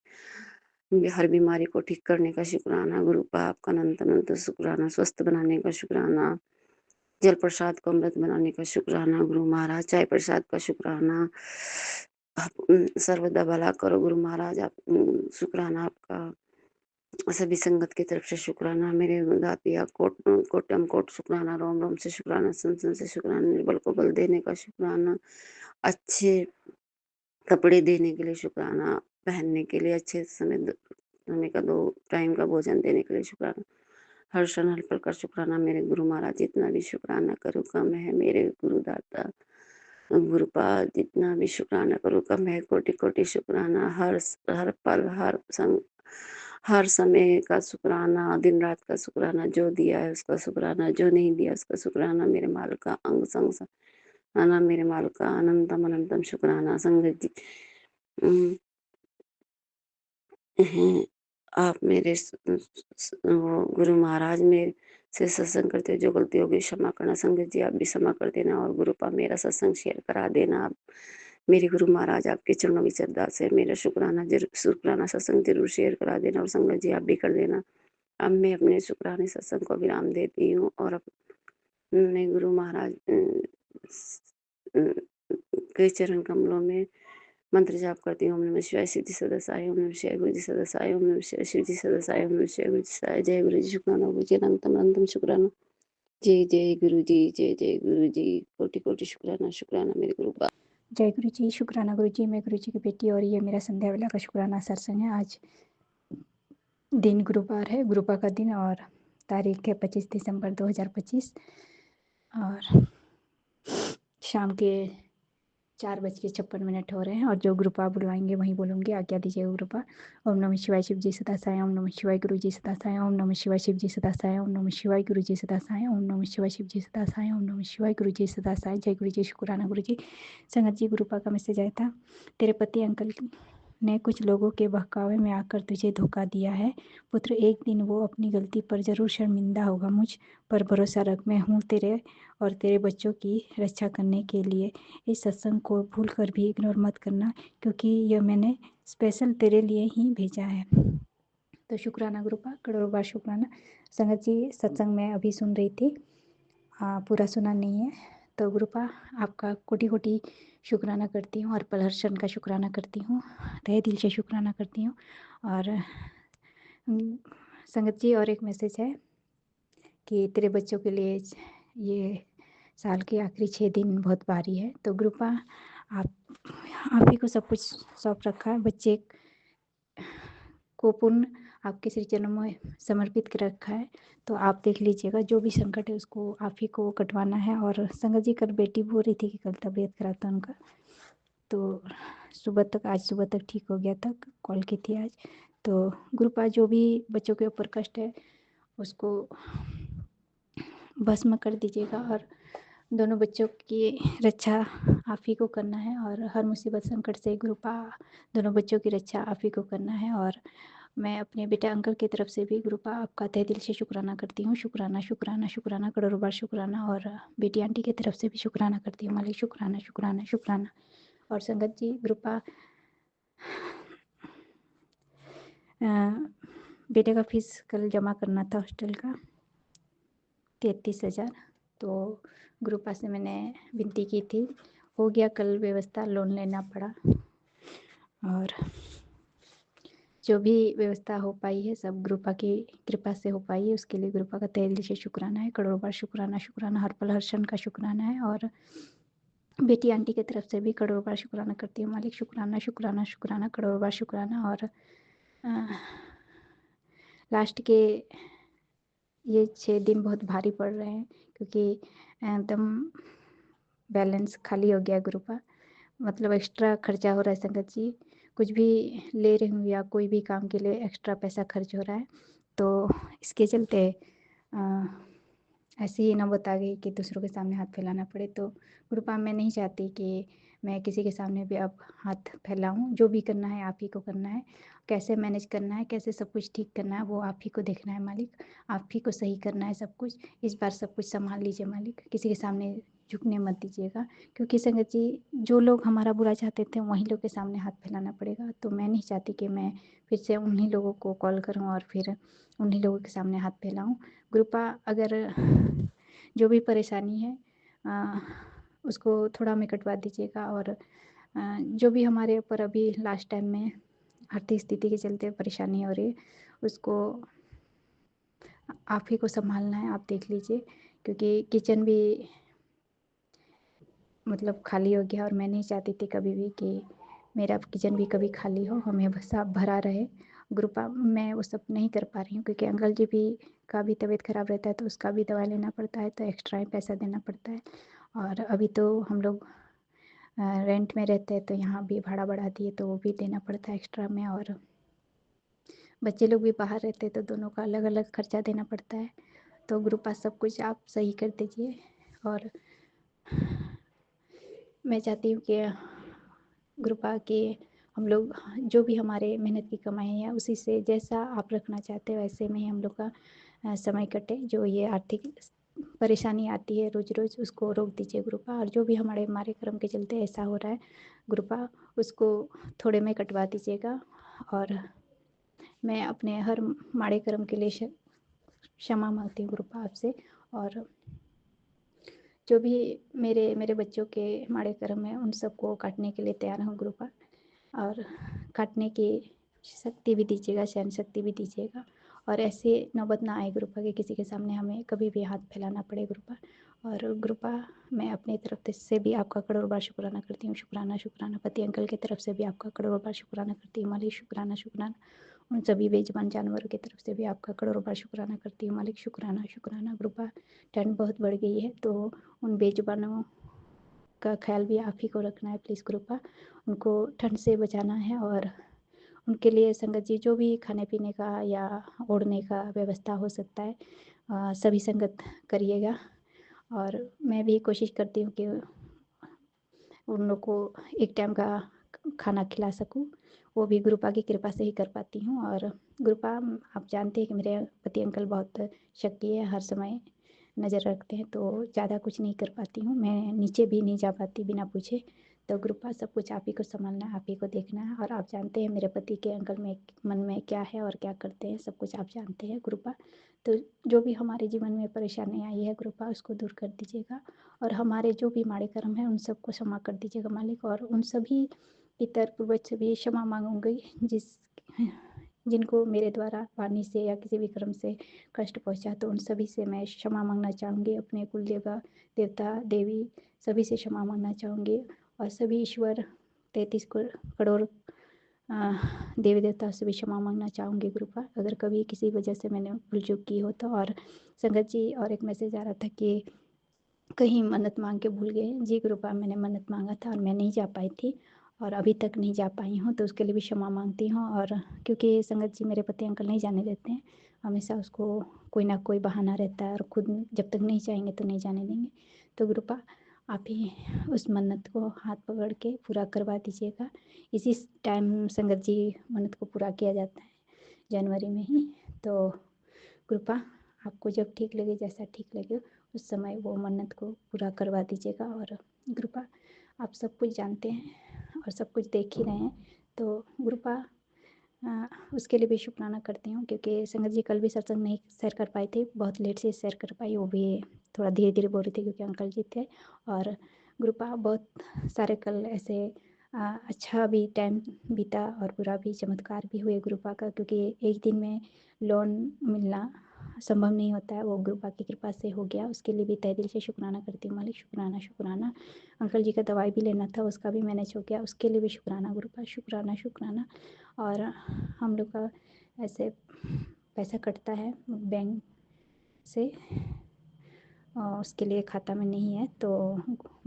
Speaker 8: हर बीमारी को ठीक करने का शुक्राना गुरु पा। आपका अनंत अनंत शुक्राना। स्वस्थ बनाने का शुक्राना, जल प्रसाद को अमृत बनाने का शुक्राना गुरु महाराज। चाय प्रसाद का शुक्राना। आप सर्वदा भला करो गुरु महाराज। आप शुक्राना आपका। सभी संगत की तरफ से शुक्राना। मेरे दातिया कोटम कोट शुक्राना, रोम रोम से शुक्राना, सन सन से शुक्राना, निर्बल को बल देने का शुक्राना, अच्छे कपड़े देने के लिए शुक्राना, पहनने के लिए, अच्छे समय का 2 टाइम का भोजन देने के लिए शुक्राना। हर क्षण हर प्रकार शुक्राना मेरे गुरु महाराज, जितना भी शुक्राना करूँ कम है। मेरे गुरुदाता गुरुपाद, जितना भी शुक्राना करूँ कम है। कोटि-कोटि शुक्राना, हर पल, हर समय का शुक्राना, दिन-रात का शुक्राना, जो दिया है उसका शुक्राना, जो नहीं दिया उसका शुक्राना। मेरे मालिक का अंग संग आना, मेरे मालिक का अनंतम अनंतम शुक्राना। संगत जी हैं, आप मेरे वो गुरु महाराज मेरे से सत्संग करते जो गलती होगी क्षमा करना। संगत जी आप भी क्षमा कर देना और गुरुपा मेरा सत्संग शेयर करा देना। आप मेरे गुरु महाराज आपके चरणों की श्रद्धा से मेरा शुक्राना सत्संग जरूर शेयर करा देना और संगत जी आप भी कर देना। अब मैं अपने शुक्राने सत्संग को विराम देती हूँ और अपने गुरु महाराज के चरण कमलों में मंत्र जाप करती हूँ। ओम नमः शिवाय, सिद्धि सदसाय, ओम नमः शिवाय, गुरु जी सदसाय, ओम नमः शिवाय, शिव जी सदसाय, ओम नमः शिवाय, गुरु जी सदसाय। जय गुरु जी, शुक्राना गुरु जी, अनंतम अनंतम शुक्राना। जय जय गुरु जी, जय जय गुरु जी, कोटि कोटि शुक्राना। शुक्राना मेरे गुरु बा।
Speaker 12: जय गुरु जी, शुक्राना गुरु जी। मैं गुरु जी की बेटी और ये मेरा संध्या वेला का शुक्राना सत्संग है। आज दिन गुरुवार है, गुरुपा का दिन और तारीख है 25 दिसंबर 2025 और शाम के 4:56 हो रहे हैं और जो ग्रुपा बुलवाएंगे वहीं बोलूँगी। आज्ञा दीजिए ग्रुपा। ओम नमः शिवाय, शिव जी सदा साई। ओम नमः शिवाय, गुरु जी सदा साई। ओम नमः शिवाय, शिव जी सदा साई। ओम नमः शिवाय, गुरु जी सदा साई। ओम नमः शिवाय, शिव जी सदा साई। ओम नमः शिवाय, गुरु जी सदा साई। जय गुरु जी, शुक्राना गुरु जी। संगत जी, गुरुपा का मैसेज आया था। तेरे पति अंकल ने कुछ लोगों के बहकावे में आकर तुझे धोखा दिया है पुत्र। एक दिन वो अपनी गलती पर जरूर शर्मिंदा होगा। मुझ पर भरोसा रख, मैं हूँ तेरे और तेरे बच्चों की रक्षा करने के लिए। इस सत्संग को भूल कर भी इग्नोर मत करना क्योंकि यह मैंने स्पेशल तेरे लिए ही भेजा है। तो शुक्राना ग्रुपा, करोड़ों बार शुक्राना। संगत जी, सत्संग मैं अभी सुन रही थी, पूरा सुना नहीं है। तो ग्रुपा आपका कोटि कोटि शुक्राना करती हूँ और पलहर्षण का शुक्राना करती हूँ, तहे दिल से शुक्राना करती हूँ। और संगत जी, और एक मैसेज है कि तेरे बच्चों के लिए ये साल के आखिरी 6 दिन बहुत भारी है। तो ग्रुपा आप ही को सब कुछ सौंप रखा है। बच्चे को पूर्ण आपके श्री चरणों में समर्पित कर रखा है। तो आप देख लीजिएगा, जो भी संकट है उसको आप ही को कटवाना है। और संगत जी, कल बेटी बोल रही थी कि कल तबीयत खराब था उनका, तो आज सुबह तक ठीक हो गया था, कॉल की थी आज। तो ग्रुपा जो भी बच्चों के ऊपर कष्ट है उसको भस्म कर दीजिएगा और दोनों बच्चों की रक्षा आप ही को करना है। और हर मुसीबत संकट से ग्रुपा दोनों बच्चों की रक्षा आप ही को करना है। और मैं अपने बेटा अंकल की तरफ से भी ग्रुपा आपका तहे दिल से शुक्राना करती हूँ। शुक्राना शुक्राना शुक्राना, करोड़ों बार शुक्राना। और बेटी आंटी की तरफ से भी शुक्राना करती हूँ। मालिक शुक्राना शुक्राना शुक्राना। और संगत जी, ग्रुपा बेटे का फीस कल जमा करना था हॉस्टल का 33,000। तो ग्रुपा से मैंने विनती की थी, हो गया कल व्यवस्था, लोन लेना पड़ा और जो भी व्यवस्था हो पाई है सब ग्रुपा की कृपा से हो पाई है। उसके लिए ग्रुपा का तहे दिल से शुक्राना है, करोड़ों बार शुक्राना शुक्राना। हर पल हर क्षण का शुक्राना है। और बेटी आंटी की तरफ से भी करोड़ों बार शुक्राना करती हूँ। मालिक शुक्राना शुक्राना शुक्राना, करोड़ों बार शुक्राना। और लास्ट के ये 6 दिन बहुत भारी पड़ रहे हैं क्योंकि एकदम बैलेंस खाली हो गया ग्रुपा, मतलब एक्स्ट्रा खर्चा हो रहा है। संगत जी, कुछ भी ले रही हूँ या कोई भी काम के लिए एक्स्ट्रा पैसा खर्च हो रहा है, तो इसके चलते ऐसी ही नौबत आ गई कि दूसरों के सामने हाथ फैलाना पड़े। तो ग्रुपा मैं नहीं चाहती कि मैं किसी के सामने भी अब हाथ फैलाऊँ। जो भी करना है आप ही को करना है, कैसे मैनेज करना है, कैसे सब कुछ ठीक करना है, वो आप ही को देखना है मालिक। आप ही को सही करना है सब कुछ। इस बार सब कुछ संभाल लीजिए मालिक, किसी के सामने झुकने मत दीजिएगा क्योंकि संगत जी, जो लोग हमारा बुरा चाहते थे वहीं लोग के सामने हाथ फैलाना पड़ेगा। तो मैं नहीं चाहती कि मैं फिर से उन्हीं लोगों को कॉल करूं और फिर उन्हीं लोगों के सामने हाथ फैलाऊं। ग्रुपा अगर जो भी परेशानी है उसको थोड़ा में कटवा दीजिएगा। और जो भी हमारे ऊपर अभी लास्ट टाइम में आर्थिक स्थिति के चलते परेशानी हो रही है उसको आप ही को संभालना है। आप देख लीजिए क्योंकि किचन भी मतलब खाली हो गया और मैं नहीं चाहती थी कभी भी कि मेरा किचन भी कभी खाली हो, हमें साफ भरा रहे। ग्रुप मैं वो सब नहीं कर पा रही हूँ क्योंकि अंकल जी भी का भी तबीयत ख़राब रहता है तो उसका भी दवा लेना पड़ता है, तो एक्स्ट्रा ही पैसा देना पड़ता है। और अभी तो हम लोग रेंट में रहते हैं तो यहाँ भी भाड़ा बढ़ा दिए तो वो भी देना पड़ता है एक्स्ट्रा में। और बच्चे लोग भी बाहर रहते हैं तो दोनों का अलग अलग खर्चा देना पड़ता है। तो ग्रुपा सब कुछ आप सही कर दीजिए। और मैं चाहती हूँ कि ग्रुपा के हम लोग जो भी हमारे मेहनत की कमाई है उसी से जैसा आप रखना चाहते हो वैसे में ही हम लोग का समय कटे। जो ये आर्थिक परेशानी आती है रोज़ रोज़ उसको रोक दीजिए ग्रुपा। और जो भी हमारे हमारे कर्म के चलते ऐसा हो रहा है ग्रुपा उसको थोड़े में कटवा दीजिएगा। और मैं अपने हर माड़े कर्म के लिए क्षमा मांगती हूँ ग्रुपा आपसे। और जो भी मेरे बच्चों के माड़े कर्म है उन सबको काटने के लिए तैयार हूँ ग्रुपा। और काटने की शक्ति भी दीजिएगा, सहन शक्ति भी दीजिएगा। और ऐसे नौबत ना आए ग्रुपा कि किसी के सामने हमें कभी भी हाथ फैलाना पड़े ग्रुपा। और ग्रुपा मैं अपनी तरफ से भी आपका करोड़ बार शुक्राना करती हूँ। शुक्राना शुक्राना पति अंकल की तरफ से भी आपका करोड़ बार शुक्राना करती हूँ मालिक। शुक्राना शुक्राना उन सभी बेजुबान जानवरों की तरफ से भी आपका करोड़ बार शुक्राना करती हूँ मालिक। शुक्राना शुक्राना ग्रुपा। ठंड बहुत बढ़ गई है तो उन बेजुबानों का ख्याल भी आप ही को रखना है प्लीज़ ग्रुपा। उनको ठंड से बचाना है। और उनके लिए संगत जी जो भी खाने पीने का या ओढ़ने का व्यवस्था हो सकता है सभी संगत करिएगा। और मैं भी कोशिश करती हूँ कि उन लोग को एक टाइम का खाना खिला सकूँ, वो भी ग्रुपा की कृपा से ही कर पाती हूँ। और ग्रुपा आप जानते हैं कि मेरे पति अंकल बहुत शक्की है, हर समय नज़र रखते हैं तो ज़्यादा कुछ नहीं कर पाती हूँ। मैं नीचे भी नहीं जा पाती बिना पूछे। तो ग्रुपा सब कुछ आप ही को संभालना है, आप ही को देखना है। और आप जानते हैं मेरे पति के अंकल में मन में क्या है और क्या करते हैं, सब कुछ आप जानते हैं ग्रुपा। तो जो भी हमारे जीवन में परेशानी आई है ग्रुपा उसको दूर कर दीजिएगा। और हमारे जो भी माड़े कर्म हैं उन सबको क्षमा कर दीजिएगा मालिक। और उन सभी पितर पूर्वज से भी क्षमा मांगूंगी जिनको मेरे द्वारा वाणी से या किसी भी कर्म से कष्ट पहुंचा तो उन सभी से मैं क्षमा मांगना चाहूँगी। अपने कुल देवता देवी सभी से क्षमा मांगना चाहूँगी। और सभी ईश्वर 33 करोड़ देवी देवता से भी क्षमा मांगना चाहूँगी ग्रुपा अगर कभी किसी वजह से मैंने भूल चूक की हो तो। और संगत जी और एक मैसेज आ रहा था कि कहीं मन्नत मांग के भूल गए जी ग्रुपा। मैंने मन्नत मांगा था और मैं नहीं जा पाई थी और अभी तक नहीं जा पाई हूँ तो उसके लिए भी क्षमा मांगती हूँ। और क्योंकि संगत जी मेरे पति अंकल नहीं जाने देते हैं, हमेशा उसको कोई ना कोई बहाना रहता है और खुद जब तक नहीं चाहेंगे तो नहीं जाने देंगे। तो ग्रुपा आप ही उस मन्नत को हाथ पकड़ के पूरा करवा दीजिएगा। इसी टाइम संगत जी मन्नत को पूरा किया जाता है जनवरी में ही। तो कृपा आपको जब ठीक लगे जैसा ठीक लगे उस समय वो मन्नत को पूरा करवा दीजिएगा। और कृपा आप सब कुछ जानते हैं और सब कुछ देख ही रहे हैं तो कृपा उसके लिए भी शुक्राना करती हूँ क्योंकि संगत जी कल भी सत्संग नहीं शेयर कर पाई थी, बहुत लेट से शेयर कर पाई, वो भी थोड़ा धीरे धीरे बोल रही थी क्योंकि अंकल जी थे। और कृपा बहुत सारे कल ऐसे अच्छा भी टाइम बीता और बुरा भी चमत्कार भी हुए गुरुपा का क्योंकि एक दिन में लोन मिलना संभव नहीं होता है, वो गुरुपा की कृपा से हो गया। उसके लिए भी तहे दिल से शुक्राना करती हूँ मालिक। शुक्राना शुक्राना। अंकल जी का दवाई भी लेना था उसका भी मैनेज हो गया, उसके लिए भी शुक्राना गुरुपा। शुक्राना शुक्राना। और हम लोग का ऐसे पैसा कटता है बैंक से उसके लिए खाता में नहीं है तो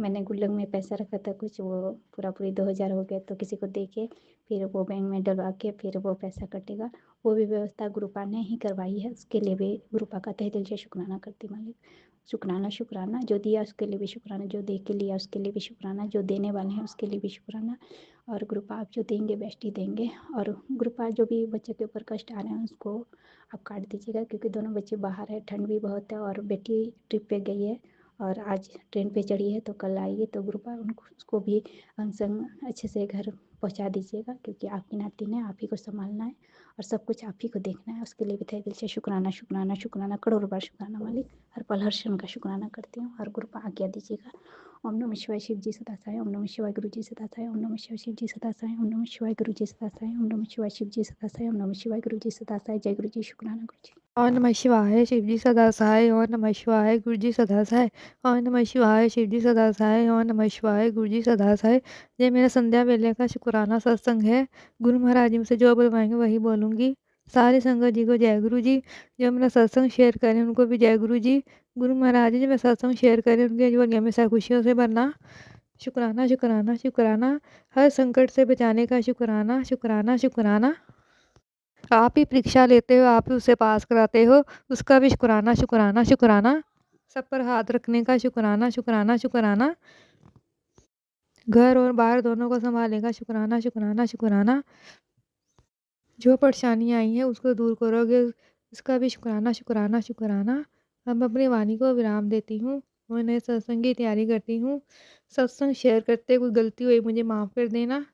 Speaker 12: मैंने गुल्लक में पैसा रखा था कुछ, वो पूरा पूरी 2000 हो गया तो किसी को दे के फिर वो बैंक में डलवा के फिर वो पैसा कटेगा। वो भी व्यवस्था ग्रुपा ने ही करवाई है, उसके लिए भी ग्रुपा का तहे दिल से शुक्राना करती मालिक। शुक्राना शुक्राना। जो दिया उसके लिए भी शुक्राना, जो दे के लिया उसके लिए भी शुक्राना, जो देने वाले हैं उसके लिए भी शुक्राना। और ग्रुपा आप जो देंगे बेस्ट ही देंगे। और ग्रुपा जो भी बच्चे के ऊपर कष्ट आ रहे हैं उसको आप काट दीजिएगा क्योंकि दोनों बच्चे बाहर है, ठंड भी बहुत है और बेटी ट्रिप पे गई है और आज ट्रेन पे चढ़ी है तो कल आएगी तो ग्रुपा उनको उसको भी अंग संग अच्छे से घर पहुंचा दीजिएगा क्योंकि आपकी नातिन है, आप ही को संभालना है और सब कुछ आप ही को देखना है। उसके लिए भी तहे दिल से शुक्राना शुक्राना शुक्राना, करोड़ बार शुक्राना मालिक। हर पल हर क्षण का शुक्राना करती हूँ। और ग्रुपा आज्ञा दीजिएगा। ओम नमः शिवाय शिव जी सदा सहाय। ओम नमः शिवाय गुरु जी सदा सहाय। ओम नमः शिवाय शिव जी सदा सहाय। ओम नमः शिवाय गुरु जी सदा सहाय। ओम नमः शिवाय शिव जी सदा सहाय। ओम नमः शिवाय गुरु जी सदा सहाय। जय गुरु जी। शुक्राना गुरु जी।
Speaker 13: ओम नमः शिवाय शिवजी सदा सहाय। ओम नमः शिवाय गुरुजी सदा सहाय। ओम नमः शिवाय शिवजी सदा सहाय। ओम नमः शिवाय गुरुजी सदा सहाय। ये मेरा संध्या वेले का शुक्राना सत्संग है। गुरु महाराज जी मुझसे जो बुलवाएंगे वही बोलूँगी। सारी संगत जी को जय गुरु जी। जो मेरा सत्संग शेयर करें उनको भी जय गुरु जी। गुरु महाराज जी जो मेरा सत्संग शेयर करें उनके जीवन हमेशा खुशियों से भरना। शुक्राना शुक्राना शुक्राना। हर संकट से बचाने का शुक्राना शुक्राना शुक्राना। आप ही परीक्षा लेते हो, आप ही उसे पास कराते हो, उसका भी शुक्राना शुक्राना शुक्राना। सब पर हाथ रखने का शुक्राना शुक्राना शुक्राना। घर और बाहर दोनों को संभालने का शुक्राना शुक्राना शुक्राना। जो परेशानियाँ आई हैं उसको दूर करोगे, उसका भी शुक्राना शुक्राना शुक्राना। अब अपनी वाणी को विराम देती हूँ। मैं नए सत्संग की तैयारी करती हूँ। सत्संग शेयर करते कोई गलती हुई मुझे माफ़ कर देना।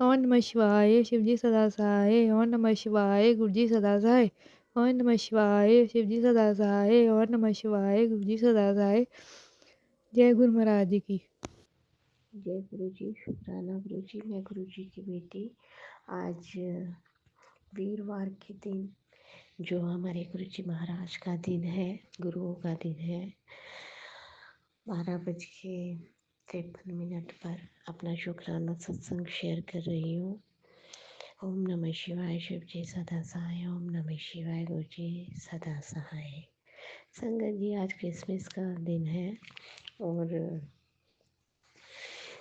Speaker 13: ओम नमः शिवाय शिवजी सदा सहाय। ओम नमः शिवाय गुरुजी सदा सहाय। ओम नमः शिवाय शिवजी सदा सहाय। ओम नमः शिवाय गुरुजी सदा सहाय। जय गुरु महाराज जी की।
Speaker 14: जय गुरु जी। शुक्राना गुरु जी। मैं गुरु जी की बेटी। आज वीरवार के दिन जो हमारे गुरु जी महाराज का दिन है, गुरुओं का दिन है, 12:53 पर अपना शुक्राना सत्संग शेयर कर रही हूँ। ओम नमः शिवाय शिव जी सदा सहाय। ओम नमः शिवाय गुरु जी सदा सहाय। संगत जी, आज क्रिसमस का दिन है और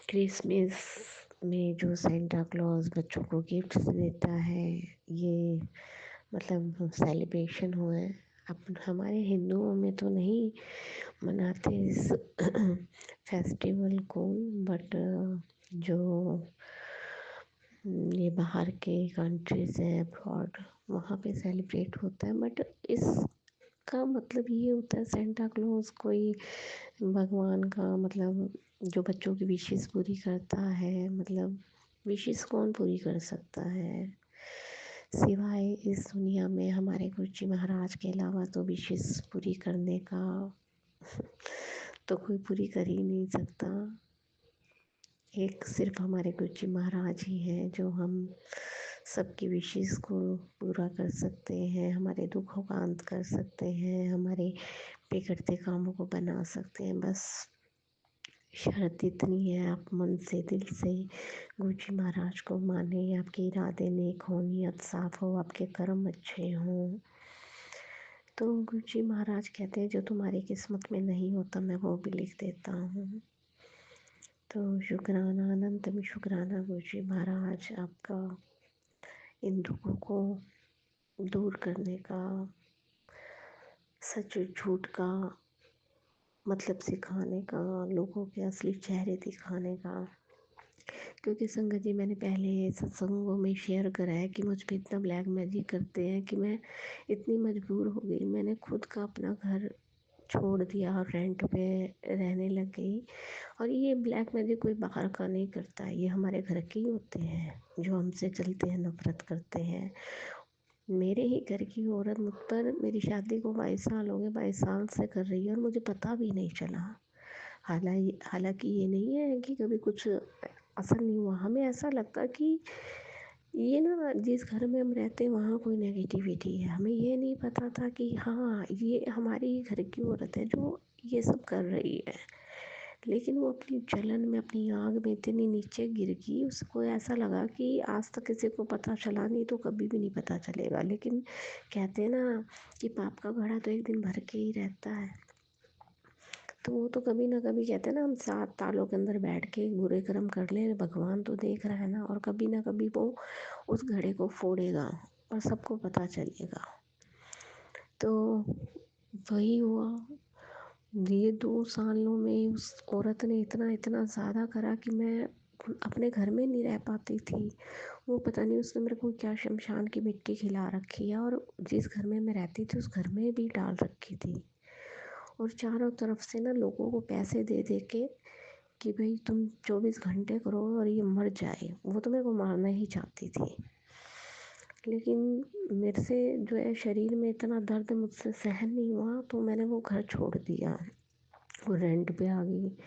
Speaker 14: क्रिसमस में जो सेंटा क्लॉज बच्चों को गिफ्ट्स देता है, ये मतलब सेलिब्रेशन हुआ है। अब हमारे हिंदुओं में तो नहीं मनाते इस फेस्टिवल को, बट जो ये बाहर के कंट्रीज है अब्रॉड, वहाँ पे सेलिब्रेट होता है। बट इसका मतलब ये होता है सेंटा क्लॉज कोई भगवान का, मतलब जो बच्चों की विशेस पूरी करता है। मतलब विशेस कौन पूरी कर सकता है सिवाय इस दुनिया में हमारे गुरु जी महाराज के अलावा? तो विशेस पूरी करने का तो कोई पूरी कर ही नहीं सकता। एक सिर्फ हमारे गुरु जी महाराज ही हैं जो हम सबकी विशेस को पूरा कर सकते हैं, हमारे दुखों का अंत कर सकते हैं, हमारे बिगड़ते कामों को बना सकते हैं। बस शर्त इतनी है, आप मन से दिल से गुरु जी महाराज को माने, आपके इरादे नेक हो, नियत साफ हो, आपके कर्म अच्छे हों। तो गुरु जी महाराज कहते हैं जो तुम्हारी किस्मत में नहीं होता मैं वो भी लिख देता हूँ। तो शुक्राना, अनंत में शुक्राना गुरु जी महाराज आपका, इन दुखों को दूर करने का, सच झूठ का मतलब सिखाने का, लोगों के असली चेहरे दिखाने का। क्योंकि संगत जी, मैंने पहले सत्संगों में शेयर करा है कि मुझ पे इतना ब्लैक मैजिक करते हैं कि मैं इतनी मजबूर हो गई, मैंने खुद का अपना घर छोड़ दिया और रेंट पे रहने लग गई। और ये ब्लैक मैजिक कोई बाहर का नहीं करता, ये हमारे घर के ही होते हैं जो हमसे चलते हैं, नफरत करते हैं। मेरे ही घर की औरत मुझ पर, मेरी शादी को 22 साल हो गए, 22 साल से कर रही है और मुझे पता भी नहीं चला। हालांकि ये नहीं है कि कभी कुछ असर नहीं हुआ। हमें ऐसा लगता कि ये ना जिस घर में हम रहते हैं वहाँ कोई नेगेटिविटी है। हमें ये नहीं पता था कि हाँ ये हमारी ही घर की औरत है जो ये सब कर रही है। लेकिन वो अपनी जलन में, अपनी आग में इतनी नीचे गिर गई, उसको ऐसा लगा कि आज तक किसी को पता चला नहीं तो कभी भी नहीं पता चलेगा। लेकिन कहते हैं ना कि पाप का घड़ा तो एक दिन भर के ही रहता है। तो वो तो कभी ना कभी, कहते हैं ना, हम 7 तालों के अंदर बैठ के बुरे कर्म कर ले, भगवान तो देख रहा है ना, और कभी ना कभी वो उस घड़े को फोड़ेगा और सबको पता चलेगा। तो वही हुआ। ये 2 सालों में उस औरत ने इतना इतना ज़्यादा करा कि मैं अपने घर में नहीं रह पाती थी। वो पता नहीं उसने मेरे को क्या शमशान की मिट्टी खिला रखी है, और जिस घर में मैं रहती थी उस घर में भी डाल रखी थी। और चारों तरफ से ना लोगों को पैसे दे दे के कि भाई तुम 24 घंटे करो और ये मर जाए। वो तो मेरे को मारना ही चाहती थी, लेकिन मेरे से जो है शरीर में इतना दर्द मुझसे सहन नहीं हुआ, तो मैंने वो घर छोड़ दिया और रेंट पे आ गई।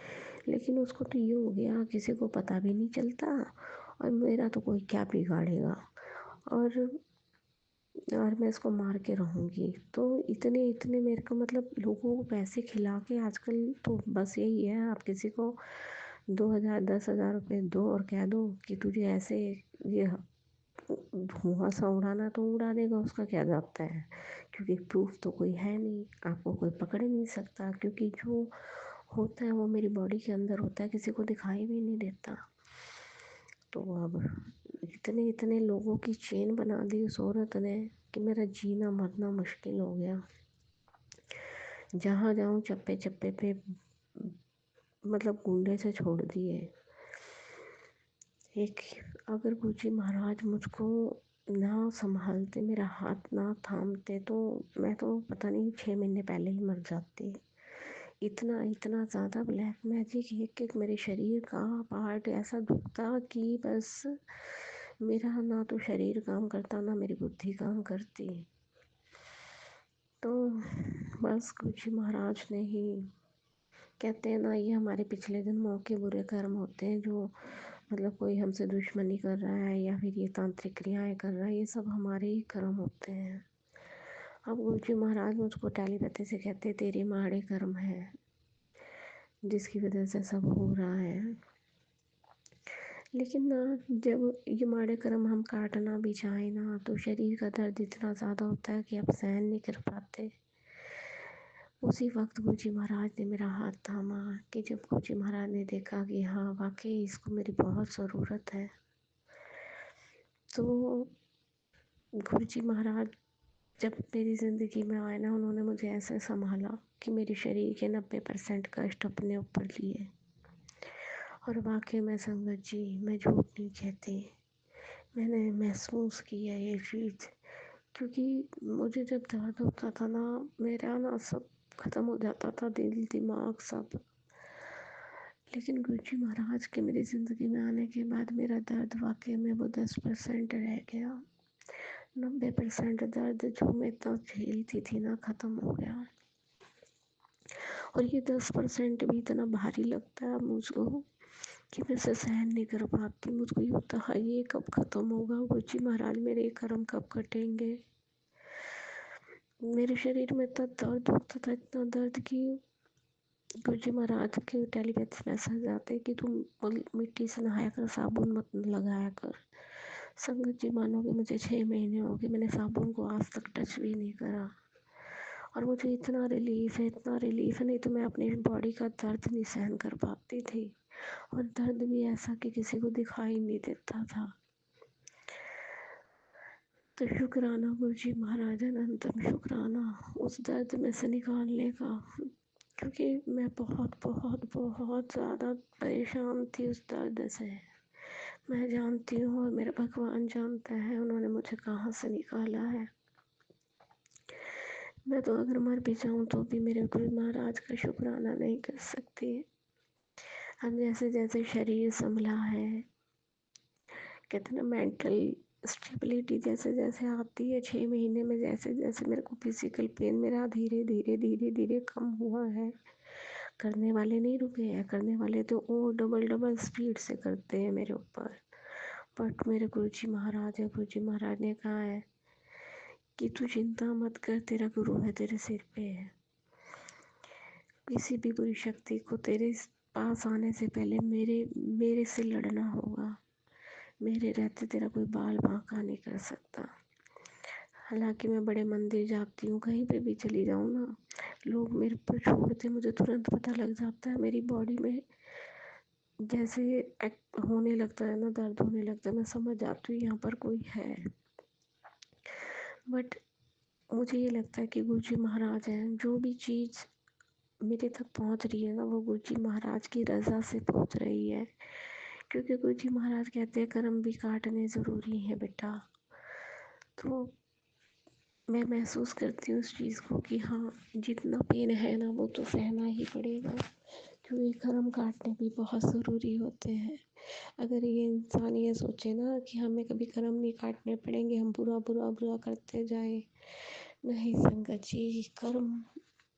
Speaker 14: लेकिन उसको तो ये हो गया किसी को पता भी नहीं चलता, और मेरा तो कोई क्या बिगाड़ेगा। और और मैं इसको मार के रहूँगी। तो इतने इतने मेरे को मतलब लोगों को पैसे खिला के आजकल तो बस यही है, आप किसी को 2000 10,000 रुपये दो और कह दो कि तुझे ऐसे ये धुआं सा उड़ाना, तो उड़ा देगा, उसका क्या जाता है, क्योंकि प्रूफ तो कोई है नहीं, आपको कोई पकड़ ही नहीं सकता, क्योंकि जो होता है वो मेरी बॉडी के अंदर होता है, किसी को दिखाई भी नहीं देता। तो अब इतने इतने लोगों की चेन बना दी उस औरत ने कि मेरा जीना मरना मुश्किल हो गया। जहाँ जाऊँ चप्पे चप्पे पे मतलब गुंडे से छोड़ दिए। एक अगर गुरुजी महाराज मुझको ना संभालते, मेरा हाथ ना थामते, तो मैं तो पता नहीं 6 महीने पहले ही मर जाती। इतना इतना ज़्यादा ब्लैक मैजिक, एक एक मेरे शरीर का पार्ट ऐसा दुखता कि बस मेरा ना तो शरीर काम करता, ना मेरी बुद्धि काम करती। तो बस गुरुजी महाराज ने ही, कहते हैं ना, ये हमारे पिछले जन्मों के बुरे कर्म होते हैं, जो मतलब कोई हमसे दुश्मनी कर रहा है या फिर ये तांत्रिक क्रियाएं कर रहा है, ये सब हमारे ही कर्म होते हैं। अब गुरुजी महाराज मुझको टेलीपैथी से कहते तेरे माड़े कर्म है, जिसकी वजह से सब हो रहा है। लेकिन ना, जब ये माड़े कर्म हम काटना भी चाहें ना, तो शरीर का दर्द इतना ज़्यादा होता है कि आप सहन नहीं कर पाते। उसी वक्त गुरुजी महाराज ने मेरा हाथ थामा कि जब गुरुजी महाराज ने देखा कि हाँ वाकई इसको मेरी बहुत ज़रूरत है, तो गुरुजी महाराज जब मेरी ज़िंदगी में आए ना, उन्होंने मुझे ऐसे संभाला कि मेरे शरीर के 90% कष्ट अपने ऊपर लिए। और वाकई में संगत जी, मैं झूठ नहीं कहती, मैंने महसूस किया ये चीज़। क्योंकि मुझे जब दर्द होता था ना, मेरा ना सब ख़त्म हो जाता था, दिल दिमाग सब। लेकिन गुरुजी महाराज के मेरी ज़िंदगी में आने के बाद मेरा दर्द वाकई में वो 10% रह गया। 90% दर्द जो मैं इतना झेलती थी ना, ख़त्म हो गया। और ये 10% भी इतना भारी लगता है मुझको कि मैं इसे सहन नहीं कर पाती। मुझको ये होता है ये कब ख़त्म होगा, गुरुजी महाराज मेरे कर्म कब कटेंगे। मेरे शरीर में इतना दर्द होता था, इतना दर्द कि गुरुजी महाराज के टेलीपैथी मैसेज आते कि तुम मिट्टी से नहाया कर, साबुन मत लगाया कर। संगत जी मानोगे, मुझे 6 महीने हो गए, मैंने साबुन को आज तक टच भी नहीं करा। और मुझे इतना रिलीफ है, इतना रिलीफ है, नहीं तो मैं अपनी बॉडी का दर्द नहीं सहन कर पाती थी। और दर्द भी ऐसा कि किसी को दिखाई नहीं देता था। तो शुक्राना गुरुजी महाराज, अनंतम शुक्राना उस दर्द में से निकालने का, क्योंकि मैं बहुत बहुत बहुत ज़्यादा परेशान थी उस दर्द से। मैं जानती हूँ और मेरा भगवान जानता है उन्होंने मुझे कहाँ से निकाला है। मैं तो अगर मर भी जाऊँ तो भी मेरे गुरु महाराज का शुक्राना नहीं कर सकती। अब जैसे जैसे शरीर संभला है, कहते ना मेंटल स्टेबिलिटी जैसे जैसे आती है 6 महीने में, जैसे जैसे मेरे को फिजिकल पेन मेरा धीरे धीरे धीरे धीरे कम हुआ है। करने वाले नहीं रुके हैं, करने वाले तो और डबल डबल स्पीड से करते हैं मेरे ऊपर। बट मेरे गुरुजी महाराज है, गुरुजी महाराज ने कहा है कि तू चिंता मत कर, तेरा गुरु है तेरे सिर पे है। किसी भी बुरी शक्ति को तेरे पास आने से पहले मेरे से लड़ना होगा। मेरे रहते तेरा कोई बाल बांका नहीं कर सकता। हालांकि मैं बड़े मंदिर जाती हूँ, कहीं पे भी चली जाऊँ ना, लोग मेरे पर छोड़ते, मुझे तुरंत पता लग जाता है मेरी बॉडी में जैसे होने लगता है ना, दर्द होने लगता है, मैं समझ जाती हूँ यहाँ पर कोई है। बट मुझे ये लगता है कि गुरुजी महाराज हैं, जो भी चीज़ मेरे तक पहुँच रही है ना, वो गुरुजी महाराज की रज़ा से पहुँच रही है। क्योंकि गुरुजी महाराज कहते हैं कर्म भी काटने ज़रूरी है बेटा। तो मैं महसूस करती हूँ उस चीज़ को कि हाँ, जितना पेन है ना वो तो सहना ही पड़ेगा, क्योंकि कर्म काटने भी बहुत ज़रूरी होते हैं। अगर ये इंसान ये सोचे ना कि हमें कभी कर्म नहीं काटने पड़ेंगे, हम बुरा बुरा बुरा करते जाएं, नहीं संगत जी, कर्म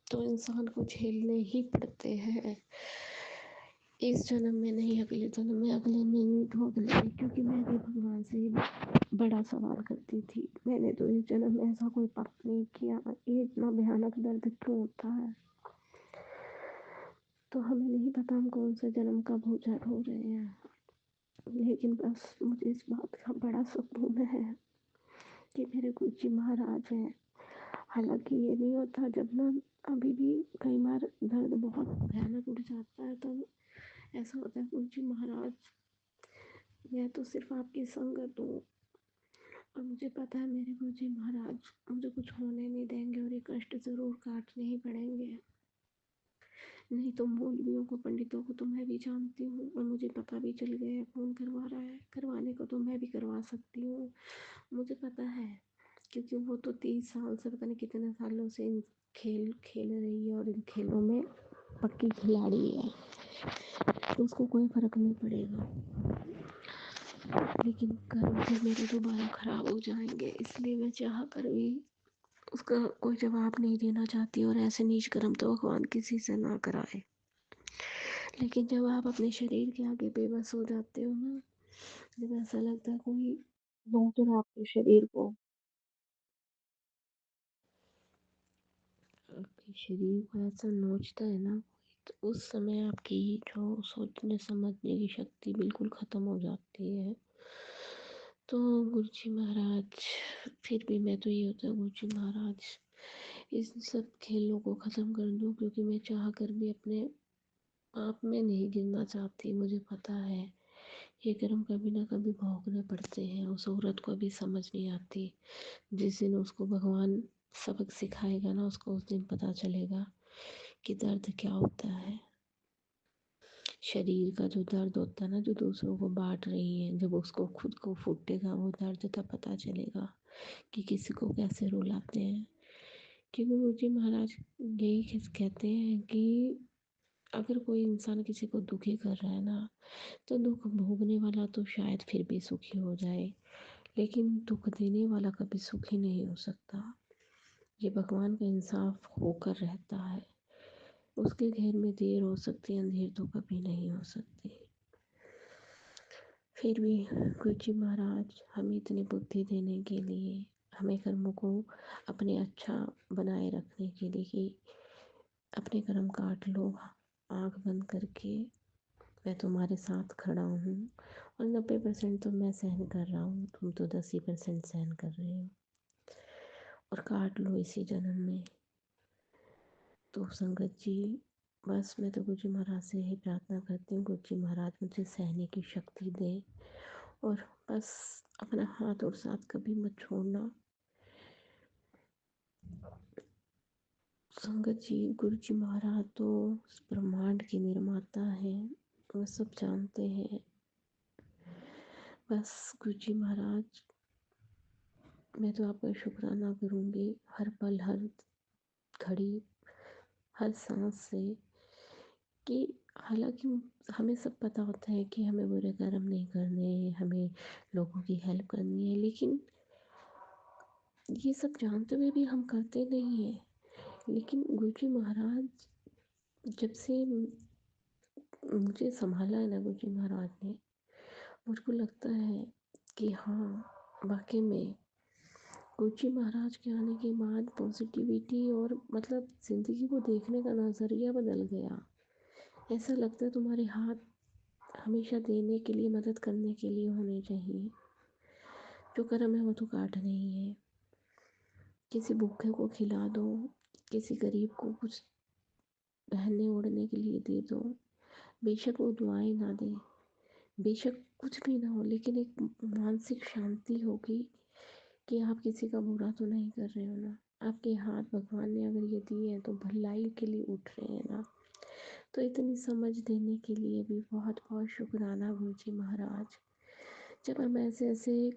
Speaker 14: तो इंसान को झेलने ही पड़ते हैं। इस जन्म में नहीं, अगले जन्म में, अगले में नहीं तो अगले में, क्योंकि मैं भी भगवान से ही बड़ा सवाल करती थी, मैंने तो इस जन्म में ऐसा कोई पाप नहीं किया, ये इतना भयानक दर्द क्यों होता है। तो हमें नहीं पता हम कौन से जन्म का भोजन हो रहे हैं, लेकिन बस मुझे इस बात का बड़ा सुकून है कि मेरे गुरु जी महाराज हैं। हालांकि ये नहीं होता, जब ना अभी भी कई बार दर्द बहुत भयानक उठ जाता है तो ऐसा होता है गुरु जी महाराज मैं तो सिर्फ आपकी संगत हूँ, और मुझे पता है मेरे गुरु जी महाराज मुझे कुछ होने नहीं देंगे और ये कष्ट ज़रूर काटने ही पड़ेंगे। नहीं तो मौलवियों को, पंडितों को तो मैं भी जानती हूँ और मुझे पता भी चल गया है कौन करवा रहा है। करवाने को तो मैं भी करवा सकती हूँ, मुझे पता है, क्योंकि वो तो 30 साल से, पता नहीं कितने सालों से इन खेल खेल रही है और इन खेलों में पक्की खिलाड़ी है, तो उसको कोई फ़र्क नहीं पड़ेगा। लेकिन कर्म फिर मेरे दोबारा ख़राब हो जाएंगे, इसलिए मैं चाह कर भी उसका कोई जवाब नहीं देना चाहती, और ऐसे नीच कर्म तो भगवान किसी से ना कराए। लेकिन जब आप अपने शरीर के आगे बेबस हो जाते हो ना, जब ऐसा लगता है कोई नोच रहा आपके शरीर को, आपके शरीर को ऐसा नोचता है ना, तो उस समय आपकी जो सोचने समझने की शक्ति बिल्कुल ख़त्म हो जाती है। तो गुरु जी महाराज, फिर भी मैं तो ये होता है गुरु जी महाराज इस सब खेलों को ख़त्म कर दो, क्योंकि मैं चाह कर भी अपने आप में नहीं गिरना चाहती। मुझे पता है ये कर्म कभी ना कभी भोगने पड़ते हैं, उस औरत को भी समझ नहीं आती। जिस दिन उसको भगवान सबक सिखाएगा ना, उसको उस दिन पता चलेगा कि दर्द क्या होता है। शरीर का जो दर्द होता है ना, जो दूसरों को बांट रही है, जब उसको खुद को फूटेगा वो दर्द, तब पता चलेगा कि किसी को कैसे रुलाते हैं। क्योंकि गुरु जी महाराज यही कहते हैं कि अगर कोई इंसान किसी को दुखी कर रहा है ना, तो दुख भोगने वाला तो शायद फिर भी सुखी हो जाए, लेकिन दुख देने वाला कभी सुखी नहीं हो सकता। ये भगवान का इंसाफ होकर रहता है। उसके घेर में देर हो सकती है, अंधेर तो कभी नहीं हो सकती। फिर भी गुरु जी महाराज हमें इतनी बुद्धि देने के लिए, हमें कर्मों को अपने अच्छा बनाए रखने के लिए कि अपने कर्म काट लो, आँख बंद करके मैं तुम्हारे साथ खड़ा हूँ, और 90% तो मैं सहन कर रहा हूँ, तुम तो 10% सहन कर रहे हो, और काट लो इसी जन्म में। तो संगत जी, बस मैं तो गुरु जी महाराज से यही प्रार्थना करती हूँ, गुरु जी महाराज मुझे सहने की शक्ति दें, और बस अपना हाथ और साथ कभी मत छोड़ना। संगत जी, गुरु जी महाराज तो इस ब्रह्मांड के निर्माता हैं, वो सब जानते हैं। बस गुरु जी महाराज, मैं तो आपका शुक्राना करूँगी हर पल, हर घड़ी, हर सांस से, कि हालांकि हमें सब पता होता है कि हमें बुरे कर्म नहीं करने हैं, हमें लोगों की हेल्प करनी है, लेकिन ये सब जानते हुए भी हम करते नहीं हैं। लेकिन गुरु जी महाराज जब से मुझे संभाला है ना गुरु जी महाराज ने, मुझको लगता है कि हाँ, वाकई में गुरु जी महाराज के आने के बाद पॉजिटिविटी और मतलब ज़िंदगी को देखने का नज़रिया बदल गया। ऐसा लगता है तुम्हारे हाथ हमेशा देने के लिए, मदद करने के लिए होने चाहिए। जो कर्म है वो तो काटना ही है। किसी भूखे को खिला दो, किसी गरीब को कुछ पहनने ओढ़ने के लिए दे दो, बेशक वो दुआएं ना दे, बेशक कुछ भी ना हो, लेकिन एक मानसिक शांति होगी कि आप किसी का बुरा तो नहीं कर रहे हो ना। आपके हाथ भगवान ने अगर ये दिए हैं तो भलाई के लिए उठ रहे हैं ना। तो इतनी समझ देने के लिए भी बहुत बहुत शुक्राना गुरु जी महाराज। जब हम ऐसे ऐसे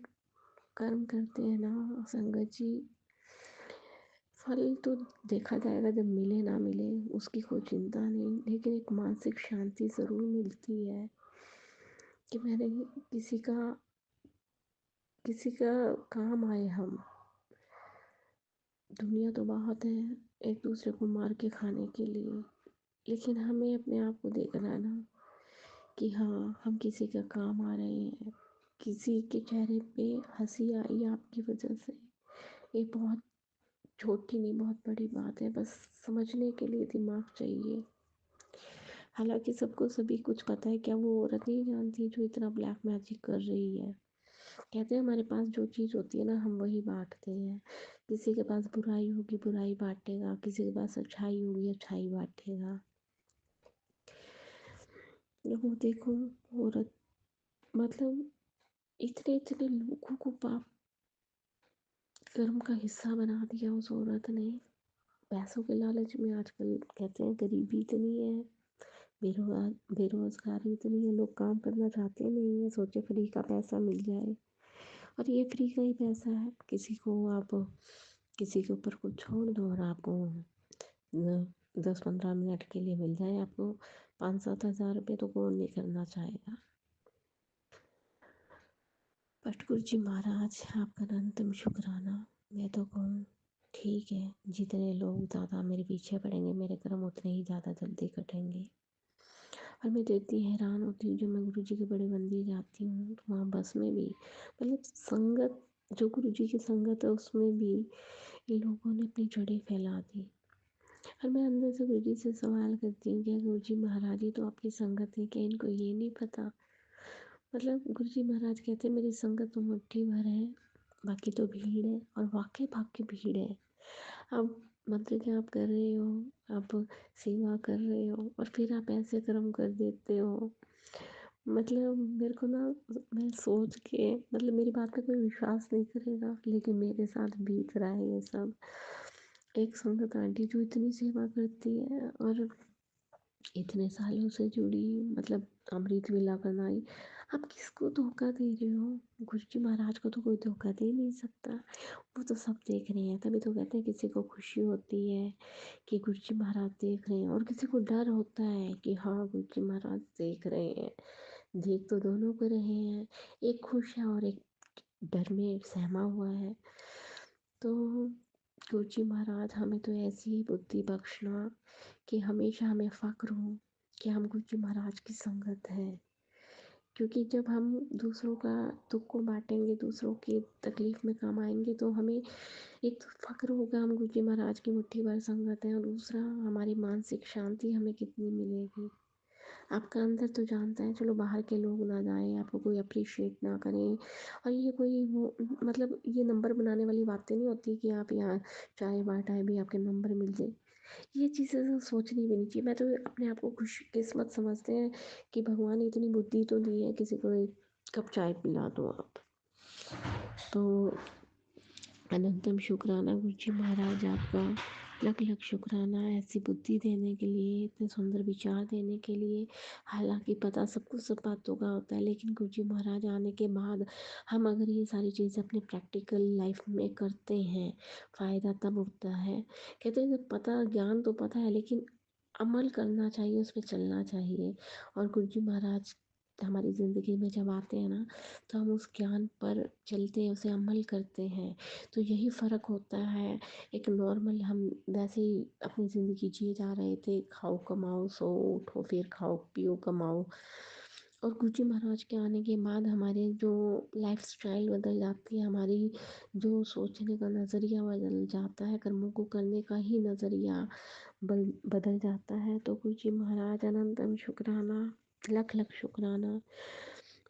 Speaker 14: कर्म करते हैं ना संगत जी, फल तो देखा जाएगा जब मिले ना मिले उसकी कोई चिंता नहीं, लेकिन एक मानसिक शांति ज़रूर मिलती है कि मैंने किसी का काम आए हम। दुनिया तो बहुत है एक दूसरे को मार के खाने के लिए, लेकिन हमें अपने आप को देखना है ना कि हाँ, हम किसी का काम आ रहे हैं, किसी के चेहरे पे हंसी आई आपकी वजह से, ये बहुत छोटी नहीं बहुत बड़ी बात है। बस समझने के लिए दिमाग चाहिए। हालांकि सबको सभी कुछ पता है, क्या वो औरत नहीं जानती जो इतना ब्लैक मैजिक कर रही है। कहते हैं हमारे पास जो चीज़ होती है ना, हम वही बांटते हैं। किसी के पास बुराई होगी बुराई बांटेगा, किसी के पास अच्छाई होगी अच्छाई बांटेगा। वो देखो औरत, मतलब इतने इतने लोगों को पाप कर्म का हिस्सा बना दिया उस औरत ने। पैसों के लालच में आजकल कहते हैं गरीबी इतनी है, बेरोजगारी इतनी है, लोग काम करना चाहते नहीं है, सोचे फ्री का पैसा मिल जाए। और ये फ्री का ही पैसा है। किसी को आप किसी के ऊपर कुछ छोड़ दो और आपको 10-15 मिनट के लिए मिल जाए आपको 5-7 हज़ार रुपये, तो कौन नहीं करना चाहेगा। बट गुरु जी महाराज आपका अनंतम शुक्राना। मैं तो कहूँ ठीक है, जितने लोग ज़्यादा मेरे पीछे पड़ेंगे मेरे कर्म उतने ही ज़्यादा जल्दी कटेंगे। और मैं तो इतनी हैरान होती हूँ, जो मैं गुरु जी के बड़े मंदिर जाती हूँ तो वहाँ बस में भी, मतलब संगत, जो गुरु जी की संगत है उसमें भी लोगों ने अपनी जड़ें फैला दी। और मैं अंदर से गुरु जी से सवाल करती हूँ, क्या गुरु जी महाराज ही तो आपकी संगत है, क्या इनको ये नहीं पता। मतलब गुरु जी महाराज कहते हैं मेरी संगत तो मुट्ठी भर है, बाकी तो भीड़ है। और वाकई भाग्य भीड़ है। आप मंत्र जाप कर रहे हो, आप सेवा कर रहे हो, और फिर आप ऐसे कर्म कर देते हो। मतलब मेरे को ना, मैं सोच के, मतलब मेरी बात पे कोई विश्वास नहीं करेगा, लेकिन मेरे साथ बीत रहा है ये सब। एक संगत आंटी जो इतनी सेवा करती है और इतने सालों से जुड़ी, मतलब अमृत वेला बनाई। आप किसको धोखा दे रहे हो। गुरु जी महाराज को तो कोई धोखा दे नहीं सकता, वो तो सब देख रहे हैं। तभी तो कहते हैं किसी को खुशी होती है कि गुरु जी महाराज देख रहे हैं, और किसी को डर होता है कि हाँ गुरु जी महाराज देख रहे हैं। देख तो दोनों को रहे हैं, एक खुश है और एक डर में सहमा हुआ है। तो गुरु जी महाराज हमें तो ऐसी ही बुद्धि बख्शना कि हमेशा हमें फ़क्र हो कि हम गुरु जी महाराज की संगत है। क्योंकि जब हम दूसरों का दुख को बांटेंगे, दूसरों की तकलीफ में काम आएंगे, तो हमें एक तो फ़क्र होगा हम गुरु जी महाराज की मुट्ठी भर संगत है, और दूसरा हमारी मानसिक शांति हमें कितनी मिलेगी। आपका अंदर तो जानता है, चलो बाहर के लोग ना जाएं, आपको कोई अप्रिशिएट ना करें, और ये कोई वो, मतलब ये नंबर बनाने वाली बातें नहीं होती कि आप यहाँ चाय बाट आए भी आपके नंबर मिल जाए। ये चीज़ें तो सोचनी भी नहीं चाहिए। मैं तो अपने आप को खुशकिस्मत समझते हैं कि भगवान ने इतनी बुद्धि तो दी है, किसी को एक कप चाय पिला दो आप। तो अनंतम शुक्राना गुरु जी महाराज आपका, लख लख शुक्राना ऐसी बुद्धि देने के लिए, इतने सुंदर विचार देने के लिए। हालांकि पता सबको सब बातों का होता है, लेकिन गुरु जी महाराज आने के बाद हम अगर ये सारी चीज़ें अपने प्रैक्टिकल लाइफ में करते हैं, फ़ायदा तब होता है। कहते हैं जब पता, ज्ञान तो पता है, लेकिन अमल करना चाहिए, उस पर चलना चाहिए। और गुरु जी महाराज हमारी ज़िंदगी में जब आते हैं ना, तो हम उस ज्ञान पर चलते हैं, उसे अमल करते हैं। तो यही फ़र्क होता है। एक नॉर्मल हम वैसे ही अपनी ज़िंदगी जिए जा रहे थे, खाओ कमाओ सो उठो, फिर खाओ पियो कमाओ। और गुरु जी महाराज के आने के बाद हमारे जो लाइफ स्टाइल बदल जाती है, हमारी जो सोचने का नज़रिया बदल जाता है, कर्मों को करने का ही नज़रिया बदल जाता है। तो गुरु जी महाराज अनंतम शुक्राना, लख लख शुक्राना।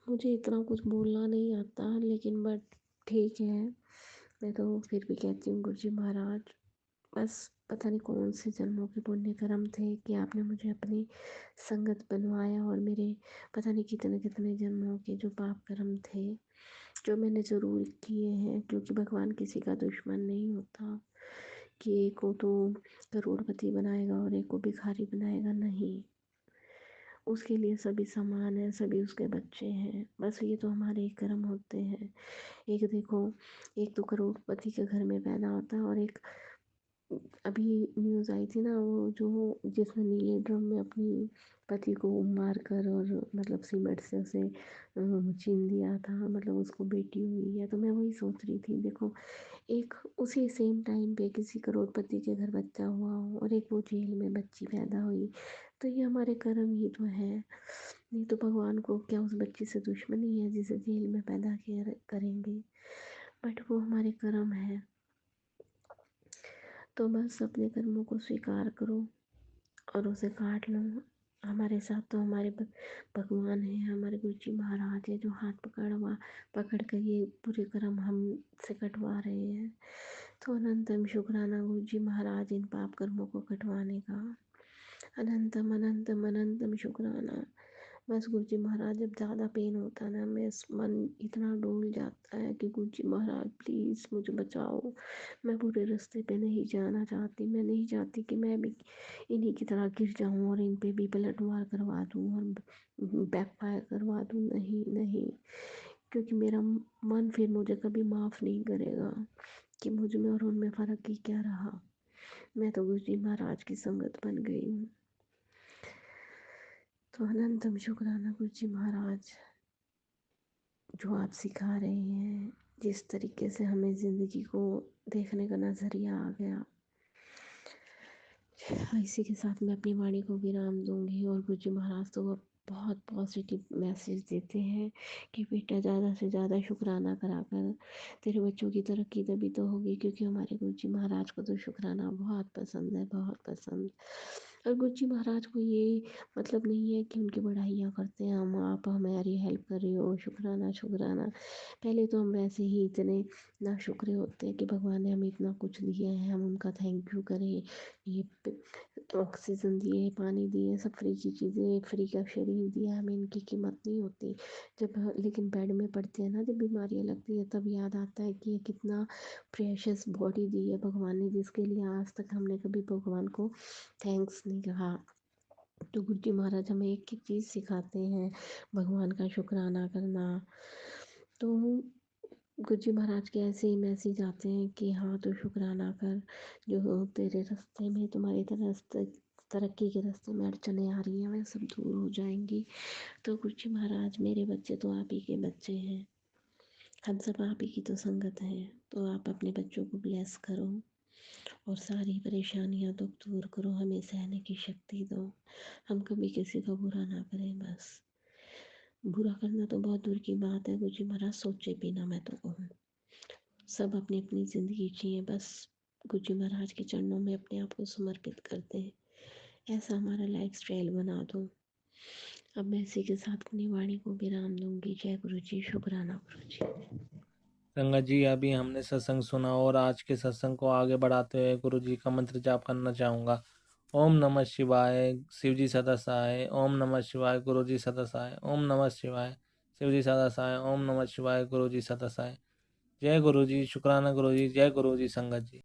Speaker 14: मुझे इतना कुछ बोलना नहीं आता, लेकिन बट ठीक है, मैं तो फिर भी कहती हूँ गुरु जी महाराज, बस पता नहीं कौन से जन्मों के पुण्य कर्म थे कि आपने मुझे अपनी संगत बनवाया, और मेरे पता नहीं कितने कितने जन्मों के जो पाप कर्म थे जो मैंने ज़रूर किए हैं। क्योंकि भगवान किसी का दुश्मन नहीं होता कि एक को तो करोड़पति बनाएगा और एक को भिखारी बनाएगा, नहीं। उसके लिए सभी समान हैं, सभी उसके बच्चे हैं। बस ये तो हमारे कर्म होते हैं। एक देखो, एक तो करोड़पति के घर में पैदा होता है, और एक अभी न्यूज़ आई थी ना, वो जो जिसने नीले ड्रम में अपनी पति को मार कर और मतलब सीमेंट से उसे चीन दिया था, मतलब उसको बेटी हुई है। तो मैं वही सोच रही थी, देखो एक उसी सेम टाइम पे किसी करोड़पति के घर बच्चा हुआ हो, और एक वो जेल में बच्ची पैदा हुई। तो ये हमारे कर्म ही तो है। नहीं तो भगवान को क्या उस बच्ची से दुश्मनी है जिसे जेल में पैदा किया करेंगे, बट वो हमारे कर्म है। तो बस अपने कर्मों को स्वीकार करो और उसे काट लो। हमारे साथ तो हमारे भगवान हैं, हमारे गुरु जी महाराज है, जो हाथ पकड़ कर ये पूरे कर्म हमसे कटवा रहे हैं। तो अनंतम शुक्राना गुरु जी महाराज इन पाप कर्मों को कटवाने का। अनंतम अनंतम अनंतम शुक्राना। बस गुरु जी महाराज जब ज़्यादा पेन होता है ना, मैं मन इतना डोल जाता है कि गुरु जी महाराज प्लीज़ मुझे बचाओ। मैं बुरे रास्ते पे नहीं जाना चाहती, मैं नहीं चाहती कि मैं भी इन्हीं की तरह गिर जाऊं और इन पे भी पलटवार करवा दूं और बैकफायर करवा दूं। नहीं नहीं, क्योंकि मेरा मन फिर मुझे कभी माफ़ नहीं करेगा कि मुझ में और उनमें फ़र्क ही क्या रहा। मैं तो गुरु जी महाराज की संगत बन गई हूँ। तो अनंतम शुक्राना गुरु जी महाराज, जो आप सिखा रहे हैं, जिस तरीके से हमें ज़िंदगी को देखने का नज़रिया आ गया। इसी के साथ मैं अपनी वाणी को विराम दूंगी। और गुरु जी महाराज तो बहुत पॉजिटिव मैसेज देते हैं कि बेटा ज़्यादा से ज़्यादा शुक्राना करा कर, तेरे बच्चों की तरक्की तभी तो होगी। क्योंकि हमारे गुरु जी महाराज को तो शुक्राना बहुत पसंद है, बहुत पसंद। और गुरु जी महाराज को ये मतलब नहीं है कि उनकी बढ़ाइयाँ करते हैं हम, आप हमारी हेल्प कर रही हो, शुक्राना शुक्राना। पहले तो हम वैसे ही इतने नाशुक्र होते हैं कि भगवान ने हमें इतना कुछ दिया है, हम उनका थैंक यू करें। ये ऑक्सीजन दिए, पानी दिए, सब फ्री की चीज़ें, फ्री का शरीर दिया, हमें इनकी कीमत नहीं होती। लेकिन बेड में पड़ते हैं ना, जब बीमारियाँ लगती है, तब याद आता है कि ये कितना प्रेशियस बॉडी दी है भगवान ने, जिसके लिए आज तक हमने कभी भगवान को थैंक्स नहीं कहा। तो गुरु जी महाराज हमें एक एक चीज़ सिखाते हैं, भगवान का शुक्राना करना। तो गुरु जी महाराज के ऐसे ही मैसेज आते हैं कि हाँ तो शुक्राना कर, जो तेरे रास्ते में, तुम्हारी तरक्की के रास्ते में अड़चने आ रही हैं, वह सब दूर हो जाएंगी। तो गुरु जी महाराज, मेरे बच्चे तो आप ही के बच्चे हैं, हम सब आप ही की तो संगत है। तो आप अपने बच्चों को ब्लेस करो और सारी परेशानियां दुख दूर करो, हमें सहने की शक्ति दो, हम कभी किसी का बुरा ना करें। बस बुरा करना तो बहुत दूर की बात है, गुरु जी महाराज सोचे भी ना, मैं तो कहूँ। सब अपनी अपनी ज़िंदगी जिए, बस गुरु जी महाराज के चरणों में अपने आप को समर्पित करते हैं। ऐसा हमारा लाइफ स्टाइल बना दो। अब मैं इसी के साथ अपनी वाणी को विराम दूंगी। जय गुरु जी, शुक्राना गुरु जी।
Speaker 1: संगत जी, अभी हमने सत्संग सुना और आज के सत्संग को आगे बढ़ाते हुए गुरु जी का मंत्र जाप करना चाहूँगा। ओम नमः शिवाय, शिव जी सदा सहाय। ओम नमः शिवाय, गुरु जी सदा सहाय। ओम नमः शिवाय, शिव जी सदा सहाय। ओम नमः शिवाय, गुरु जी सदा सहाय। जय गुरु जी, शुक्राना गुरु जी, जय गुरु जी संगत जी।